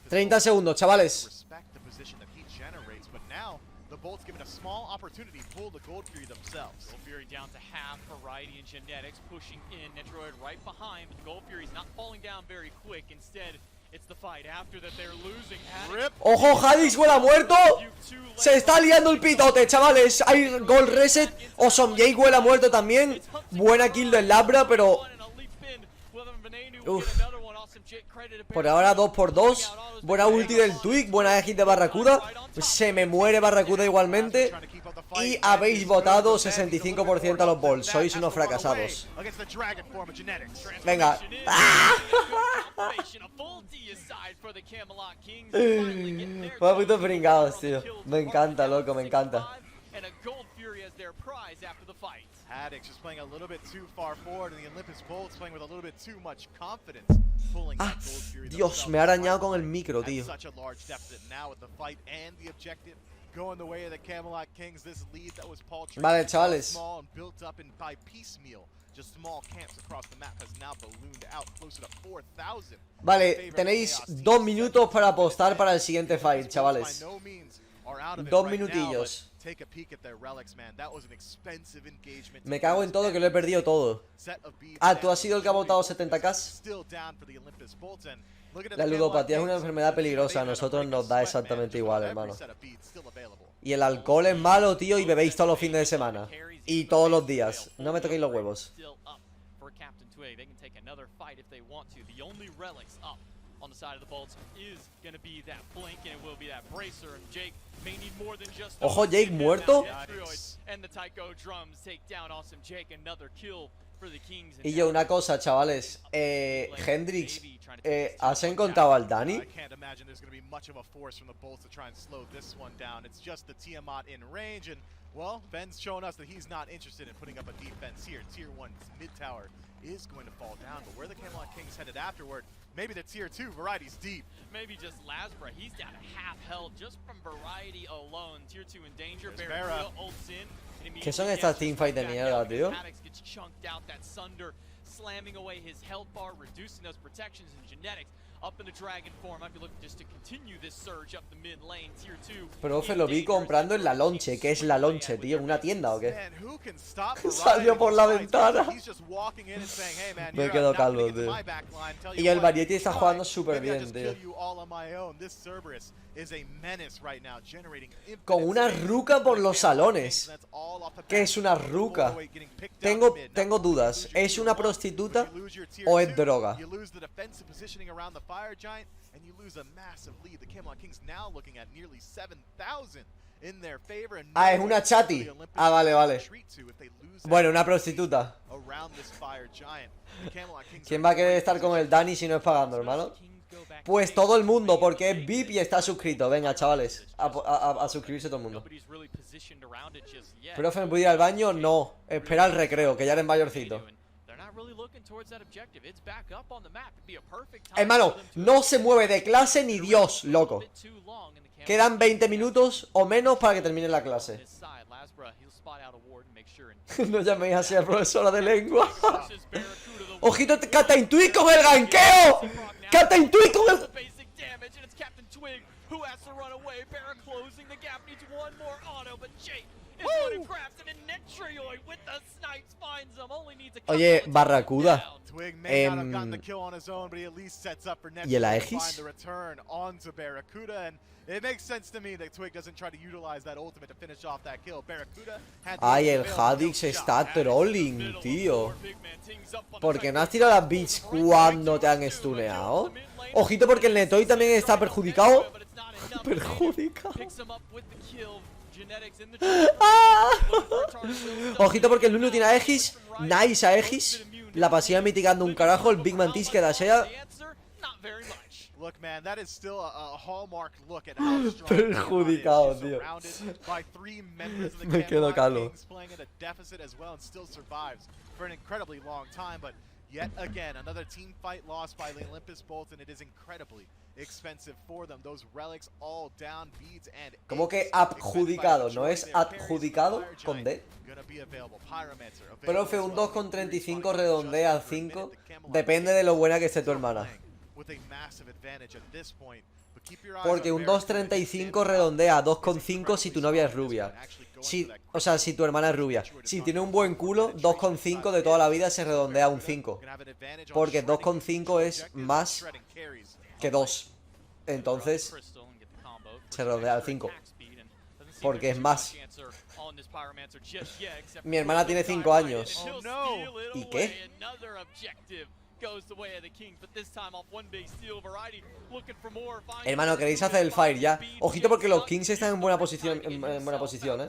30 segundos, chavales. Bolt's given a small opportunity to pull the Gold Fury themselves. Gold Fury down to half, Variety and Genetics pushing in, Netroid right behind, but the Gold Fury's not falling down very quick. Instead, it's the fight after that they're losing. ¡Ojo, hi-rez huele a muerto! Se está liando el pitote, chavales. Hay Gold Reset. Awesome Jake huele a muerto también. Buena kill del Labra, pero... Uf. Por ahora 2x2. Buena ulti del Twig, buena hit de Barracuda. Se me muere Barracuda igualmente. Y habéis votado 65% a los Bolts. Sois unos fracasados. Venga. Papitos pringados, tío. Me encanta, loco, me encanta. Haddix just playing a little bit too far forward, and the Olympus Bolts playing with a little bit too much confidence. Dios, me ha arañado con el micro, tío. Vale, chavales. Vale, tenéis 2 minutos para apostar para el siguiente fight, chavales. 2 minutillos. Me cago en todo, que lo he perdido todo. Ah, ¿tú has sido el que ha votado 70k? La ludopatía es una enfermedad peligrosa. A nosotros nos da exactamente igual, hermano. Y el alcohol es malo, tío, y bebéis todos los fines de semana. Y todos los días. No me toquéis los huevos. On the side of the Bolts is going to be that blink, and it will be that bracer, and Jake may need more than just Ojo, Jake muerto. And the Tycho drums take down Awesome Jake, another kill Y yo, una cosa, chavales. Hendrix, ¿has encontrado al Dani? I can't imagine there's going to be much of a force from the bolts to try and slow this one down. It's just the Tiamat in range, and well, Ben's showing us that he's not interested in putting up a defense here. Tier 1's mid tower is going to fall down, but where the Camelot Kings headed afterward, maybe the Tier 2 Variety's deep. Maybe just Lasbra. He's down to half health just from Variety alone. Tier 2 in danger. There's Barracuda ults in. ¿Qué son estas teamfights de mierda, tío? Gets chunked out, that Sunder slamming away his health bar, reducing those protections and genetics. Up in the dragon form, might be looking just to continue this surge up the mid lane, tier 2. Profe, lo vi comprando en la Lonche. ¿Qué es la Lonche, tío? ¿Una tienda o qué? Salió por la ventana. Me quedo calvo, tío. Y el Variety está jugando súper bien, tío. Con una ruca por los salones. ¿Qué es una ruca? Tengo dudas. ¿Es una prostituta o es droga? Ah, es una chati. Ah, vale, vale. Bueno, una prostituta. ¿Quién va a querer estar con el Dani si no es pagando, hermano? Pues todo el mundo, porque es VIP y está suscrito. Venga, chavales, a suscribirse todo el mundo. Profe, ¿me puedo ir al baño? No, espera el recreo, que ya eres mayorcito. Hermano, no se mueve de clase ni Dios, loco. Quedan 20 minutos o menos para que termine la clase. No llaméis así a la profesora de lengua. Ojito, Cata Intuit con el ganqueo. Cata Intuit con el... Oye, Barracuda. ¿Y el Aegis? Ay, el Hadix está trolling, tío. ¿Por qué no has tirado las beats cuando te han stuneado? Ojito, porque el Netoy también está perjudicado. Perjudicado. ¡Ah! Ojito, porque el Lulu tiene Aegis. Nice Aegis. La pasiva mitigando un carajo. El Big Mantis que dashea. Perjudicado, tío. Me quedo calvo. Yet again, another team fight lost by the Olympus Bolt, and it is incredibly expensive for them. Those relics all down, beads and ¿Cómo que adjudicado? ¿No es adjudicado con D? Profe, un 2,35 redondea al 5. Depende de lo buena que esté tu hermana. Porque un 2,35 redondea a 2,5 si tu novia es rubia. O sea, si tu hermana es rubia. Si tiene un buen culo, 2,5 de toda la vida se redondea a un 5. Porque 2,5 es más que 2. Entonces, se redondea al 5. Porque es más. Mi hermana tiene 5 años. ¿Y qué? Hermano, ¿queréis hacer el fire ya? Ojito, porque los Kings están en buena posición, ¿eh?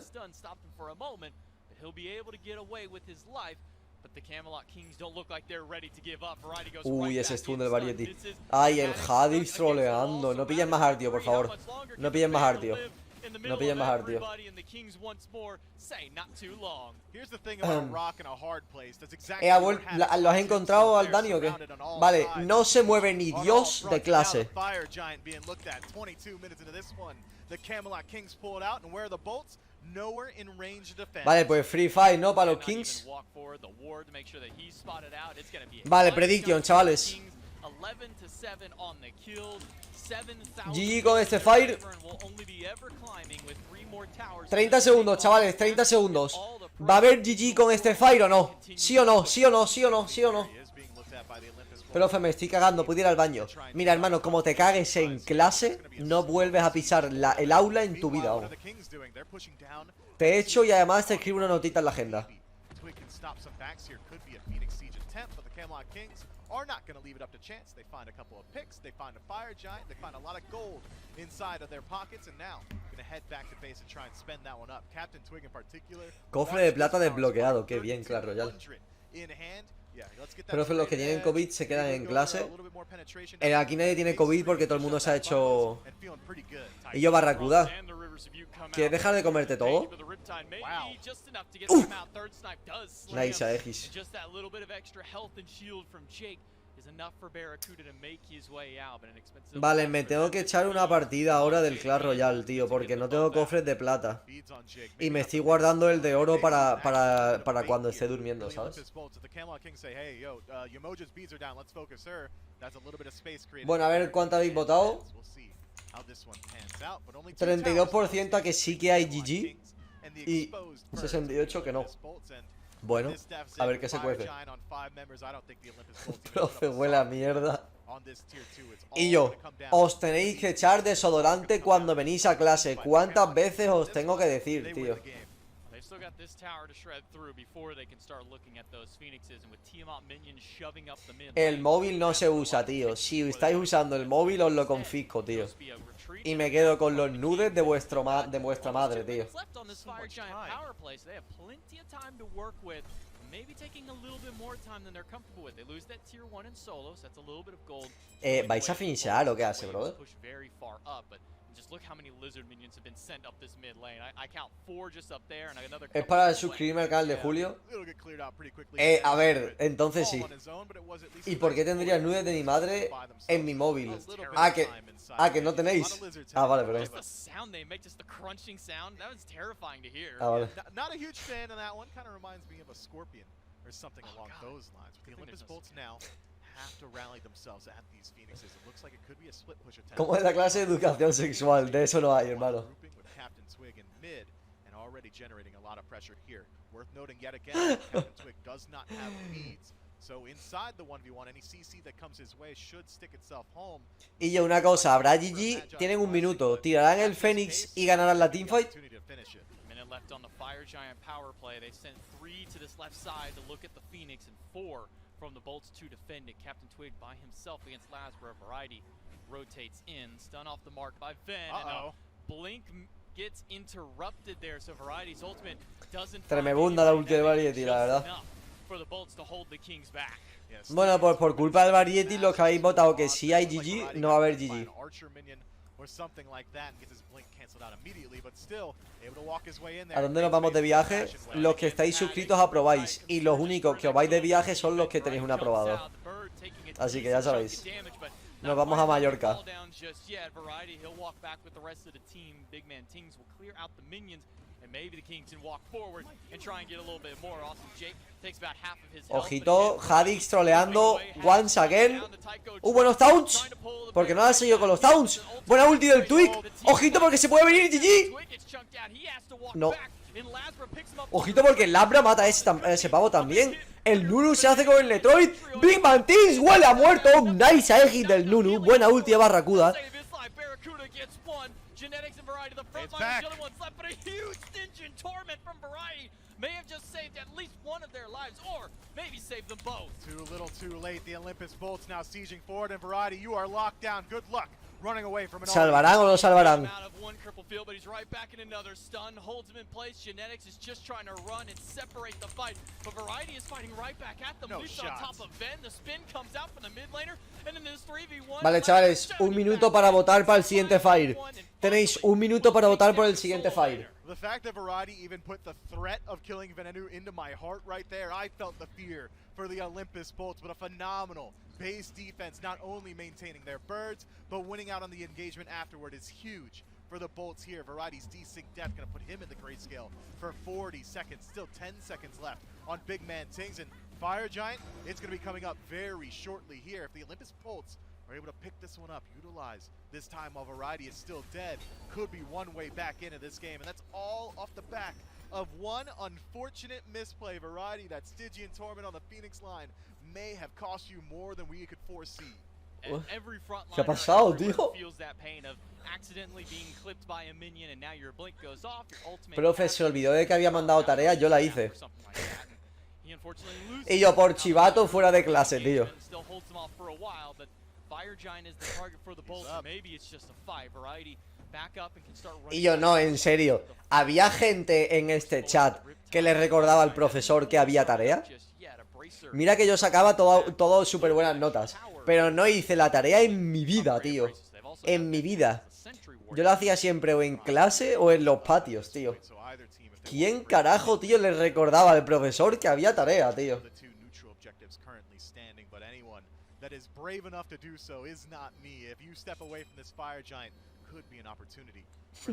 Uy, ese stun del Variety. Ay, el Hadix troleando. No pillen más Artio, por favor. No pillen más Artio. No pillen más Artio. ¿Lo has encontrado al Dani o qué? Vale, no se mueve ni Dios de clase. Vale, pues free fight, ¿no? Para los Kings. Vale, prediction, chavales. GG con este fire. 30 segundos, chavales, 30 segundos. ¿Va a haber GG con este fire o no? ¿Sí o no? ¿Sí o no? ¿Sí o no? ¿Sí o no? Profe, me estoy cagando, puedo ir al baño. Mira, hermano, como te cagues en clase, no vuelves a pisar el aula en tu vida aún. Te echo y además te escribo una notita en la agenda. Are not going to leave it up to chance. They find a couple of picks, they find a fire giant, they find a lot of gold inside of their pockets, and now going to head back to base and try and spend that one up. Captain Twig in particular. Cofre de plata desbloqueado, qué bien, Clash Royale. in hand. Yeah, let's get that Profe, los que straight tienen edge. COVID se quedan Maybe en go clase. for a little bit more penetration. Aquí nadie tiene COVID porque todo el mundo se ha hecho... And feeling pretty good. Y yo barracuda. ¿Quieres dejar de comerte todo? Wow. Nice, Aegis. Vale, me tengo que echar una partida ahora del Clash Royale, tío, porque no tengo cofres de plata. Y me estoy guardando el de oro para cuando esté durmiendo, ¿sabes? Bueno, a ver cuánto habéis votado. 32% a que sí que hay GG y 68% que no. Bueno, a ver qué se cuece. Profe, huele a mierda. Y yo, os tenéis que echar desodorante cuando venís a clase. ¿Cuántas veces os tengo que decir, tío? El móvil no se usa, tío. Si estáis usando el móvil os lo confisco, tío. Y me quedo con los nudes de vuestra madre, tío. ¿Vais a finishar o qué hace, brother? Es para suscribirme al canal de Julio. A ver, entonces sí. ¿Y por qué tendría nudes de mi madre en mi móvil? Que no tenéis. Ah, vale, pero vale. Not a huge fan of that one. Kind of reminds me of a scorpion or something along those lines. But the Olympus Bolts now have to rally themselves at these Phoenixes. It looks like it could be a split push attempt. Como es la clase de educación sexual, de eso no hay, hermano. Captain Twig in mid and already generating a lot of pressure here. Worth noting yet again, Captain Twig does not have leads. So inside the 1v1, any CC that comes his way should stick itself home. Y yo una cosa, habrá GG, tienen un minuto, tirarán el Fénix y ganarán la teamfight. Left on the Fire Giant power play. They sent 3 to this left side to look at the Phoenix and 4 from the Bolts to defend it. Captain Twig by himself against Lasbra. Variety rotates in. Stun off the mark by Ven. And Blink gets interrupted there, so Variety's ultimate doesn't. Tremebunda la ulti de Variety, la verdad. For the Bolts to hold the Kings back. Bueno, pues por culpa del Variety, los que habéis votado que sí hay GG, no va a haber GG. ¿A dónde nos vamos de viaje? Los que estáis suscritos aprobáis. Y los únicos que os vais de viaje son los que tenéis un aprobado. Así que ya sabéis. Nos vamos a Mallorca. Ojito, Hadix troleando once again. Buenos taunts. Porque no ha seguido con los taunts. Buena ulti del Twig. Ojito porque se puede venir GG. No. Ojito porque el Labra mata a ese pavo también. El Nunu se hace con el Metroid. Big Man Teams huele a muerto. Nice Aegis del Nunu. Buena ulti de Barracuda. Genetics and Variety, the front line, the other one's left, but a huge stingent torment from Variety may have just saved at least one of their lives, or maybe saved them both. Too little, too late. The Olympus Bolts now sieging forward, and Variety, you are locked down. Good luck running away from an. ¿Salvarán o no salvarán? Out of one cripple field, but he's right back in another. Stun holds him in place. Genetics is just trying to run and separate the fight, but Variety is fighting right back at them. Leaps on top of Ven. The spin comes out from the mid laner, and then this 3v1. Vale, chavales, un minuto para votar para el siguiente Fire. Tenéis un minuto para votar por el siguiente Fire. The fact that Variety even put the threat of killing Venenu into my heart right there, I felt the fear for the Olympus Bolts, but a phenomenal base defense, not only maintaining their birds, but winning out on the engagement afterward is huge for the Bolts here. Variety's desync death gonna put him in the grayscale for 40 seconds, still 10 seconds left on Big Man Tings, and Fire Giant, it's gonna be coming up very shortly here. If the Olympus Bolts are able to pick this one up, utilize this time while Variety is still dead, could be one way back into this game, and that's all off the back of one unfortunate misplay. Variety, that Stygian Torment on the Phoenix line may have cost you more than we could foresee. ¿Qué ha pasado, tío? Profe, se olvidó de que había mandado tarea, yo la hice. Y yo por chivato fuera de clase, tío. Y yo no, en serio. ¿Había gente en este chat que le recordaba al profesor que había tarea? Mira que yo sacaba todo súper buenas notas, pero no hice la tarea en mi vida, tío. En mi vida. Yo la hacía siempre o en clase o en los patios, tío. ¿Quién carajo, tío, le recordaba al profesor que había tarea, tío?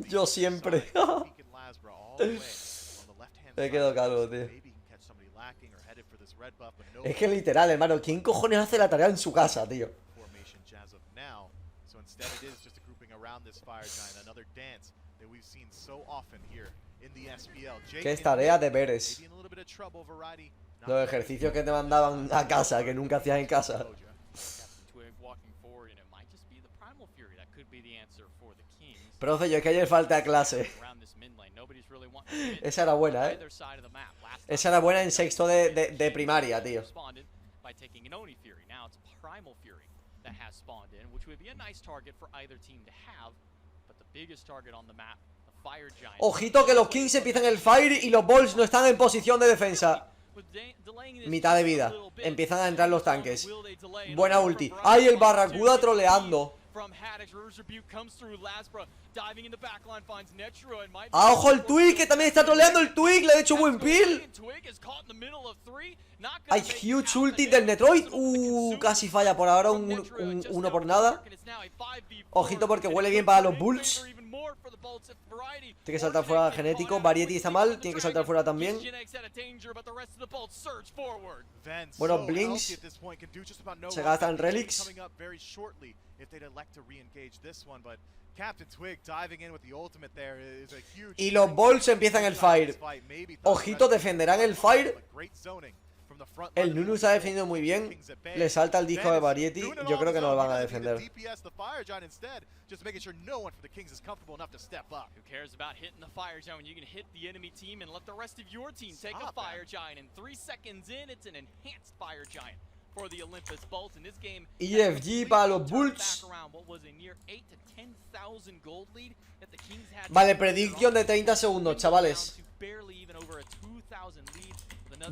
Yo siempre. Me quedo calvo, tío. Es que literal, hermano, ¿quién cojones hace la tarea en su casa, tío? ¿Qué es tarea de deberes? Los ejercicios que te mandaban a casa, que nunca hacías en casa. Profe, yo es que ayer falté a clase. Esa era buena, Esa era buena en sexto de primaria, tío. Ojito que los Kings empiezan el fire y los Balls no están en posición de defensa. Mitad de vida. Empiezan a entrar los tanques. Buena ulti. ¡Ay, el Barracuda troleando! ¡Ah, ojo el Twig! Que también está troleando el Twig. Le he hecho buen peel. Hay huge ulti del Metroid. Casi falla por ahora. Uno por nada. Ojito porque huele bien para los Bulls. Tiene que saltar fuera genético. Variety está mal. Tiene que saltar fuera también. Bueno, Blinks se gastan relics. Y los Balls empiezan el fire. Ojito, defenderán el fire. El Nunu se ha defendido muy bien. Le salta el disco de Variety. Yo creo que no lo van a defender. EFG para los Bulls. Vale, predicción de 30 segundos, chavales.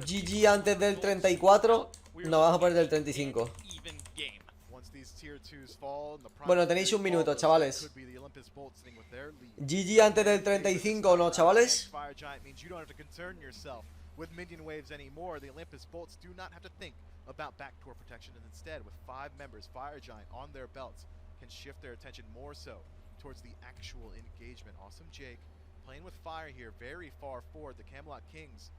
GG antes del 34. No, vamos a poner del 35. Bueno, tenéis un minuto, chavales. GG antes del 35, ¿no, chavales? With minion waves anymore, the Olympus Bolts do not have to think about backdoor protection, and instead, with 5 members, Fire Giant on their belts, can shift their attention more so towards the actual engagement. Awesome Jake playing with fire here, very far forward. The Camelot Kings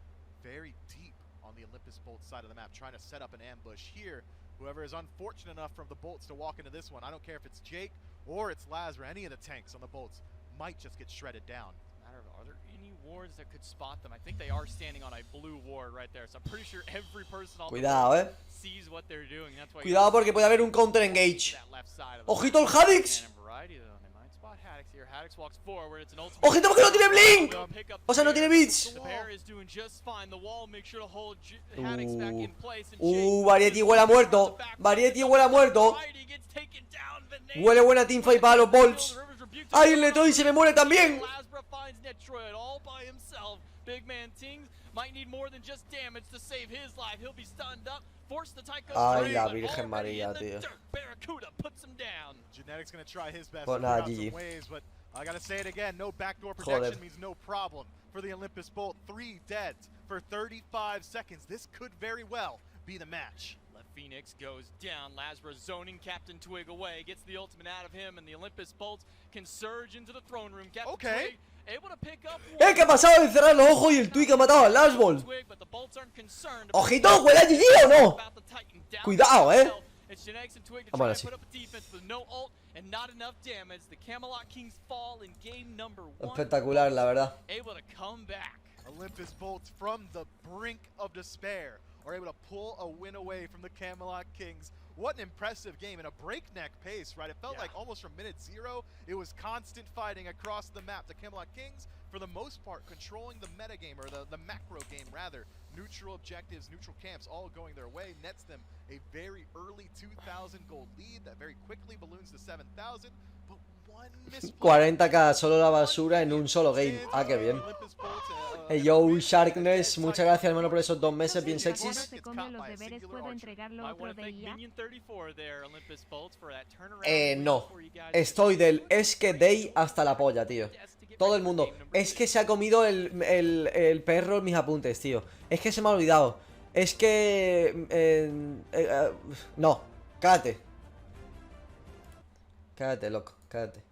very deep on the Olympus Bolts side of the map, trying to set up an ambush here. Whoever is unfortunate enough from the Bolts to walk into this one, I don't care if it's Jake or it's Lazar, any of the tanks on the Bolts might just get shredded down. Are there any wards that could spot them? I think they are standing on a blue ward right there, so I'm pretty sure every person on the board sees what they're doing. That's why cuidado porque puede haber un counter engage. Ojito el Hadix. Ojito porque no tiene blink. O sea, no tiene beats. Variety huele a muerto. Variety huele a muerto. Huele buena teamfight para los Bolts. ¡Ay, el Metroid se me muere también! Ay, la Virgen María, tío. Pues nada, GG. I gotta say it again, no backdoor protection means no problem for the Olympus Bolt. 3 dead for 35 seconds. This could very well be the match. Phoenix goes down. Lazarus zoning Captain Twig away, gets the ultimate out of him, and the Olympus Bolts can surge into the throne room. Captain Twig able to pick up. ¿Qué ha pasado de cerrar los ojos y el Twig ha matado al Last Ball? Ojito, ¿huele a GG o no? Cuidado, Vamos a ver si. Espectacular, la verdad. Olympus Bolts from the brink of despair are able to pull a win away from the Camelot Kings. What an impressive game in a breakneck pace, right? It felt like almost from minute 0, it was constant fighting across the map. The Camelot Kings, for the most part, controlling the metagame, or the macro game, rather. Neutral objectives, neutral camps, all going their way, nets them a very early 2,000 gold lead that very quickly balloons to 7,000. But 40k, solo la basura en un solo game. Ah, qué bien. Hey, yo, Sharkness, muchas gracias, hermano, por esos 2 meses bien sexys. Se come los deberes, ¿puedo entregarlo otro día? No. Estoy del Esque Day hasta la polla, tío. Todo el mundo. Es que se ha comido el perro en mis apuntes, tío. Es que se me ha olvidado. Es que... no. Cállate. Cállate, loco. Cállate.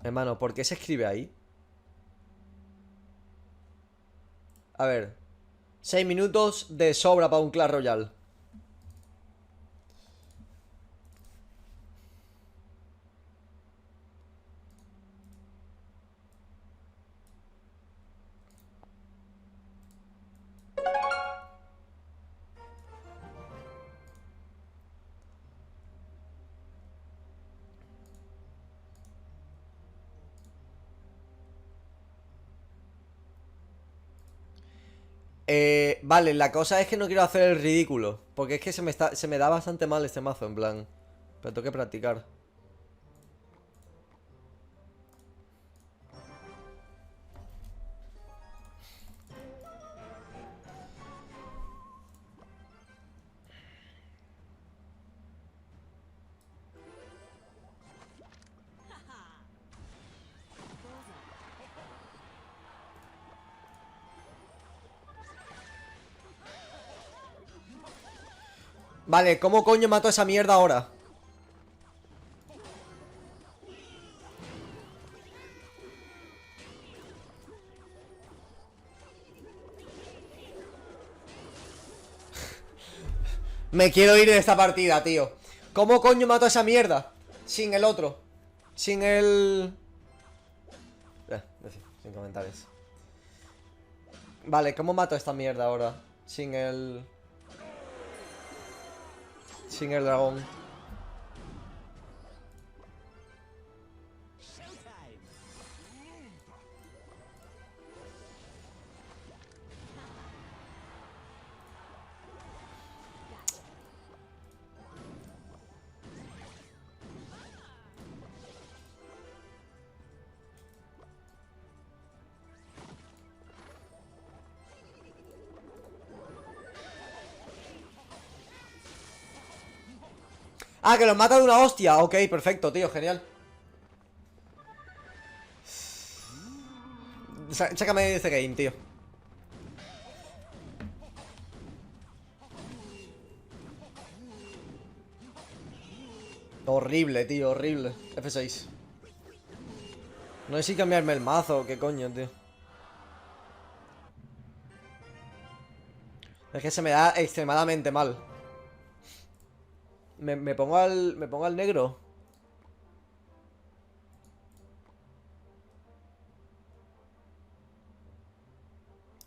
Hermano, ¿por qué se escribe ahí? A ver. 6 minutos de sobra para un Clash Royale. Vale, la cosa es que no quiero hacer el ridículo. Porque es que se me da bastante mal este mazo, en plan. Pero tengo que practicar. Vale, ¿cómo coño mato a esa mierda ahora? Me quiero ir de esta partida, tío. ¿Cómo coño mato a esa mierda? Sin el otro. Sin el... sin comentarios. Vale, ¿cómo mato a esta mierda ahora? Sin el... Sin el dragón. Ah, que los mata de una hostia. Ok, perfecto, tío, genial. Sácame de este game, tío. Horrible, tío, horrible. F6. No sé si cambiarme el mazo o qué coño, tío. Es que se me da extremadamente mal. Me pongo al negro.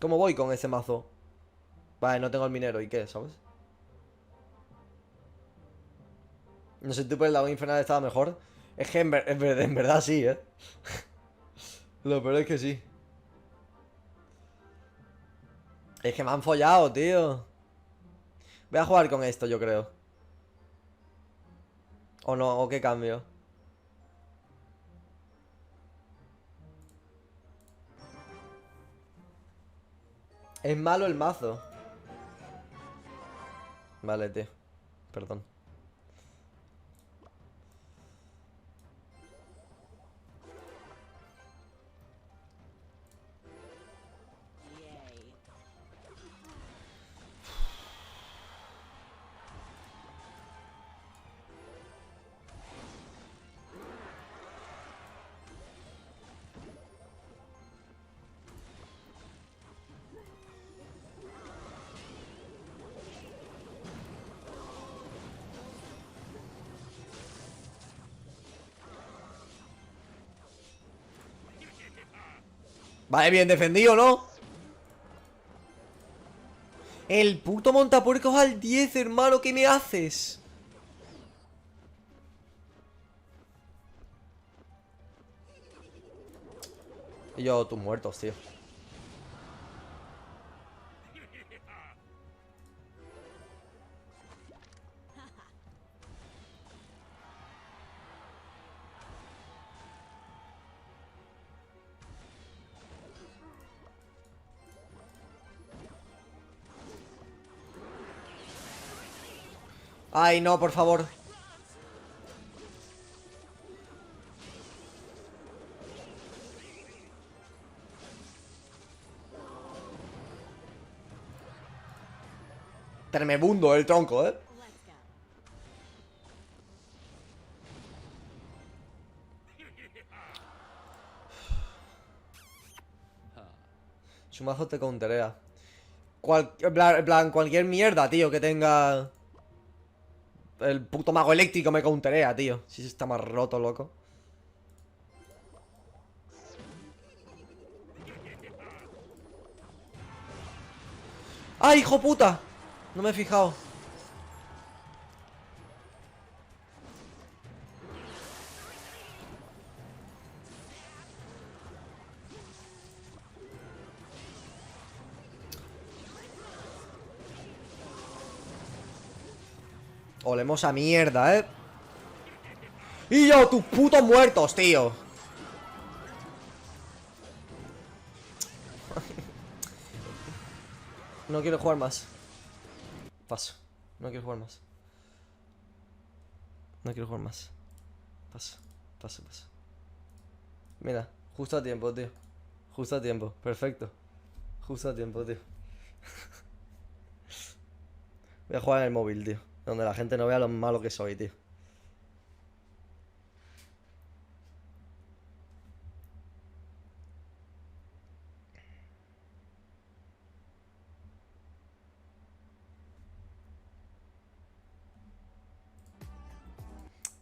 ¿Cómo voy con ese mazo? Vale, no tengo el minero, ¿y qué? ¿Sabes? No sé, tú por el lado infernal estaba mejor. Es que en verdad sí, ¿eh? Lo peor es que sí. Es que me han follado, tío. Voy a jugar con esto, yo creo. ¿O no? ¿O qué cambio? Es malo el mazo. Vale, tío. Perdón. Vale, bien defendido, ¿no? El puto montapuercos al 10, hermano, ¿qué me haces? Y yo, tus muertos, tío. Ay, no, por favor. Tremebundo el tronco, ¿eh? Su mazo te counterea. En plan, cualquier mierda, tío, que tenga... El puto mago eléctrico me counterea, tío. Si está más roto, loco. ¡Ay, hijo puta! No me he fijado. Olemos a mierda, ¿eh? Y yo, tus putos muertos, tío. No quiero jugar más. Paso. No quiero jugar más. No quiero jugar más. Paso. Paso, paso. Mira, justo a tiempo, tío. Justo a tiempo. Perfecto. Justo a tiempo, tío. Voy a jugar en el móvil, tío. Donde la gente no vea lo malo que soy, tío.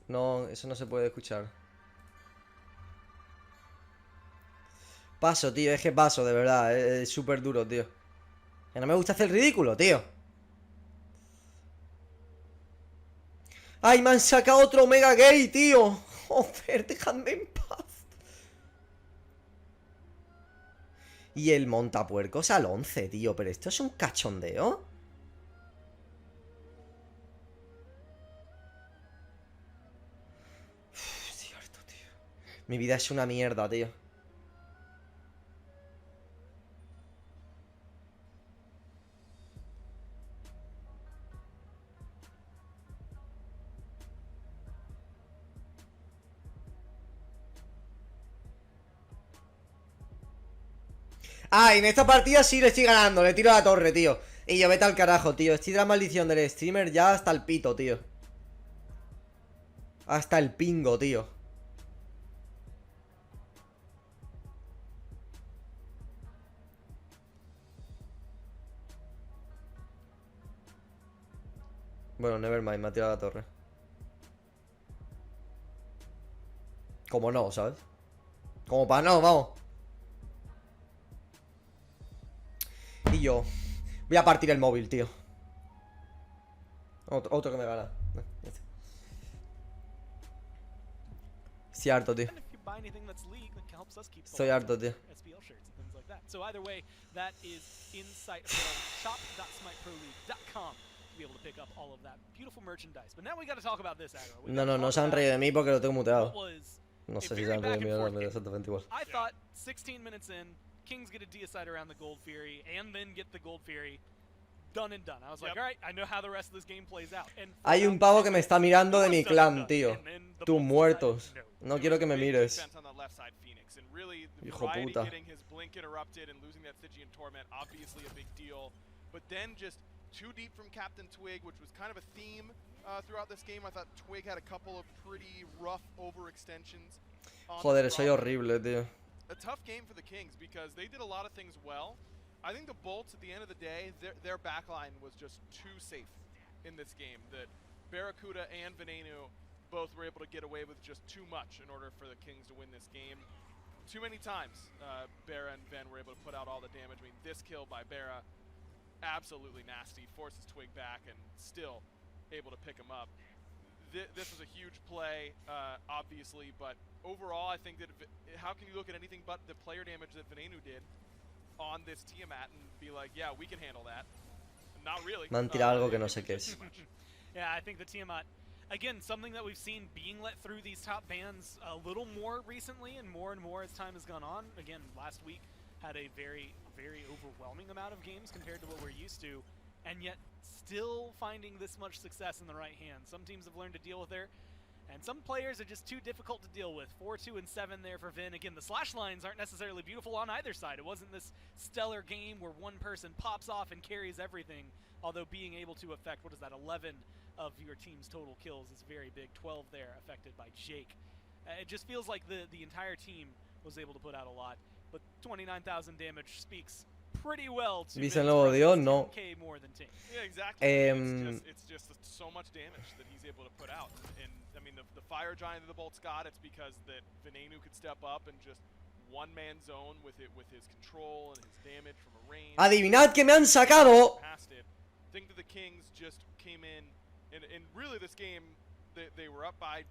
No, eso no se puede escuchar. Paso, tío, es que paso, de verdad. Es súper duro, tío. Que no me gusta hacer el ridículo, tío. ¡Ay, me han sacado otro Omega Gay, tío! Joder, déjame en paz. Y el montapuercos al 11, tío. Pero esto es un cachondeo. Cierto, tío. Mi vida es una mierda, tío. Ah, en esta partida sí le estoy ganando. Le tiro a la torre, tío. Y yo, vete al carajo, tío. Estoy de la maldición del streamer ya hasta el pito, tío. Hasta el pingo, tío. Bueno, nevermind, me ha tirado a la torre. Como no, ¿sabes? Como para no, vamos. Y yo voy a partir el móvil, tío. Otro que me gana. Estoy harto, tío. Estoy harto, tío. So either way, that is inside shop.smiteproleague.com to be able to pick up all of that beautiful merchandise. But now we got to talk about this, Aggro. No se han reído de mí porque lo tengo muteado. No sé si se han reído de mí o no, me da exactamente igual. I thought 16 minutes in, King's get a deicide around the Gold Fury and then get the Gold Fury. Done and done. I was like, alright, I know how the rest of this game plays out. Hay un pavo que me está mirando de mi clan, tío. Tú muertos. No quiero que me mires. Hijo puta. Too deep from Captain Twig, which was kind of a theme throughout this game. I thought Twig had a couple of pretty rough overextensions. Joder, soy horrible, tío. A tough game for the Kings because they did a lot of things well. I think the Bolts, at the end of the day, their backline was just too safe in this game. That Barracuda and Venenu both were able to get away with just too much in order for the Kings to win this game. Too many times, Barra and Ven were able to put out all the damage. I mean, this kill by Barra, absolutely nasty, forces Twig back and still able to pick him up. This was a huge play, obviously, but overall I think that how can you look at anything but the player damage that Venenu did on this Tiamat and be like, yeah, we can handle that? Not really. Me han tirado algo que no sé qué es. Yeah, I think the Tiamat, again, something that we've seen being let through these top bans a little more recently and more as time has gone on. Again, last week had a very overwhelming amount of games compared to what we're used to. and yet still finding this much success in the right hand. Some teams have learned to deal with her, and some players are just too difficult to deal with. 4, 2, and 7 there for Vin. Again, the slash lines aren't necessarily beautiful on either side. It wasn't this stellar game where one person pops off and carries everything, although being able to affect, what is that, 11 of your team's total kills is very big. 12 there affected by Jake. It just feels like the entire team was able to put out a lot, but 29,000 damage speaks pretty well to Dice el nuevo Dios, no. 10K more than Tink. Yeah, exactly. It's just so much damage that he's able to put out. And I mean, the fire giant that the Bolts got, it's because that Venenu could step up and just one-man zone with his control and his damage from a range. Adivinad que me han sacado. Past it. I think that the Kings just came in, and really this game, they were up by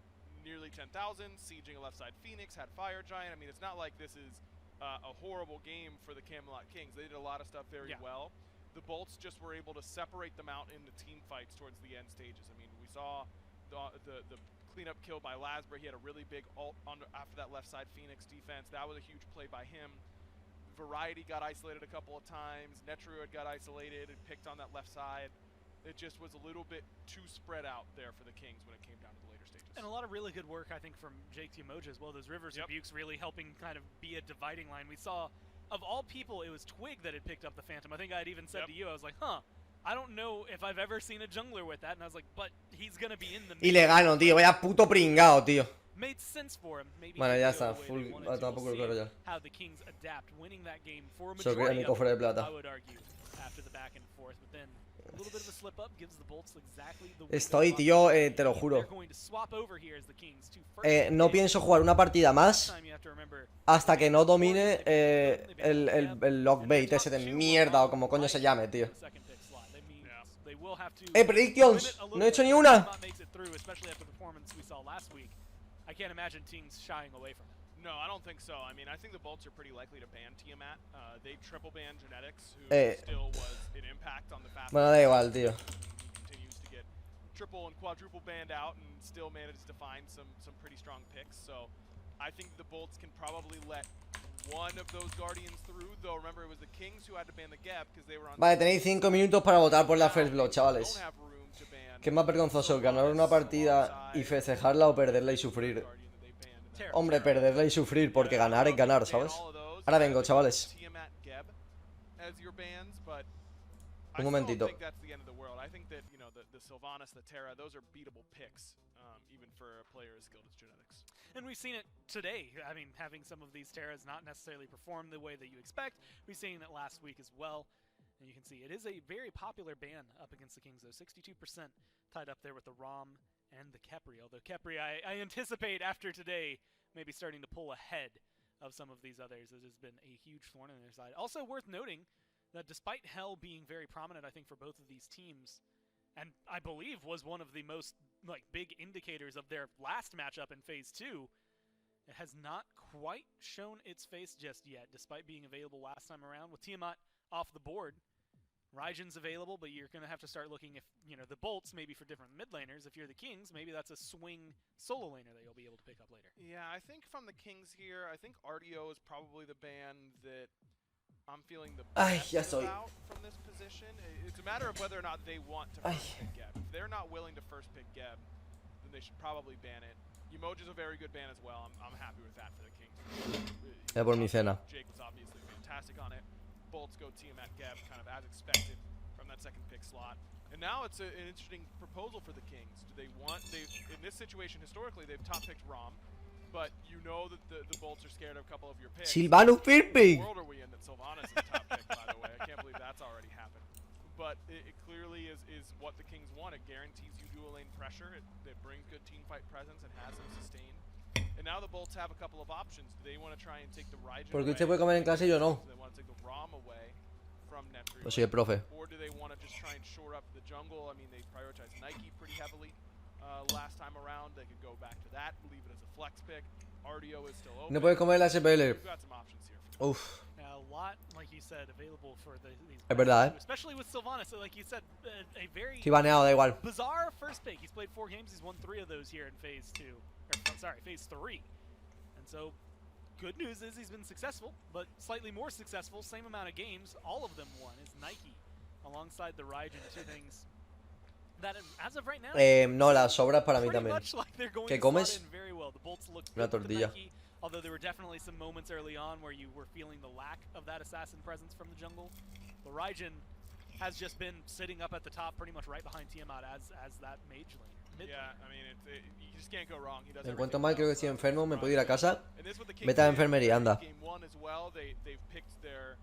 nearly 10,000, sieging a left side Phoenix, had fire giant. I mean, it's not like this is a horrible game for the Camelot Kings. They did a lot of stuff very well. The Bolts just were able to separate them out into team fights towards the end stages. I mean, we saw the cleanup kill by Lasbury. He had a really big ult after that left side Phoenix defense. That was a huge play by him. Variety got isolated a couple of times. Netruid got isolated and picked on that left side. It just was a little bit too spread out there for the Kings when it came down to the later stages. And a lot of really good work, I think, from Jake Timoja as well. Those Rivers rebukes really helping kind of be a dividing line. We saw, of all people, it was Twig that had picked up the Phantom. I think I had even said to you, I was like, I don't know if I've ever seen a jungler with that. And I was like, but he's going to be in the Y le gano, tío. Vaya puto pringao, tío. Made sense for him. Maybe bueno, ya está. Full, tampoco el coro ya. How the Kings adapt, winning that game for a Solo majority mi cofre de plata. I would argue, after the back and forth. But then a little bit of a slip up gives the Bolts exactly the Estoy, tío, te lo juro. No pienso jugar una partida más hasta que no domine el lockbait ese de mierda o como coño se llame, tío. Predictions, no he hecho ni una. No, I don't think so. I mean, I think the Bolts are pretty likely to ban Tiamat. They triple ban Genetics, who still was an impact on the fast. Bueno, da igual, tío. Continues to get triple and quadruple banned out and still manages to find some pretty strong picks. So I think the Bolts can probably let one of those Guardians through. Though remember, it was the Kings who had to ban the Gap because they were on. Vale, tenéis 5 minutos para votar por la First Blood, chavales. ¿Qué es más vergonzoso, ganar una partida y festejarla o perderla y sufrir? Hombre, perderla y sufrir, porque ganar es ganar, ¿sabes? Ahora vengo, chavales. Un momentito. I think that, you know, the Sylvanas, the Terra, those are beatable picks, even for a player as skilled as Genetics. And we've seen it today. I mean, having some of these Terras not necessarily perform the way that you expect. We've seen it last week as well. And you can see it is a very popular ban up against the Kings, though. 62% tied up there with the Rom and the Khepri. Although Khepri, I anticipate after today maybe starting to pull ahead of some of these others. It has been a huge thorn in their side. Also worth noting that despite Hell being very prominent, I think, for both of these teams, and I believe was one of the most big indicators of their last matchup in Phase 2, it has not quite shown its face just yet, despite being available last time around. With Tiamat off the board, Raijin's available, but you're going to have to start looking if, you know, the Bolts maybe for different mid laners. If you're the Kings, maybe that's a swing solo laner that you'll be able to pick up later. Yeah, I think from the Kings here, I think RDO is probably the ban that I'm feeling the best about from this position. It's a matter of whether or not they want to first pick Geb. If they're not willing to first pick Geb, then they should probably ban it. Umoja's a very good ban as well. I'm happy with that for the Kings. Por mi cena. Jake was obviously fantastic on it. Bolts go Tiamat Geb, kind of as expected from that second pick slot. And now it's an interesting proposal for the Kings. Do they want, in this situation historically, they've top picked Rom, but you know that the Bolts are scared of a couple of your picks. Silvano Firpi! What world are we in that Sylvanas is top pick, by the way? I can't believe that's already happened. But it clearly is what the Kings want. It guarantees you dual lane pressure. It brings good team fight presence and has them sustained. And now the Bolts have a couple of options. Do they want to try and take the Raijin Porque usted puede comer en clase y yo no. Do they want to take the Rom away from Netruid? Pues soy el profe. Or do they want to just try and shore up the jungle? I mean, they prioritized Nike pretty heavily last time around. They could go back to that, leave it as a flex pick. RDO is still open. No puede comer la SPL. We've got some options here. Uf. Now, a lot, like you said, available for these. Es verdad, especially with Sylvanas. So, like you said, a very baneado, da igual. Bizarre first pick. He's played 4 games. He's won 3 of those here in Phase 2. Or, sorry, Phase 3. And so, good news is he's been successful, but slightly more successful. Same amount of games. All of them won is Nike alongside the Raijin, two things that as of right now, No, las sobras para mí pretty también. much like they're going ¿Qué to slot comes? in very well. The bolts look Una good with the tortilla. Nike, although there were definitely some moments early on where you were feeling the lack of that assassin presence from the jungle. The Raijin has just been sitting up at the top pretty much right behind Tiamat as that mage lane. Yeah, I mean, you just can't go wrong. He does Me encuentro everything mal, creo well, que estoy so enfermo, me puedo ir a casa. And this is what the Kings Vete a la did enfermería, in anda. Game 1 as well. They've picked their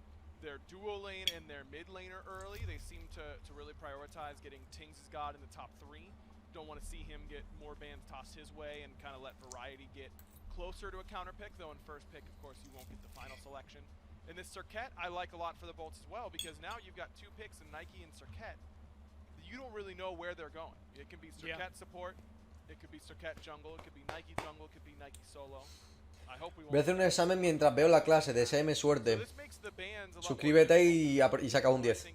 duo lane and their mid laner early. They seem to really prioritize getting Tings' God in the top 3. Don't want to see him get more bans tossed his way and kind of let Variety get closer to a counter pick, though in first pick, of course, you won't get the final selection. And this Cirquette, I like a lot for the Bolts as well, because now you've got 2 picks in Nike and Cirquette. You don't really know where they're going. It can be Cirquette support, it could be Cirquette jungle, it could be Nike jungle, it could be Nike solo. I hope we won't. Voy a hacer un examen mientras veo la clase, deséame suerte. So this makes the bans a lot more Suscríbete y saca un 10.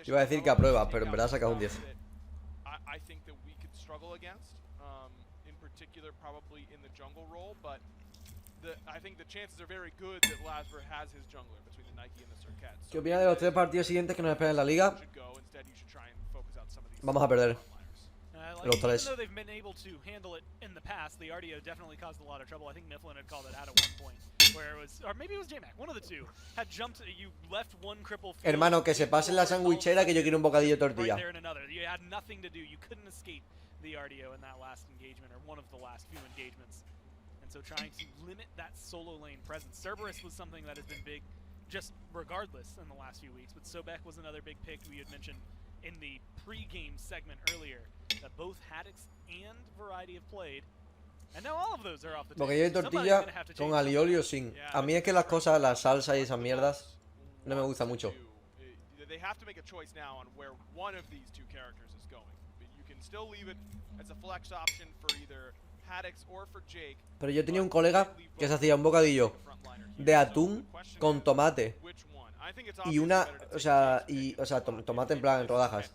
Iba a decir que aprueba, pero en verdad saca un 10. I think that we could struggle against, in particular probably in the jungle role, but I think the chances are very good that Lasver has his jungler between the Nike and the Cirquette. ¿Qué opinas de los 3 partidos siguientes que nos esperan en la liga? Vamos a perder. Los 3. Even though they've been able to handle it in the past, the RDO definitely caused a lot of trouble. I think Mifflin had called it out at one point, where it was, or maybe it was J-Mac, one of the two, had jumped, you left one cripple field, Hermano, que se pase la sandwichera que yo quiero un bocadillo de tortilla. right there in another. You had nothing to do. You couldn't escape the RDO in that last engagement, or one of the last few engagements. And so trying to limit that solo lane presence. Cerberus was something that has been big, just regardless, in the last few weeks. But Sobek was another big pick we had mentioned in the pre-game segment earlier, that both Haddix and Variety have played. And now all of those are off the table. Bocadillo de tortilla con alioli o sin. A mí es que las cosas, la salsa y esas mierdas no me gusta mucho. They have to make a choice now on where one of these two characters is going. You can still leave it as a flex option for either Haddix or for Jake. Pero yo tenía un colega que se hacía un bocadillo de atún con tomate y una, o sea, tomate en plan en rodajas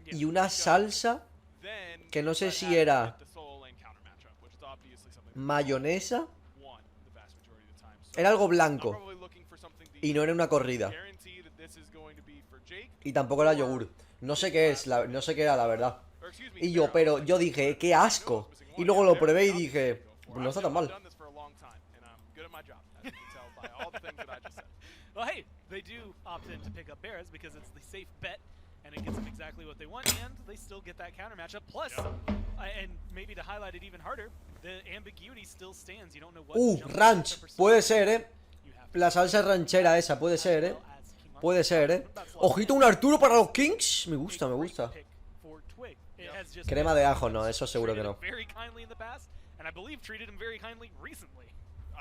y una salsa que no sé si era mayonesa, era algo blanco y no era una corrida y tampoco era yogur. No sé qué es, no sé qué era la verdad. Y pero yo dije, qué asco. Y luego lo probé y dije, pues no está tan mal. Well, hey, they do opt in to pick up Bears because it's the safe bet, and it gets them exactly what they want, and they still get that counter matchup. Plus, and maybe to highlight it even harder, the ambiguity still stands. You don't know what. Ranch, puede ser, La salsa ranchera esa, puede ser, Puede ser, Ojito un Arturo para los Kings. Me gusta, me gusta. Crema de ajo, no, eso seguro que no.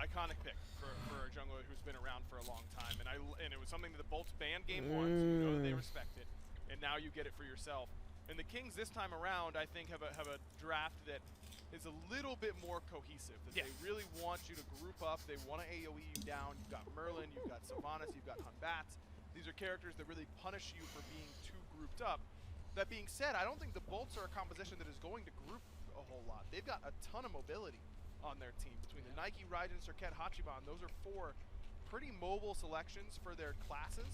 Iconic pick for a jungler who's been around for a long time, and it was something that the Bolts banned game 1, so you know that they respect it, and now you get it for yourself. And the Kings this time around, I think, have a draft that is a little bit more cohesive. That they really want you to group up. They want to AoE you down. You've got Merlin, you've got Sylvanas, you've got Hunbats. These are characters that really punish you for being too grouped up. That being said, I don't think the Bolts are a composition that is going to group a whole lot. They've got a ton of mobility on their team. Between the Nike, Raijin, Cirquette, Hachiban, those are 4 pretty mobile selections for their classes.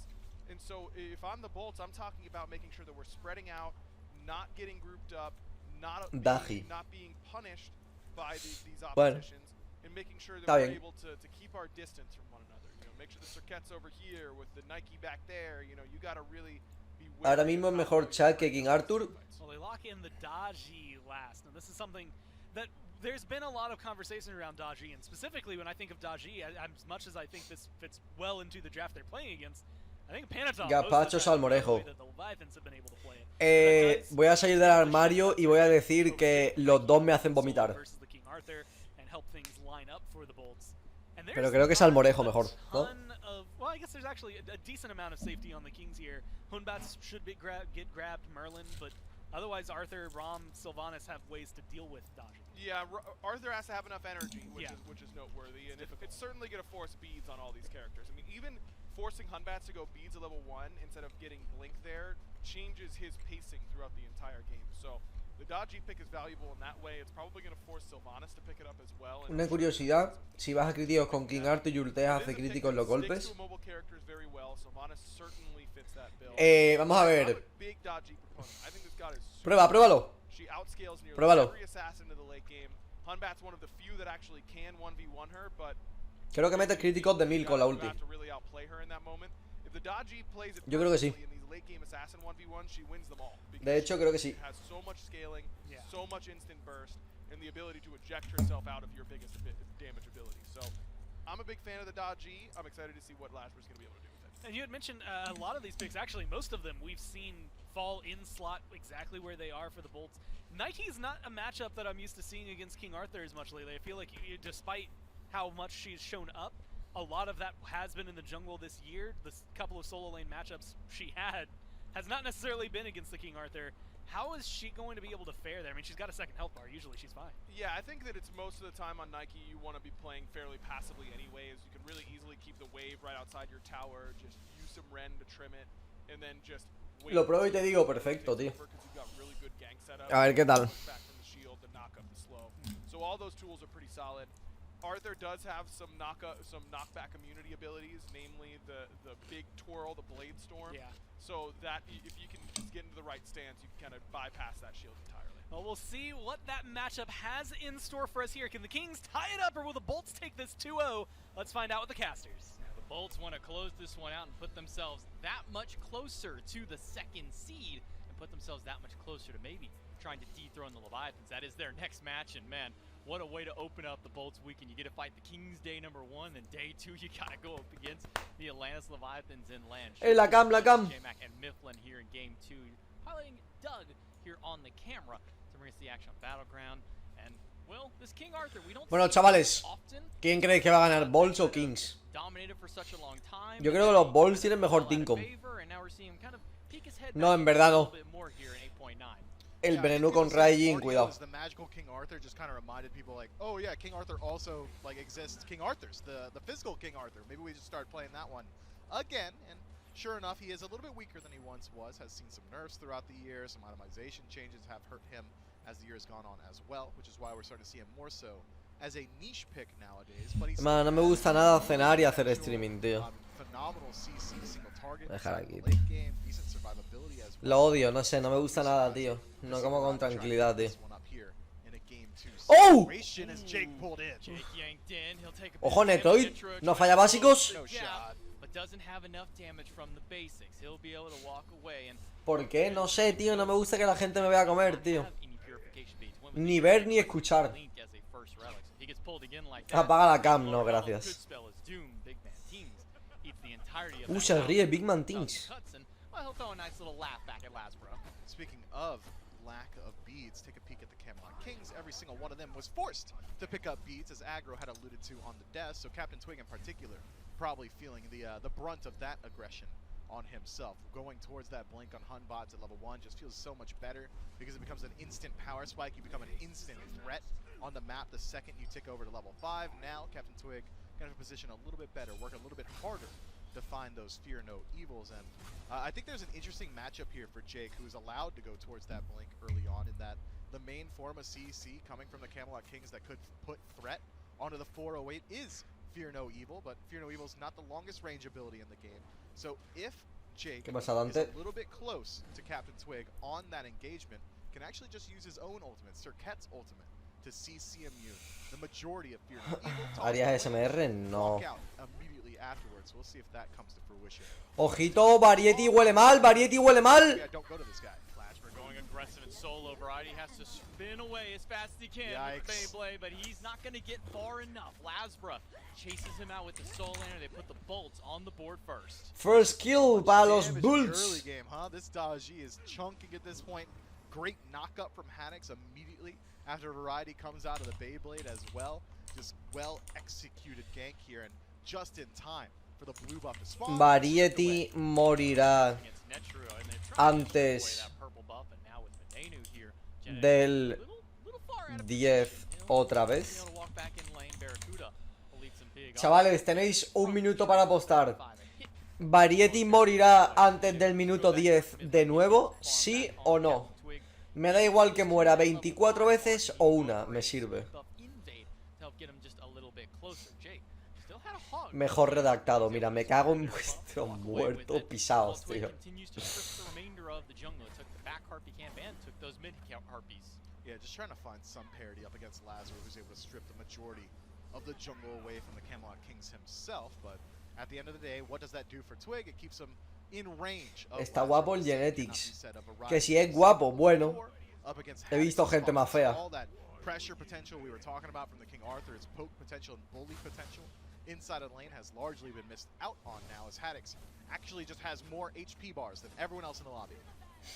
And so if I'm the Bolts, I'm talking about making sure that we're spreading out, not getting grouped up, not being punished by these oppositions, and making sure that we're able to keep our distance from one another. You know, make sure the Cirquette's over here with the Nike back there. You know, you got to really be wary. Ahora mismo es mejor Chad que King Arthur. Well, they lock in the Daji last. Now, this is something that there's been a lot of conversation around Daji, and specifically when I think of Daji, as much as I think this fits well into the draft they're playing against, I think Panatol Gazpacho Salmorejo. that the Leviathans have been able to play it. Voy a salir del armario y voy a decir que los dos me hacen vomitar. Pero creo que Salmorejo mejor, ¿no? Well, I guess there's actually a decent amount of safety on the Kings here. Hunbats should get grabbed, Merlin, but otherwise Arthur, Rom, Sylvanas have ways to deal with Daji. Yeah, Arthur has to have enough energy, which is noteworthy, and it's certainly going to force beads on all these characters. I mean, even forcing Hunbats to go beads at level 1 instead of getting Blink there changes his pacing throughout the entire game. So The dodgy pick is valuable in that way. It's probably going to force Sylvanas to pick it up as well. Una curiosidad, si vas a críticos con King Arthur y ulteas hace críticos los golpes. Vamos a ver. Pruébalo. Pruébalo. Creo que metes críticos de 1000 con la ulti. Yo creo que sí. De hecho, creo que sí. And the ability to eject herself out of your biggest damage ability. So, I'm a big fan of the dodgy. I'm excited to see what Lasper's going to be able to do with it. And you had mentioned a lot of these picks, actually most of them, we've seen fall in slot exactly where they are for the bolts. Nike's not a matchup that I'm used to seeing against King Arthur as much lately. I feel like despite how much she's shown up, a lot of that has been in the jungle this year. The couple of solo lane matchups she had has not necessarily been against the King Arthur. How is she going to be able to fare there? I mean, she's got a second health bar. Usually she's fine. Yeah, I think that it's most of the time on Nike you want to be playing fairly passively anyways. You can really easily keep the wave right outside your tower, just use some Ren to trim it, and then just wait. Lo pruebo y te digo, perfecto, tío. A ver qué tal. So all those tools are pretty solid. Arthur does have some knockback immunity abilities, namely the big twirl, the blade storm. Yeah. So that if you can just get into the right stance, you can kind of bypass that shield entirely. Well, we'll see what that matchup has in store for us here. Can the Kings tie it up, or will the Bolts take this 2-0? Let's find out with the casters. Now, the Bolts want to close this one out and put themselves that much closer to the second seed, and put themselves that much closer to maybe trying to dethrone the Leviathans. That is their next match, and man, what a way to open up the Bolts weekend. You get to fight the Kings day number 1, then day 2 you gotta go up against the Atlantis Leviathans in land. Hey, la cam. J-Mac and Mifflin here in game 2. Piloting Doug here on the camera to bring us the action on Battleground. And, well, this King Arthur, we don't Bueno, chavales, ¿quién creéis que va a ganar, Bolts o Kings? Yo creo que los Bolts tienen mejor teamcom. No, en verdad no. El veneno con Raijin, cuidado. The magical King Arthur just kind of reminded people like, oh yeah, King Arthur also like exists. King Arthur's the physical King Arthur. Maybe we just start playing that one again. And sure enough, he is a little bit weaker than he once was. Has seen some nerfs throughout the year. Some itemization changes have hurt him as the year has gone on as well, which is why we're starting to see him more so as a niche pick nowadays. But he's no me gusta nada cenar y hacer streaming, tío. Phenomenal CC single target. Dejar aquí. Late game, decent survivability as well. Lo odio, no sé, no me gusta nada, tío. No como con tranquilidad, tío. ¡Oh! Ojo, Netroid, no falla básicos. ¿Por qué? No sé, tío, no me gusta que la gente me vea comer, tío. Ni ver ni escuchar. Apaga la cam, no, gracias. Se ríe Big Man Things. Speaking of lack of beads, take a peek at the Camelot Kings. Every single one of them was forced to pick up beads, as Aggro had alluded to on the desk. So Captain Twig in particular probably feeling the brunt of that aggression on himself. Going towards that blink on Hun bots at level 1 just feels so much better because it becomes an instant power spike. You become an instant threat on the map the second you tick over to level 5. Now Captain Twig kind of position a little bit better, work a little bit harder to find those fear no evils. And I think there's an interesting matchup here for Jake, who's allowed to go towards that blink early on, in that the main form of CC coming from the Camelot Kings that could put threat onto the 408 is Fear No Evil, but Fear No Evil is not the longest range ability in the game. So if Jake is a little bit close to Captain Twig on that engagement, can actually just use his own ultimate, Serket's ultimate, to CC immune the majority of Fear No Evil. ¿Harías SMR? No. Immediately afterwards, we'll see if that comes to fruition. Ojito, Variety huele mal, Variety huele mal. Yeah, don't go to this guy. Going aggressive and solo. Variety has to spin away as fast as he can with Beyblade, but he's not going to get far enough. Lasbra chases him out with the soul lander. They put the bolts on the board first. First kill para los Bulls. Early game, huh? This Daji is chunking at this point. Great knockup from Hanix immediately after Variety comes out of the Beyblade as well. Just well executed gank here, and just in time for the blue buff to spawn. Variety morirá antes del 10 otra vez. Chavales, tenéis un minuto para apostar. ¿Variety morirá antes del minuto 10 de nuevo? ¿Sí o no? Me da igual que muera 24 veces o una, me sirve. Mejor redactado, mira, me cago en vuestros muertos pisados, tío. Yeah, just trying to find some parity up against Lazaro, who's able to strip the majority of the jungle away from the Camelot Kings himself. But at the end of the day, what does that do for Twig? It keeps him in range of Está guapo el Genetics. Que si es guapo, bueno. He visto gente más fea. All that pressure potential we were talking about from the King Arthur, its poke potential and bully potential inside of the lane has largely been missed out on now, as Haddix actually just has more HP bars than everyone else in the lobby.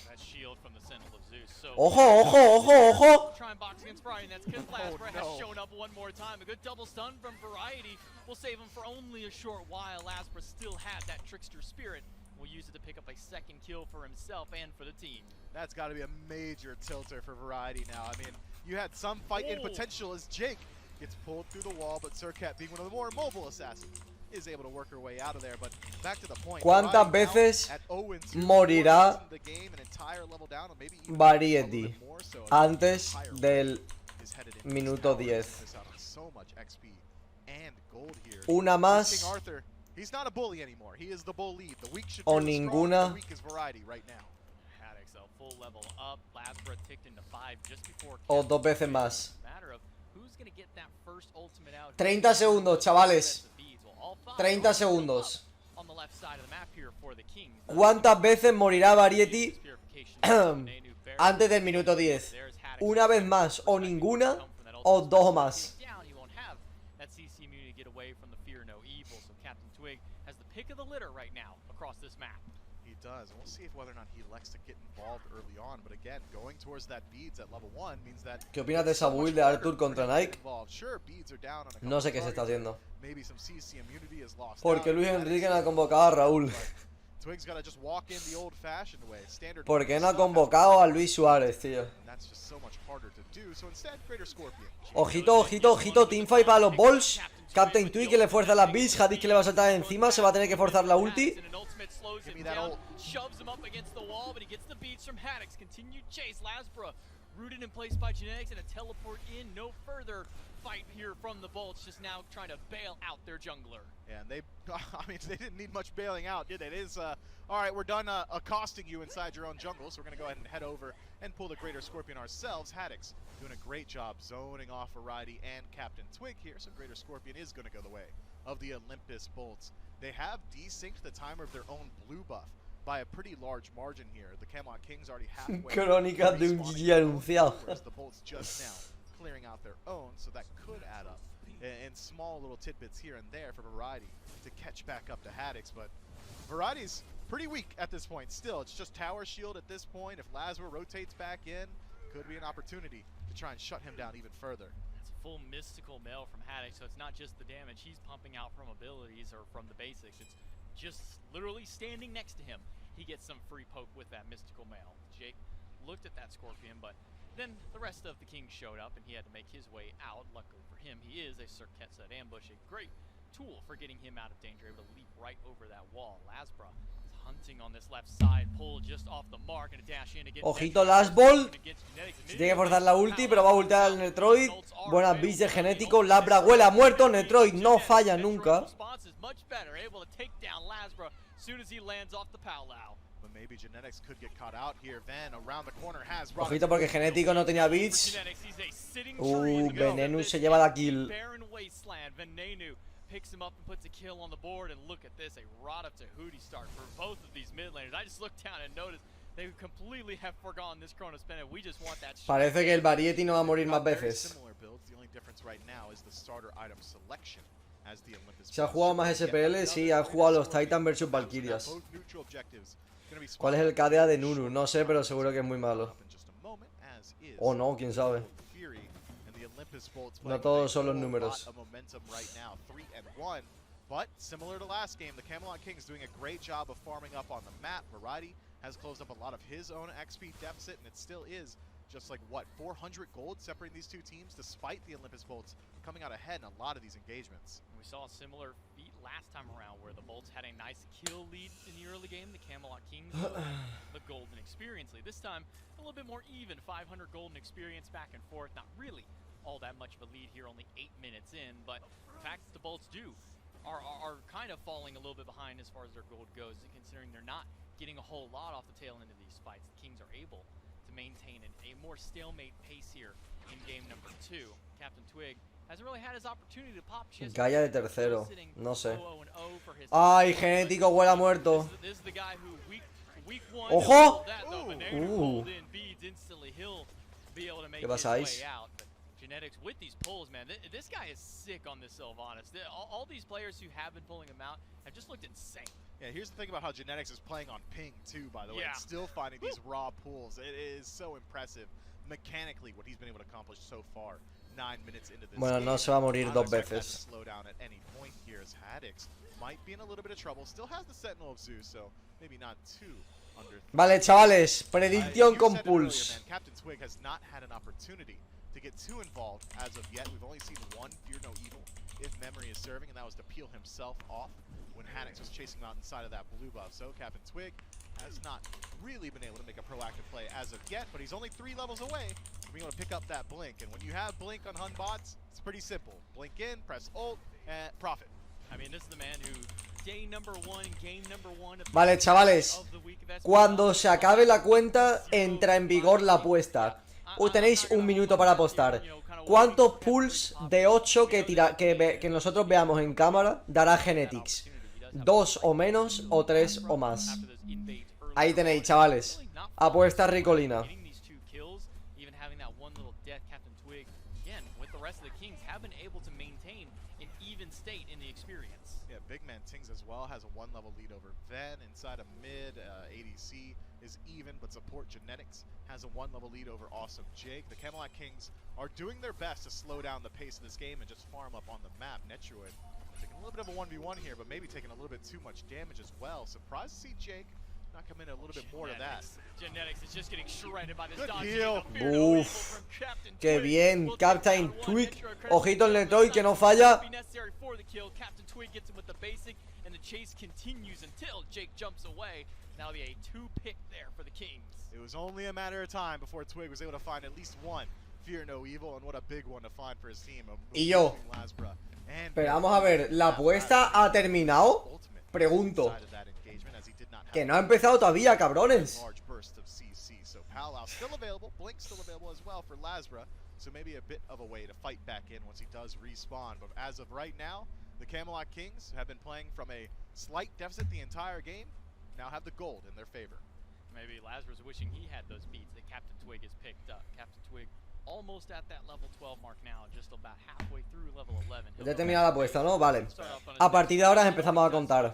That shield from the Sentinel of Zeus. So Ojo, ojo, ojo, ojo. try and box against Variety. That's because Lasbra has shown up one more time. A good double stun from Variety will save him for only a short while. Lasbra still had that trickster spirit. Will use it to pick up a second kill for himself and for the team. That's got to be a major tilter for Variety now. I mean, you had some fight in potential as Jake gets pulled through the wall, but Surcat, being one of the more mobile assassins, is able to work her way out of there. But back to the point. ¿Cuántas veces morirá Variety antes del minuto 10? Una más o ninguna. O dos veces más. 30 segundos, chavales. 30 segundos. ¿Cuántas veces morirá Variety antes del minuto 10? ¿Una vez más o ninguna? ¿O dos o más? He does, and we'll see if whether or not he elects to get involved early on. But again, going towards that beads at level 1 means that. ¿Qué opinas de esa build de Arthur contra Nike? Sure, beads are down on a No sé qué se está haciendo. Maybe some CC immunity is lost. Porque Luis Enrique no ha convocado a Raúl. Twig's got to just walk in the old-fashioned way. Standard. ¿Por qué no ha convocado a Luis Suárez, tío? That's just so much harder to do. So instead, Greater Scorpion. Ojito, ojito, ojito, teamfight para los balls. Captain Twig que le fuerza las beats, Hadis que le va a saltar encima, se va a tener que forzar la ulti. Shoves him up against the wall, but he gets the beats from Haddix. Continued chase. Lasbra rooted in place by Genetics and a teleport in. No further fight here from the Bolts, just now trying to bail out their jungler. Yeah, and they didn't need much bailing out, did they? It is, all right, we're done accosting you inside your own jungle, so we're going to go ahead and head over and pull the Greater Scorpion ourselves. Haddix doing a great job zoning off Variety and Captain Twig here, so Greater Scorpion is going to go the way of the Olympus Bolts. They have desynced the timer of their own blue buff by a pretty large margin here. The Camelot Kings already halfway. Crónica de un GG anunciado. The Bolts just now clearing out their own, so that could add up in small little tidbits here and there for Variety to catch back up to Haddix. But Variety's pretty weak at this point still. It's just tower shield at this point. If Lazaro rotates back in, could be an opportunity to try and shut him down even further. It's a full mystical mail from Haddix, so it's not just the damage he's pumping out from abilities or from the basics. It's just literally standing next to him. He gets some free poke with that mystical mail. Jake looked at that Scorpion, but then the rest of the Kings showed up and he had to make his way out. Luckily for him, he is a Circuit set ambush, a great tool for getting him out of danger, able to leap right over that wall. Lasbra is hunting on this left side, pull just off the mark and a dash in again. Ojito Last Ball. Se tiene que forzar la ulti, pero va a ultar al Netroid. Buenas beats de genético. Labra huele a muerto. Netroid no falla nunca. Ojito porque genético no tenía beats. Venenu se lleva la kill. Picks him up and puts a kill on the board, and look at this, a Rod of Tahuti start for both of these mid laners. I just looked down and noticed they completely have forgotten this Chronos Bennett. We just want that. Parece que el Variety no va a morir más veces. Se ha jugado más SPL, sí, ha jugado los Titan versus Valquirias. ¿Cuál es el KDA de Nunu? No sé, pero seguro que es muy malo. O no, quién sabe. No todos son los números. But similar to last game, the Camelot Kings doing a great job of farming up on the map. Variety has closed up a lot of his own XP deficit, and it still is just like, what, 400 gold separating these two teams, despite the Olympus Bolts coming out ahead in a lot of these engagements. We saw a similar feat last time around where the Bolts had a nice kill lead in the early game. The Camelot Kings the golden experience lead. This time, a little bit more even, 500 golden experience back and forth. Not really all that much of a lead here, only 8 minutes in, but the fact that the Bolts are kind of falling a little bit behind as far as their gold goes, considering they're not getting a whole lot off the tail end of these fights. The Kings are able to maintain a more stalemate pace here in game number 2. Captain Twig hasn't really had his opportunity to pop. Gaia de tercero, no sé. Ay, genético huele a muerto. ¡Ojo! ¿Qué pasáis? Genetics with these pulls, man. This guy is sick on this Sylvanas. All these players who have been pulling him out have just looked insane. Yeah, here's the thing about how Genetics is playing on ping too, by the way. And still finding these raw pulls. It is so impressive mechanically what he's been able to accomplish so far. 9 minutes into this bueno, game. No se va a morir dos veces. Slow down at any point here as Haddix might be in a little bit of trouble. Still has the Sentinel of Zeus, so maybe not too under. Vale, chavales, predicción con Pulse. Captain Twig has not had an opportunity to get too involved as of yet. We've only seen one Fear No Evil, if memory is serving, and that was to peel himself off when Haddix was chasing him out inside of that blue buff. So Captain Twig has not really been able to make a proactive play as of yet, but he's only 3 levels away from being able to pick up that blink. And when you have blink on Hun bots, it's pretty simple. Blink in, press ult, and profit. I mean, this is the man who day number 1, game number 1 of vale, chavales, cuando se acabe la cuenta entra en vigor la apuesta. Tenéis un minuto para apostar. ¿Cuántos pulls de 8 que nosotros veamos en cámara dará Genetics? ¿2 o menos o 3 o más? Ahí tenéis, chavales. Apuesta ricolina. Big Man Tings as well has a 1 level lead over Ven inside of mid. ADC is even, but support Genetics has a 1 level lead over Awesome Jake. The Camelot Kings are doing their best to slow down the pace of this game and just farm up on the map. Netroid taking a little bit of a 1v1 here, but maybe taking a little bit too much damage as well. Surprised to see Jake not come in a little bit more to that. Genetics is just getting shredded by this dodge. Heal. Uf, qué bien, Captain Twig. Ojito el Netroid que no falla. Captain Twig gets him with the basic, and the chase continues until Jake jumps away. That'll be a 2-pick there for the Kings. It was only a matter of time before Twig was able to find at least one Fear No Evil, and what a big one to find for his team. Y yo, pero vamos a ver, ¿la apuesta ha terminado? Pregunto. Que no ha empezado todavía, cabrones. Still available, Blink still available as well for Lazra, so maybe a bit of a way to fight back in once he does respawn. But as of right now, the Camelot Kings have been playing from a slight deficit the entire game, now have the gold in their favor. Maybe Lazarus wishing he had those beats that Captain Twig has picked up. Captain Twig almost at that level 12 mark now, just about halfway through level 11. Ya he terminado la apuesta, ¿no? Vale. A partir de ahora empezamos a contar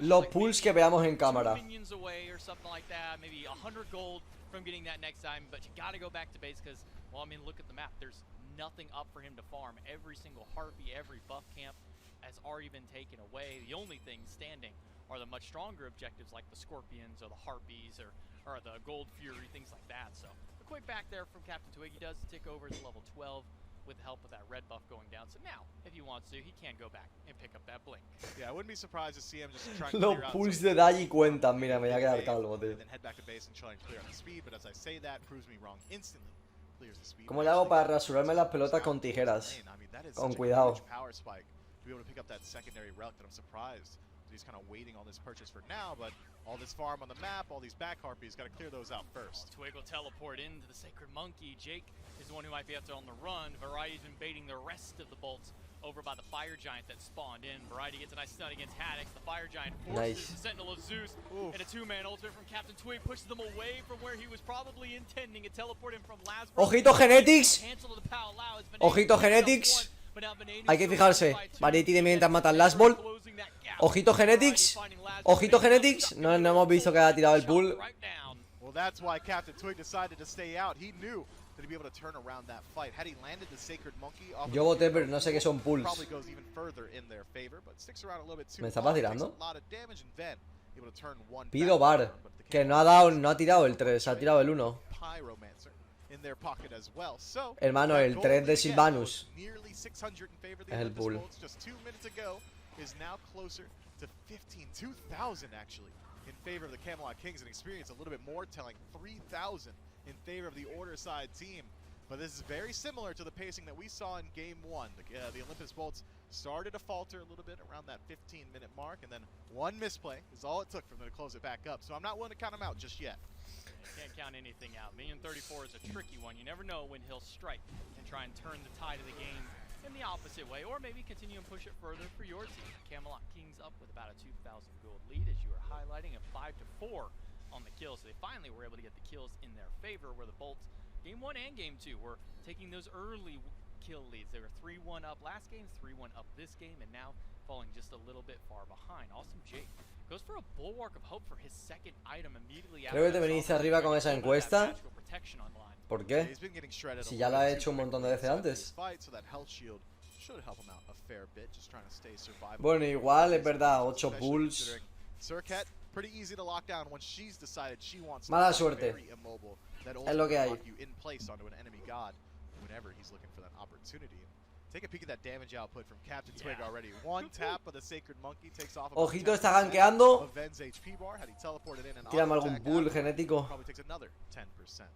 los pulls que veamos en cámara. Maybe 100 gold from getting that next time, but you got to go back to base because, well, I mean, look at the map. There's nothing up for him to farm. Every single Harpy, every buff camp has already been taken away. The only thing standing are the much stronger objectives like the Scorpions or the Harpies or the Gold Fury, things like that. So a quick back there from Captain Twig. He does tick over to level 12 with the help of that red buff going down. So now, if he wants to, he can go back and pick up that blink. Yeah, I wouldn't be surprised to see him just trying to clear out. Los pulls de Dagi cuentan, mira, me voy a quedar calvo, tío. Then head back to base and try and clear out the speed, but as I say that, proves me wrong instantly. Clears the speed. ¿Cómo le hago para rasurarme las pelotas con tijeras? Con cuidado. Power spike to be able to pick up that secondary relic that I'm surprised he's kind of waiting on this purchase for now, but all this farm on the map, all these back Harpies, got to clear those out first. Twig will teleport into the Sacred Monkey. Jake is the one who might be up there on the run. Variety's been baiting the rest of the bolts over by the Fire Giant that spawned in. Variety gets a nice stun against Haddix. The Fire Giant forces the Sentinel of Zeus, and a 2-man ultimate from Captain Twig pushes them away from where he was probably intending to teleport him from Lazarus. Ojito Genetics. Ojito Genetics. Hay que fijarse. Variety de mientras mata al Last Ball. Ojito Genetics. Ojito Genetics. No hemos visto que haya tirado el pull. Well, that's why Captain Twig decided to stay out. He knew that he'd be able to turn around that fight. Had he landed the Sacred Monkey off Yo voté, pero no sé qué son pulls. Probably goes even further in their favor, but sticks around a little bit too long. ¿Me está vacilando? A lot of damage and Ven able to turn one Pido back, bar, but the que Camelot no ha tirado el 3, ha tirado el 1. Pyromancer in their pocket as well. So, Hermano, that el gold 3 de lead again, Sylvanus. that was nearly 600 in favor of the Es el Olympus pool. Bolts just 2 minutes ago is now closer to 2,000 actually in favor of the Camelot Kings, and experience a little bit more telling, 3,000 in favor of the Order side team. But this is very similar to the pacing that we saw in Game 1. The Olympus Bolts started to falter a little bit around that 15-minute mark, and then one misplay is all it took for them to close it back up. So I'm not willing to count him out just yet. You can't count anything out. Minion 34 is a tricky one. You never know when he'll strike and try and turn the tide of the game in the opposite way, or maybe continue and push it further for your team. Camelot Kings up with about a 2,000 gold lead, as you were highlighting, a 5-4 on the kills. So they finally were able to get the kills in their favor, where the Bolts, Game 1 and Game 2, were taking those early kill leads. They were 3-1 up last game, 3-1 up this game, and now falling just a little bit far behind. Awesome Jake goes for a Bulwark of Hope for his second item immediately after. Creo que te venís arriba con esa encuesta. ¿Por qué? Si ya la he hecho un montón de veces antes. Bueno, igual es verdad, 8 pulls. Mala suerte. Es lo que hay. Take a peek at that damage output from Captain Twig already. One tap of the Sacred Monkey takes off. Ojito, está gankeando. Tírame algún pull genético. Probably takes another 10%.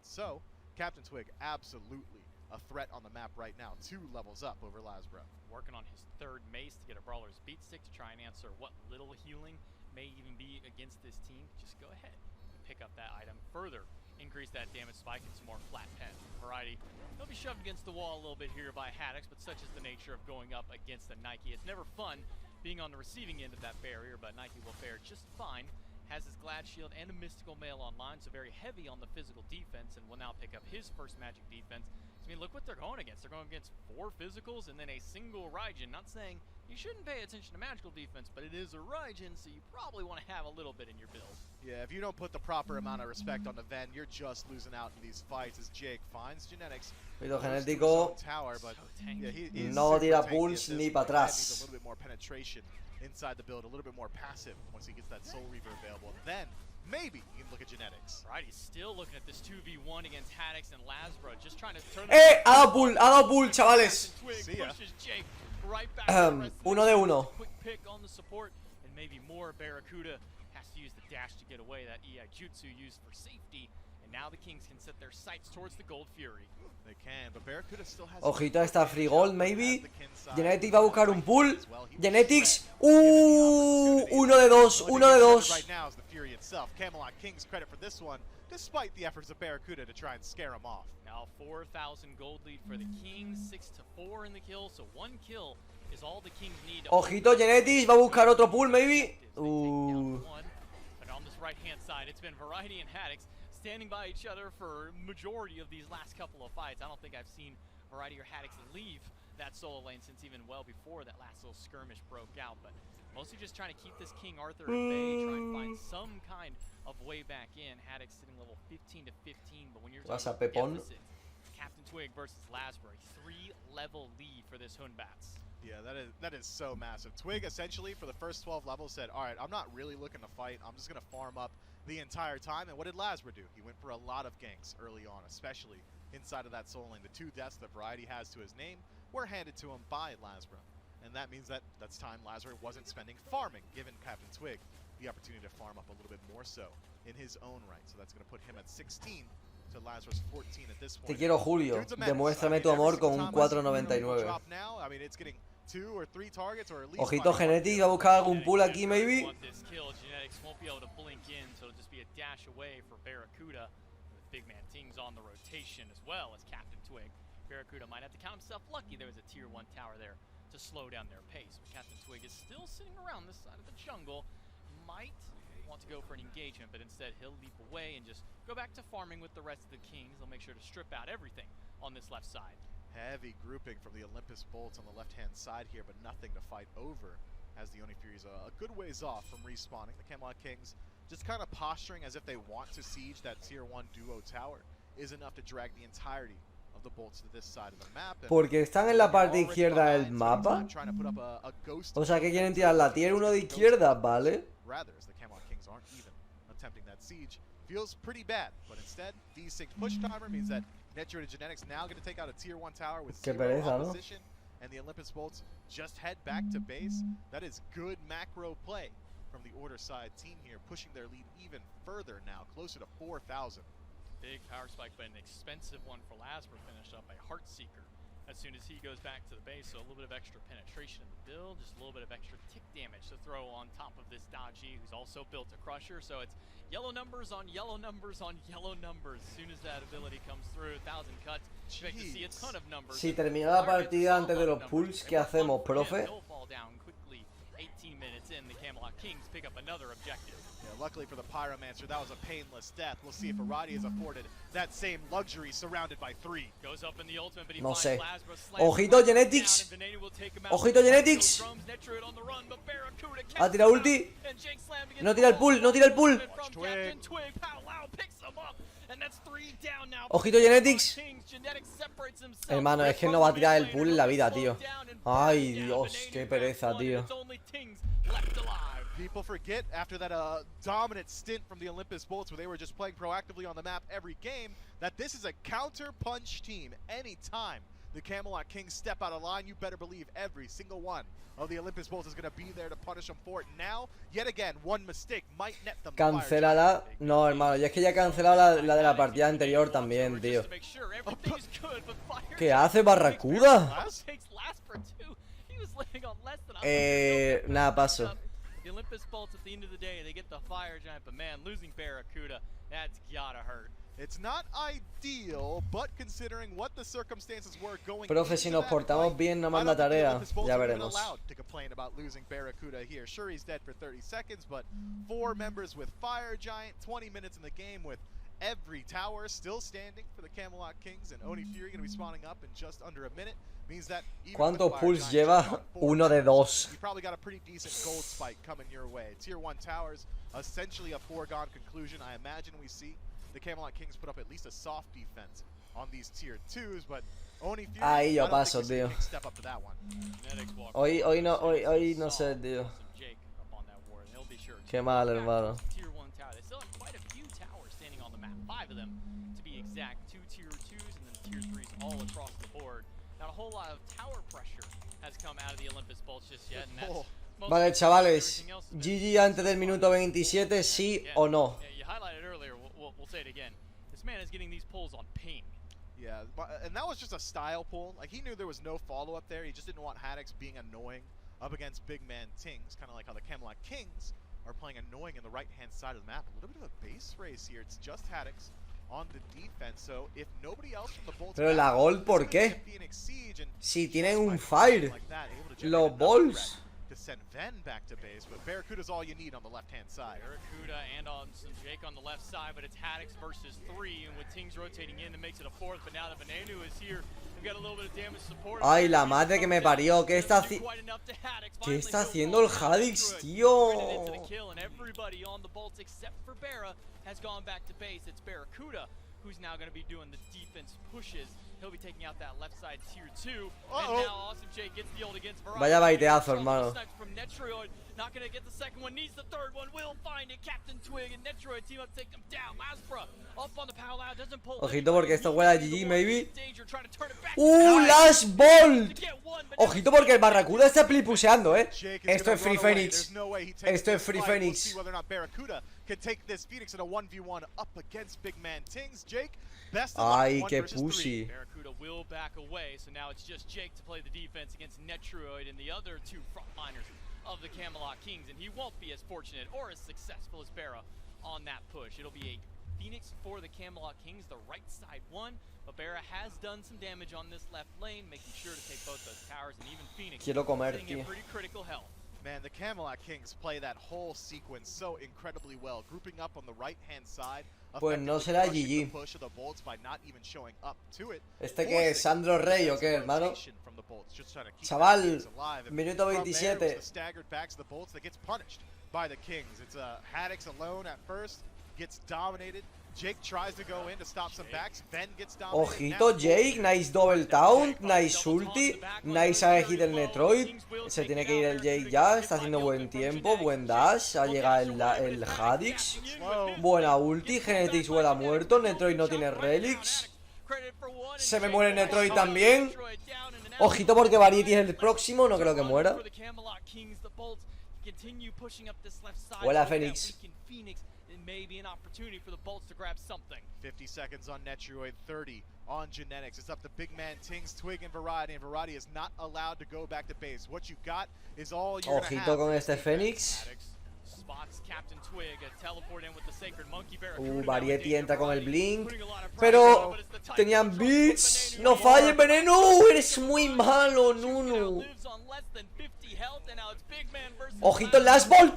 So, Captain Twig absolutely a threat on the map right now. 2 levels up over Lasbro. Working on his third mace to get a Brawler's Beat Stick to try and answer what little healing may even be against this team. Just go ahead and pick up that item further. Increase that damage spike and some more flat pen. Variety, he'll be shoved against the wall a little bit here by Haddix, but such is the nature of going up against a Nike. It's never fun being on the receiving end of that barrier, but Nike will fare just fine. Has his Glad Shield and a Mystical Mail online, so very heavy on the physical defense, and will now pick up his first magic defense. I mean, look what they're going against. They're going against 4 physicals and then a single Raijin. Not saying you shouldn't pay attention to magical defense, but it is a Raijin, so you probably want to have a little bit in your build. Yeah, if you don't put the proper amount of respect on the Ven, you're just losing out in these fights as Jake finds genetics. Ruido genético. Tower, but yeah, no tira pulse ni para atrás. A little bit more penetration inside the build, a little bit more passive once he gets that Soul Reaver available. Then maybe you can look at genetics. Right, he's still looking at this 2v1 against Haddix and Lasbro, just trying to turn. Ha dado pull, chavales. Right back to 1 de 1. Quick pick on the support, and maybe more. Barracuda has to use the dash to get away. That EI Jutsu used for safety, and now the Kings can set their sights towards the Gold Fury. They can, but Barracuda still has. Ojito a esta free gold, maybe. Genetics va a buscar un pull. Genetics. 1 de 2, 1 de 2. Right now is the Fury itself. Camelot Kings credit for this one, despite the efforts of Barracuda to try and scare him off. Now 4,000 gold lead for the Kings, 6-4 in the kill, so 1 kill is all the Kings need. Ojito, Genetics va a buscar otro pull, maybe. But on this right-hand side, it's been Variety and Haddix standing by each other for majority of these last couple of fights. I don't think I've seen Variety or Haddix leave that solo lane since even well before that last little skirmish broke out, but mostly just trying to keep this King Arthur at bay, try and find some kind of way back in. Haddix sitting level 15 to 15, but when you're talking deficits, Captain Twig versus Lasbury, 3-level lead for this Hunbats. Yeah, that is so massive. Twig essentially for the first 12 levels said, all right, I'm not really looking to fight. I'm just going to farm up the entire time. And what did Lasbury do? He went for a lot of ganks early on, especially inside of that soul lane. The 2 deaths that Variety has to his name were handed to him by Lasbury. And that means that that's time Lasbury wasn't spending farming, giving Captain Twig the opportunity to farm up a little bit more so in his own right. So that's going to put him at 16 to Lazarus 14 at this point. Te quiero, Julio. Demuéstrame tu amor con un 4.99. Ojito, Genetics va a buscar algún pull aquí, maybe. Genetics won't be able to blink in, so it'll just be a dash away for Barracuda. With Big Man Ting's on the rotation as well as Captain Twig. Barracuda might have to count himself lucky there was a tier 1 tower there to slow down their pace. But Captain Twig is still sitting around this side of the jungle. Might want to go for an engagement, but instead he'll leap away and just go back to farming with the rest of the Kings. They'll make sure to strip out everything on this left side. Heavy grouping from the Olympus Bolts on the left-hand side here, but nothing to fight over as the Oni Fury's a good ways off from respawning. The Camelot Kings just kind of posturing as if they want to siege that tier 1 duo tower is enough to drag the entirety of the bolts to this side of the map. Porque están en la parte izquierda del mapa. O sea que quieren tirar la tier 1 de izquierda, ¿vale? Kings aren't even attempting that siege. Feels pretty bad, but instead, D6 push timer means that Netro Genetics now going to take out a tier 1 tower with zero opposition, and the Olympus Bolts just head back to base. That is good macro play from the Order side team here, pushing their lead even further now, closer to 4,000. Big power spike, but an expensive one for Lasper, finished up by Heartseeker as soon as he goes back to the base. So a little bit of extra penetration in the build, just a little bit of extra tick damage to throw on top of this Dodgy, who's also built a Crusher. So it's yellow numbers on yellow numbers on yellow numbers. As soon as that ability comes through, 1,000 cuts, expect to see a ton of numbers. Si termina la partida antes de los pulls, ¿qué hacemos, profe? 18 minutes in, the Camelot Kings pick up another objective. Yeah, luckily for the Pyromancer, that was a painless death. We'll see if Arati is afforded that same luxury surrounded by 3. Goes up in the ultimate, but he No finds sé. Lazarus, Ojito Genetics. Ojito Genetics. Ha tirado ulti. No tira el pull, no tira el pull. Ojito Genetics. Hermano, es que no va a tirar el pull en la vida, tío. Ay, Dios, qué pereza, tío. People forget after that dominant stint from the Olympus Bolts where they were just playing proactively on the map every game that this is a counter-punch team. Anytime the Camelot Kings step out of line, you better believe every single one of the Olympus Bolts is going to be there to punish them for it. Now, yet again, one mistake might net them. Cancelala. No, hermano, y es que ya he cancelado la de la partida anterior también, tío. ¿Qué hace Barracuda? Nada, paso. The Olympus Bolts at the end of the day, they get the Fire Giant, but man, losing Barracuda, that's gotta hurt. It's not ideal, but considering what the circumstances were going Profe, si nos portamos bien, no manda tarea. Ya veremos. To complain about losing Barracuda here. Sure, he's dead for 30 seconds, but 4 members with Fire Giant, 20 minutes in the game with every tower still standing for the Camelot Kings, and Oni Fury going to be spawning up in just under a minute. Means that ¿Cuántos pulls lleva? 1 de 2. You probably got a pretty decent gold spike coming your way. Tier 1 towers, essentially a foregone conclusion. I imagine we see the Camelot Kings put up at least a soft defense on these tier 2s, but Oni Fury, ahí yo paso, tío. Step up to that one. Hoy no sé, tío. Qué mal, hermano. Tier 1 tower. They still have quite a few towers standing on the map. 5 of them, to be exact. 2 tier 2s and then tier 3s all across the board. Not a whole lot of tower pressure has come out of the Olympus Bolts just yet, and that's vale, chavales, GG antes del minuto 27, sí o no. You highlighted earlier, we'll say it again. This man is getting these pulls on ping. Yeah, and that was just a style pull. Like, he knew there was no follow-up there. He just didn't want Haddix being annoying up against big man Tings, kind of like how the Camelot Kings are playing annoying in the right-hand side of the map. A little bit of a base race here. It's just Haddix on the defense, so if nobody else from the Bolts. Pero la Gold, ¿por qué? Si tienen un fire, los Bolts. To send Ven back to base, but Barracuda's all you need on the left-hand side. Barracuda and on some Jake on the left side, but it's Haddix versus 3, and with Tings rotating in, it makes it a 4th, but now that Venenu is here, we've got a little bit of damage support. Ay, la madre que me parió, ¿qué está haciendo el Haddix, tío? And everybody on the Bolts except for Barra has gone back to base. It's Barracuda who's now going to be doing the defense pushes. He'll be taking out that left side tier 2. And now Awesome Jake gets the ult against Variety. Vaya baiteazo, hermano. From Netroid, not going to get the second one, needs the third one, will find it. Captain Twig and Netroid team up, take them down. Laspra up on the power loud, doesn't pull. Ojito porque esto huele a GG, maybe. Last Bolt. Ojito porque el Barracuda está plipuseando, Esto es Free Phoenix. Esto es Free Phoenix. Can take this Phoenix in a 1v1 up against big man Tings. Jake, best of Ay, luck, qué 1 pussy. Barracuda will back away, so now it's just Jake to play the defense against Netroid and the other 2 frontliners of the Camelot Kings, and he won't be as fortunate or as successful as Barra on that push. It'll be a Phoenix for the Camelot Kings, the right side one, but Barra has done some damage on this left lane, making sure to take both those towers, and even Phoenix sitting in pretty critical health. Man, the Camelot Kings play that whole sequence so incredibly well, grouping up on the right-hand side. Pues no será GG. ¿Este qué es? ¿Sandro Rey o qué, hermano? Chaval, minuto 27. By the Kings. It's Haddix alone at first, gets dominated Jake tries to go in to stop some backs. Ben gets down. Ojito Jake, nice double taunt, nice ulti, nice hit del Metroid. Se tiene que ir el Jake ya, está haciendo buen tiempo, buen dash. Ha llegado el Hadix. Buena ulti, Genetics vuela muerto, Metroid no tiene relics. Se me muere Metroid también. Ojito porque Variety es el próximo, no creo que muera. Vuela Phoenix. Maybe an opportunity for the Bolts to grab something. 50 seconds on Netroid, 30 on Genetics. It's up to big man Tings, Twig, and Variety is not allowed to go back to base. What you got is all you're gonna have. Ojito con este Phoenix. Spots Captain Twig, a teleport in with the Sacred Monkey Bear. Variety entra con el Blink. Pero tenían beats. No falles, Veneno. Eres muy malo, Nunu. Ojito el Last Ball.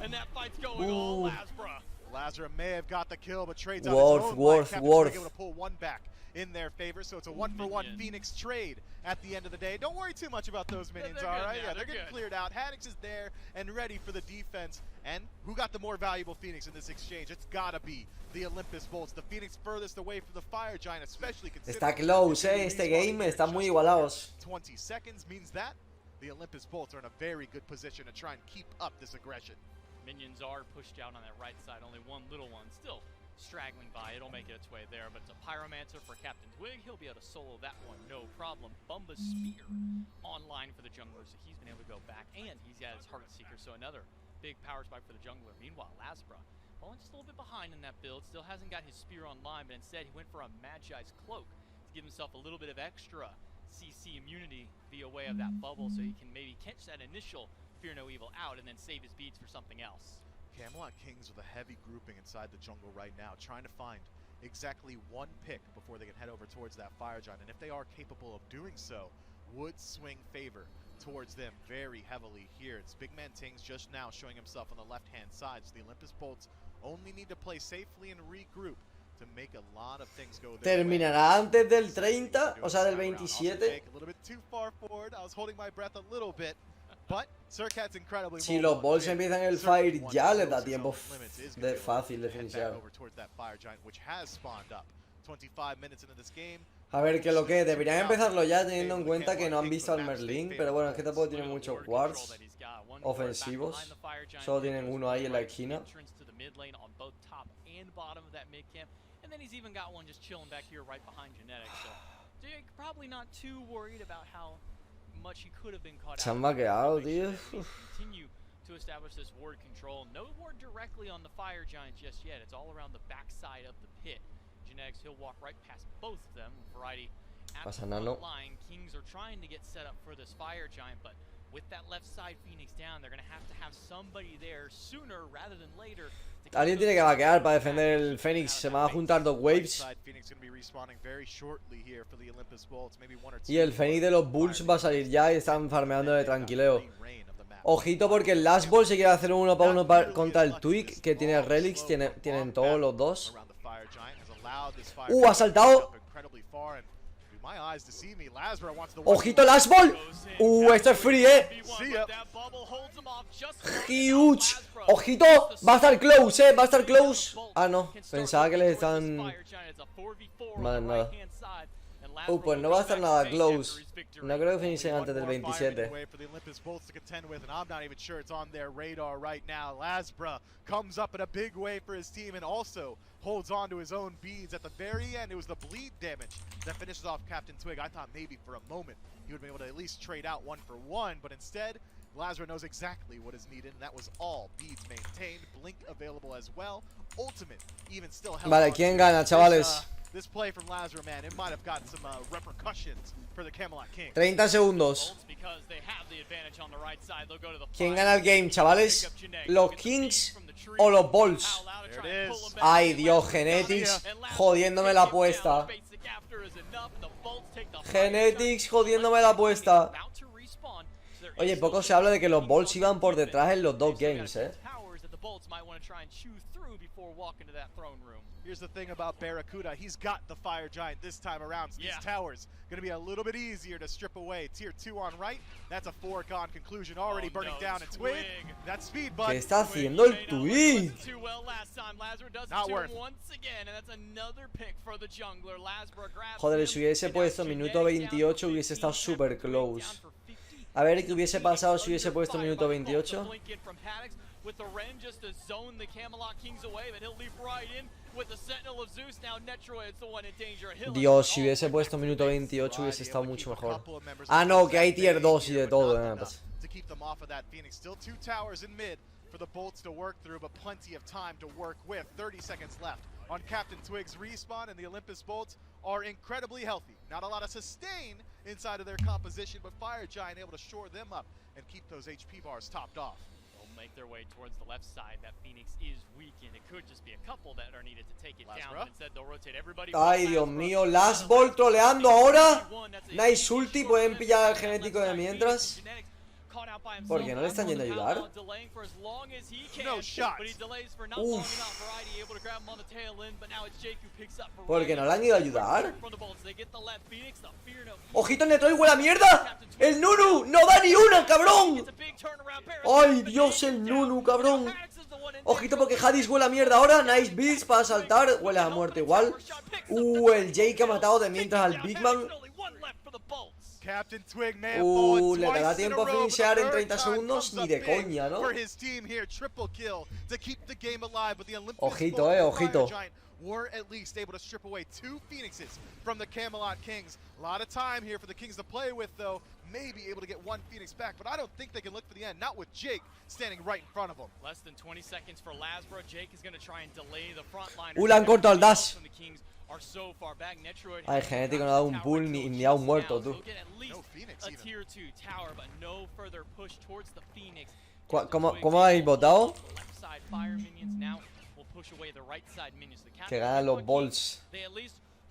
Lazarus may have got the kill, but trades out his own life. Captain Twig able to pull one back in their favor, so it's a 1-for-1 Phoenix trade at the end of the day. Don't worry too much about those minions, all right? Yeah, they're getting cleared out. Hadix is there and ready for the defense. And who got the more valuable Phoenix in this exchange? It's gotta be the Olympus Bolts. The Phoenix furthest away from the Fire Giant, especially considering... Está close, este game. Están muy igualados. 20 seconds means that the Olympus Bolts are in a very good position to try and keep up this aggression. Minions are pushed out on that right side, only one little one still straggling by. It'll make it its way there, but it's a Pyromancer for Captain Twig. He'll be able to solo that one, no problem. Bumba's Spear online for the jungler, so he's been able to go back, and he's got his Heartseeker, so another big power spike for the jungler. Meanwhile, Lasbra falling just a little bit behind in that build, still hasn't got his Spear online, but instead he went for a Magi's Cloak to give himself a little bit of extra CC immunity via way of that bubble, so he can maybe catch that initial Fear No Evil out and then save his beats for something else. Camelot Kings with a heavy grouping inside the jungle right now, trying to find exactly one pick before they can head over towards that Fire Giant. And if they are capable of doing so, would swing favor towards them very heavily here. It's Big Man Tings just now showing himself on the left-hand side. So the Olympus Bolts only need to play safely and regroup to make a lot of things go their way. ¿Terminará antes del 30? O sea, del 27. A little bit too far forward. I was holding my breath a little bit. But Surcat's incredibly si los Bolts empiezan el Fire ya les da tiempo de fácil de finishar. A ver qué lo que deberían empezarlo ya teniendo en cuenta que no han visto al Merlin, pero bueno, es que tampoco tienen muchos wards ofensivos. Solo tienen uno ahí en la esquina. Se han vaqueado, tío. To establish this ward control. No ward directly on the Fire Giant just yet. It's all around the backside of the pit. Genetics, he'll walk right past both of them. Variety at the front line. Kings are trying to get set up for this Fire Giant, but with that left side Phoenix down, they're going to have somebody there sooner rather than later. Alguien tiene que vaquear para defender el Phoenix. Se van a juntar dos waves. Y el Phoenix de los Bulls va a salir ya y están farmeando de tranquileo. Ojito porque el Last Ball se quiere hacer un 1 para 1 contra el Twig, que tiene relics, tienen todos los dos. Ha saltado. Ojito Last Ball. Esto es free, Huge. Ojito, va a estar close, va a estar close. Ah, no, pensaba que les están... Vale, nada. Pues no va a estar nada close. No creo que finishen antes del 27. Comes up in a big way for his team and also holds on to his own beads at the very end. It was the bleed damage that finishes off Captain Twig. I thought maybe for a moment he would be able to at least trade out 1-for-1, but instead Lazarus knows exactly what is needed, and that was all beads maintained, blink available as well. Ultimate even still held. Vale, ¿quién gana, chavales? This play from Lazarus, man, it might have got some repercussions for the Camelot King. 30 segundos. ¿Quién gana el game, chavales? ¿Los Kings o los Bolts? Ay, Dios, Genetics jodiéndome la apuesta. Genetics jodiéndome la apuesta. Oye, poco se habla de que los Bolts iban por detrás en los dos games, bolts might want to try and chew through before walking to that throne room. Here's the thing about Barracuda. He's got the Fire Giant this time around. So these towers going to be a little bit easier to strip away. Tier 2 on right. That's a foregone conclusion. Already burning down. And Twig. That speed, bud. ¿Qué está haciendo el Twig? Not worth. Joder, si hubiese puesto minuto 28 hubiese estado super close. A ver qué hubiese pasado si hubiese puesto minuto 28. Dios, si hubiese puesto minuto 28 hubiese estado mucho mejor. Ah, no, que hay tier 2 y de todo. Pues. For the bolts to work through, but plenty of time to work with. 30 seconds left on Captain Twig's respawn, and the Olympus bolts are incredibly healthy. Not a lot of sustain inside of their composition, but Fire Giant able to shore them up and keep those HP bars topped off. They'll make their way towards the left side. That Phoenix is weakened. It could just be a couple that are needed to take it down, but instead they'll rotate everybody. Ay, Dios mío, Last Ball troleando ahora. Nice ulti, pueden pillar el genético de mientras. Porque no le están yendo a ayudar. No shot. Porque no le han ido a ayudar. Ojito, Netroid, huele a mierda. El Nunu no da ni una, cabrón. Ay, Dios, el Nunu, cabrón. Ojito, porque Hadis huele a mierda ahora. Nice beats para saltar. Huele a muerte igual. El Jake ha matado de mientras al Big Man. Le dará tiempo a finishar en 30 segundos, ni de coña, ¿no? Ojito, ojito. Were at least able to strip away 2 Phoenixes from the Camelot Kings. A lot of time here for the Kings to play with, though. Maybe able to get 1 Phoenix back, but I don't think they can look for the end. Not with Jake standing right in front of them. Less than 20 seconds for Lasbro. Jake is going to try and delay the front line. Le han cortado el dash. Ay, genético no ha dado un pull ni a un muerto, tú. ¿Cómo habéis votado? Que ganan los balls.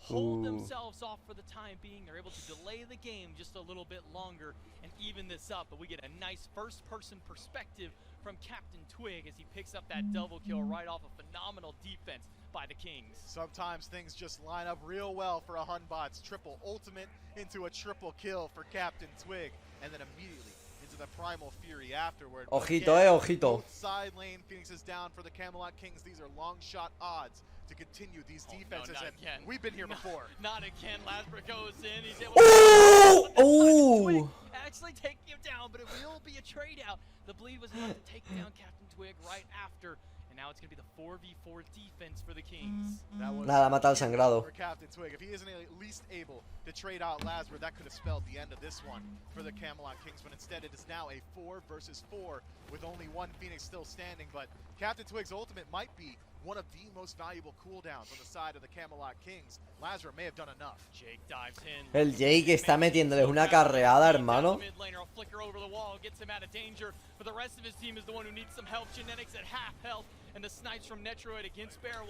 Hold themselves off for the time being. They're able to delay the game just a little bit longer and even this up, but we get a nice first-person perspective from Captain Twig as he picks up that double kill right off a phenomenal defense by the Kings. Sometimes things just line up real well for a Hunbot's triple ultimate into a triple kill for Captain Twig, and then immediately into the Primal Fury afterward. Ojito, ojito. Both side lane Phoenix is down for the Camelot Kings. These are long shot odds to continue these defenses, no, and we've been here before. Not again. Lasbro goes in. He's able to actually take him down, but it will be a trade out. The bleed was enough to take down Captain Twig right after, and now it's going to be the 4v4 defense for the Kings. Nada, mata al sangrado. For Captain Twig, if he isn't at least able to trade out Lasbro, that could have spelled the end of this one for the Camelot Kings, but instead it is now a 4 versus 4 with only 1 Phoenix still standing, but Captain Twig's ultimate might be one of the most valuable cooldowns on the side of the Camelot Kings. Lasbro may have done enough. Jake dives in. El Jake está metiéndole una carreada, hermano.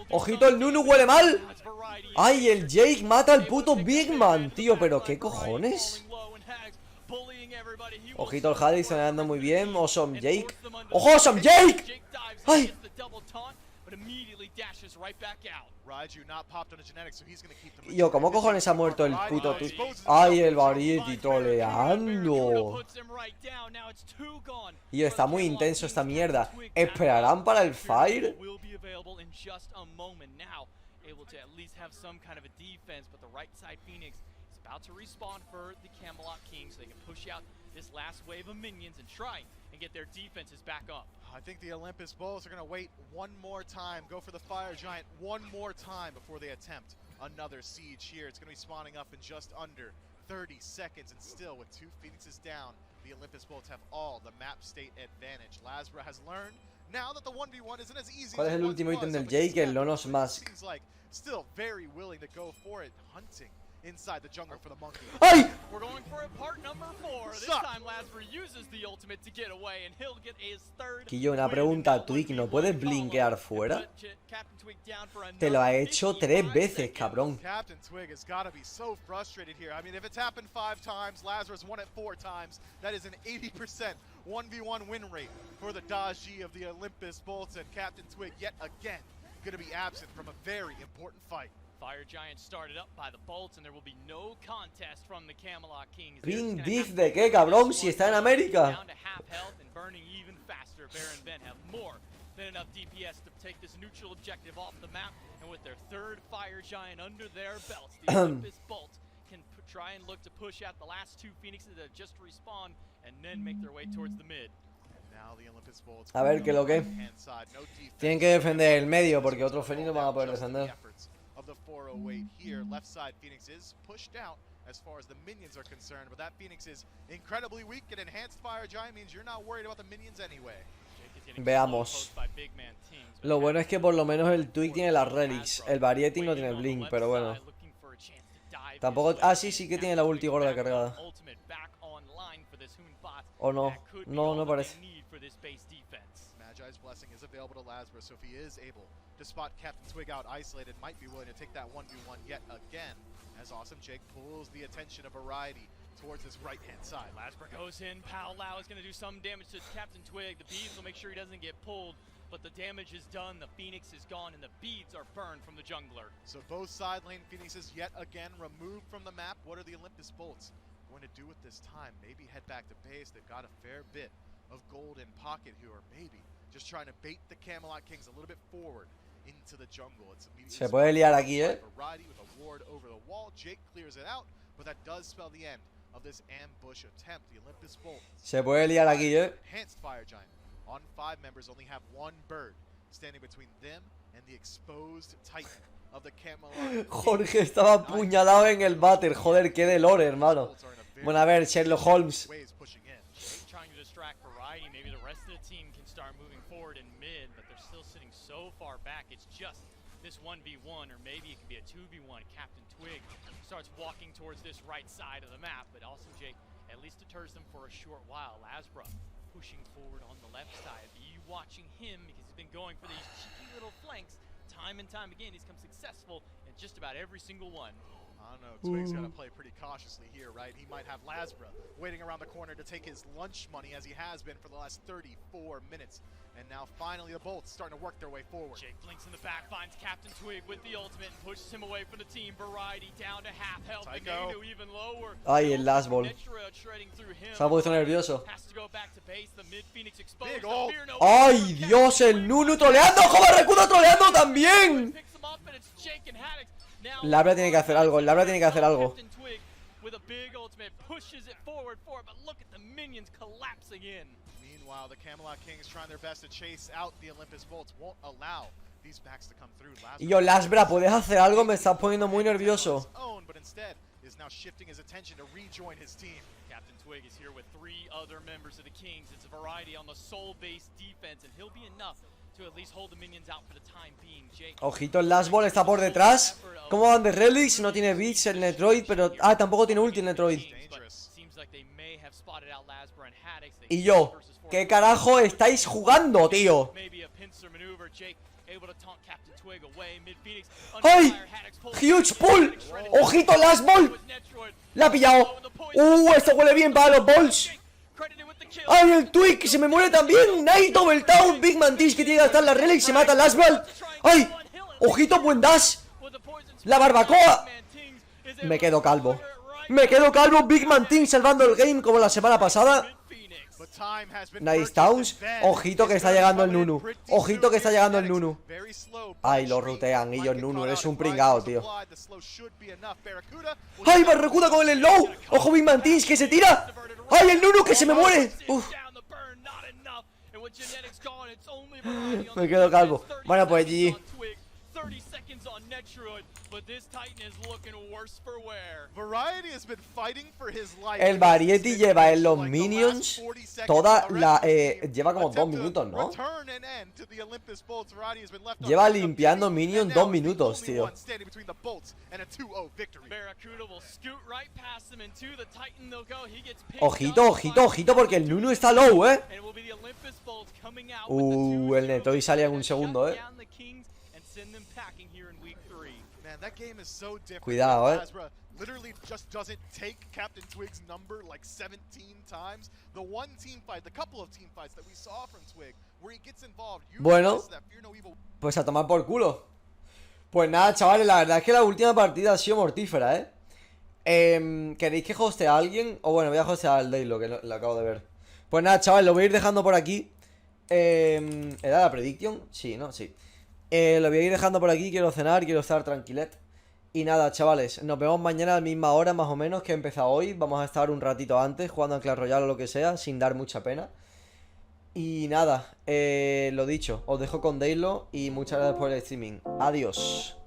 Ojito, el Nunu huele mal. Ay, el Jake mata al puto Big Man, tío, pero qué cojones. Ojito, el Hades está andando muy bien. Awesome Jake. ¡Ojo, Awesome Jake! ¡Ay! Y yo, ¿cómo cojones ha muerto el puto tú? ¡Ay, el Variety troleando! Y yo, está muy intenso esta mierda. ¿Esperarán para el Fire? About to respawn for the Camelot Kings, so they can push out this last wave of minions and try and get their defenses back up. I think the Olympus Bulls are going to wait one more time, go for the Fire Giant one more time before they attempt another siege here. It's going to be spawning up in just under 30 seconds, and still with 2 Phoenixes down, the Olympus Bulls have all the map state advantage. Lasbro has learned now that the 1v1 isn't as easy. ¿Cuál es el último ítem del Jake? El Lonos Mask. Seems like still very willing to go for it, hunting inside the jungle for the monkey. ¡Ay! We're going for it, part number 4. This time Lasbro uses the ultimate to get away, and he'll get his third. Quillo, una pregunta, Twig, ¿no puedes blinkear fuera? Te lo ha hecho 3 veces, cabrón. Captain Twig has got to be so frustrated here. I mean, if it's happened 5 times, Lasbro's won it 4 times. That is an 80% 1v1 win rate for the Daji of the Olympus Bolts, and Captain Twig yet again going to be absent from a very important fight. Fire Giant started up by the Bolts, and there will be no contest from the Camelot Kings. Ping diff de qué, cabrón, si está en América. Down to half health and burning even faster. Bear and Ben have more than enough DPS to take this neutral objective off the map, and with their third Fire Giant under their belts, the Olympus Bolts can try and look to push out the last two Phoenixes that have just respawned and then make their way towards the mid. A ver, ¿qué lo que? Tienen que defender el medio porque otros felinos van a poder defender. Of the 408 here, left side Phoenix is pushed out as far as the minions are concerned, but that Phoenix is incredibly weak, and enhanced Fire Giant means you're not worried about the minions anyway. Veamos. Lo bueno es que por lo menos el Twig tiene las relics, el Variety no tiene blink, pero bueno. Tampoco... Ah, sí que tiene la ulti gorda cargada. ¿O no? No parece. Magi's Blessing is available to Lazarus, so if he is able to spot Captain Twig out isolated, might be willing to take that 1v1 yet again, as Awesome Jake pulls the attention of Variety towards his right-hand side. Lasbra goes in, Pow Lao is going to do some damage to Captain Twig. The beads will make sure he doesn't get pulled, but the damage is done, the Phoenix is gone, and the beads are burned from the jungler. So both side lane Phoenixes yet again removed from the map. What are the Olympus Bolts going to do with this time? Maybe head back to base. They've got a fair bit of gold in pocket here, or maybe just trying to bait the Camelot Kings a little bit forward into the jungle. It's Se puede liar aquí, Variety with a ward over the wall. Jake clears it out, but that does spell the end of this ambush attempt. The Olympus Bolt. Se puede liar aquí, Enhanced Fire Giant on 5 members only have 1 bird standing between them and the exposed Titan of the Camelot. Jorge estaba apuñalado en el váter, joder, qué de lore, hermano. Bueno, a ver, Sherlock Holmes. Trying to distract Variety, maybe the rest of the team can start moving forward in mid, but they're still sitting so far back. It's just this 1v1, or maybe it can be a 2v1. Captain Twig starts walking towards this right side of the map, but also Jake at least deters them for a short while. Lasbra pushing forward on the left side. Be watching him because he's been going for these cheeky little flanks time and time again. He's come successful in just about every single one. I don't know, Twig's got to play pretty cautiously here, right? He might have Lasbra waiting around the corner to take his lunch money, as he has been for the last 34 minutes. And now finally the Bolts starting to work their way forward. Jake blinks in the back, finds Captain Twig with the ultimate and pushes him away from the team. Variety down to half health, and Nanu even lower. Ay, el last ball. Se ha puesto nervioso. Big ult. Ay, Dios, el Nunu troleando. ¡Joder, Recuda troleando también! Labra tiene que hacer algo, Labra tiene que hacer algo. Meanwhile, the Camelot Kings trying their best to chase out the Olympus Bolts, won't allow these backs to come through. Y yo, Lasbra, ¿puedes hacer algo? Me estás poniendo muy nervioso. But instead is now shifting his attention to rejoin his team. Captain Twig is here with 3 other members of the Kings. It's a Variety on the soul-based defense, and he'll be enough to at least hold the minions out for the time being. Jake. Ojito, el Last Ball está por detrás. ¿Cómo van de relics? No tiene beats el Netroid, pero... Ah, tampoco tiene ulti el Netroid. Y yo, ¿qué carajo estáis jugando, tío? ¡Ay! ¡Huge pull! ¡Ojito, Last Ball! ¡La ha pillado! Esto huele bien para los balls. ¡Ay, el Twig! ¡Que se me muere también! ¡Night Double Town! Big Man Tish que tiene que gastar la relic. Se mata Last Ball. ¡Ay! ¡Ojito, buen dash! ¡La barbacoa! Me quedo calvo. Me quedo calvo. Big Man Team salvando el game como la semana pasada. Nice Towns. Ojito que está llegando el Nunu. Ojito que está llegando el Nunu. Ay, lo rutean. Y yo, Nunu, eres un pringao, tío. Ay, Barracuda con el slow. Ojo, Big Man Teams que se tira. Ay, el Nunu que se me muere. Uf. Me quedo calvo. Bueno, pues GG. El Variety lleva en los minions toda la... lleva como 2 minutos, ¿no? Lleva limpiando minions 2 minutos, tío. Ojito, ojito, ojito, porque el Nunu está low, ¿eh? El Netroid sale en un segundo, ¿eh? Cuidado, literally just doesn't take Captain Twig's number like 17 times. The one team fight, the couple of team fights that we saw from Twig, where he gets involved, bueno, pues a tomar por culo. Pues nada, chavales, la verdad es que la última partida ha sido mortífera, ¿Queréis que hostee a alguien? O bueno, voy a hostear al Daylo, que lo acabo de ver. Pues nada, chavales, lo voy a ir dejando por aquí. ¿Era la prediction? Sí, ¿no? Sí. Lo voy a ir dejando por aquí, quiero cenar, quiero estar tranquilet. Y nada, chavales, nos vemos mañana a la misma hora más o menos que he empezado hoy. Vamos a estar un ratito antes jugando a Clash Royale o lo que sea, sin dar mucha pena. Y nada, lo dicho, os dejo con Daylo y muchas gracias por el streaming. Adiós.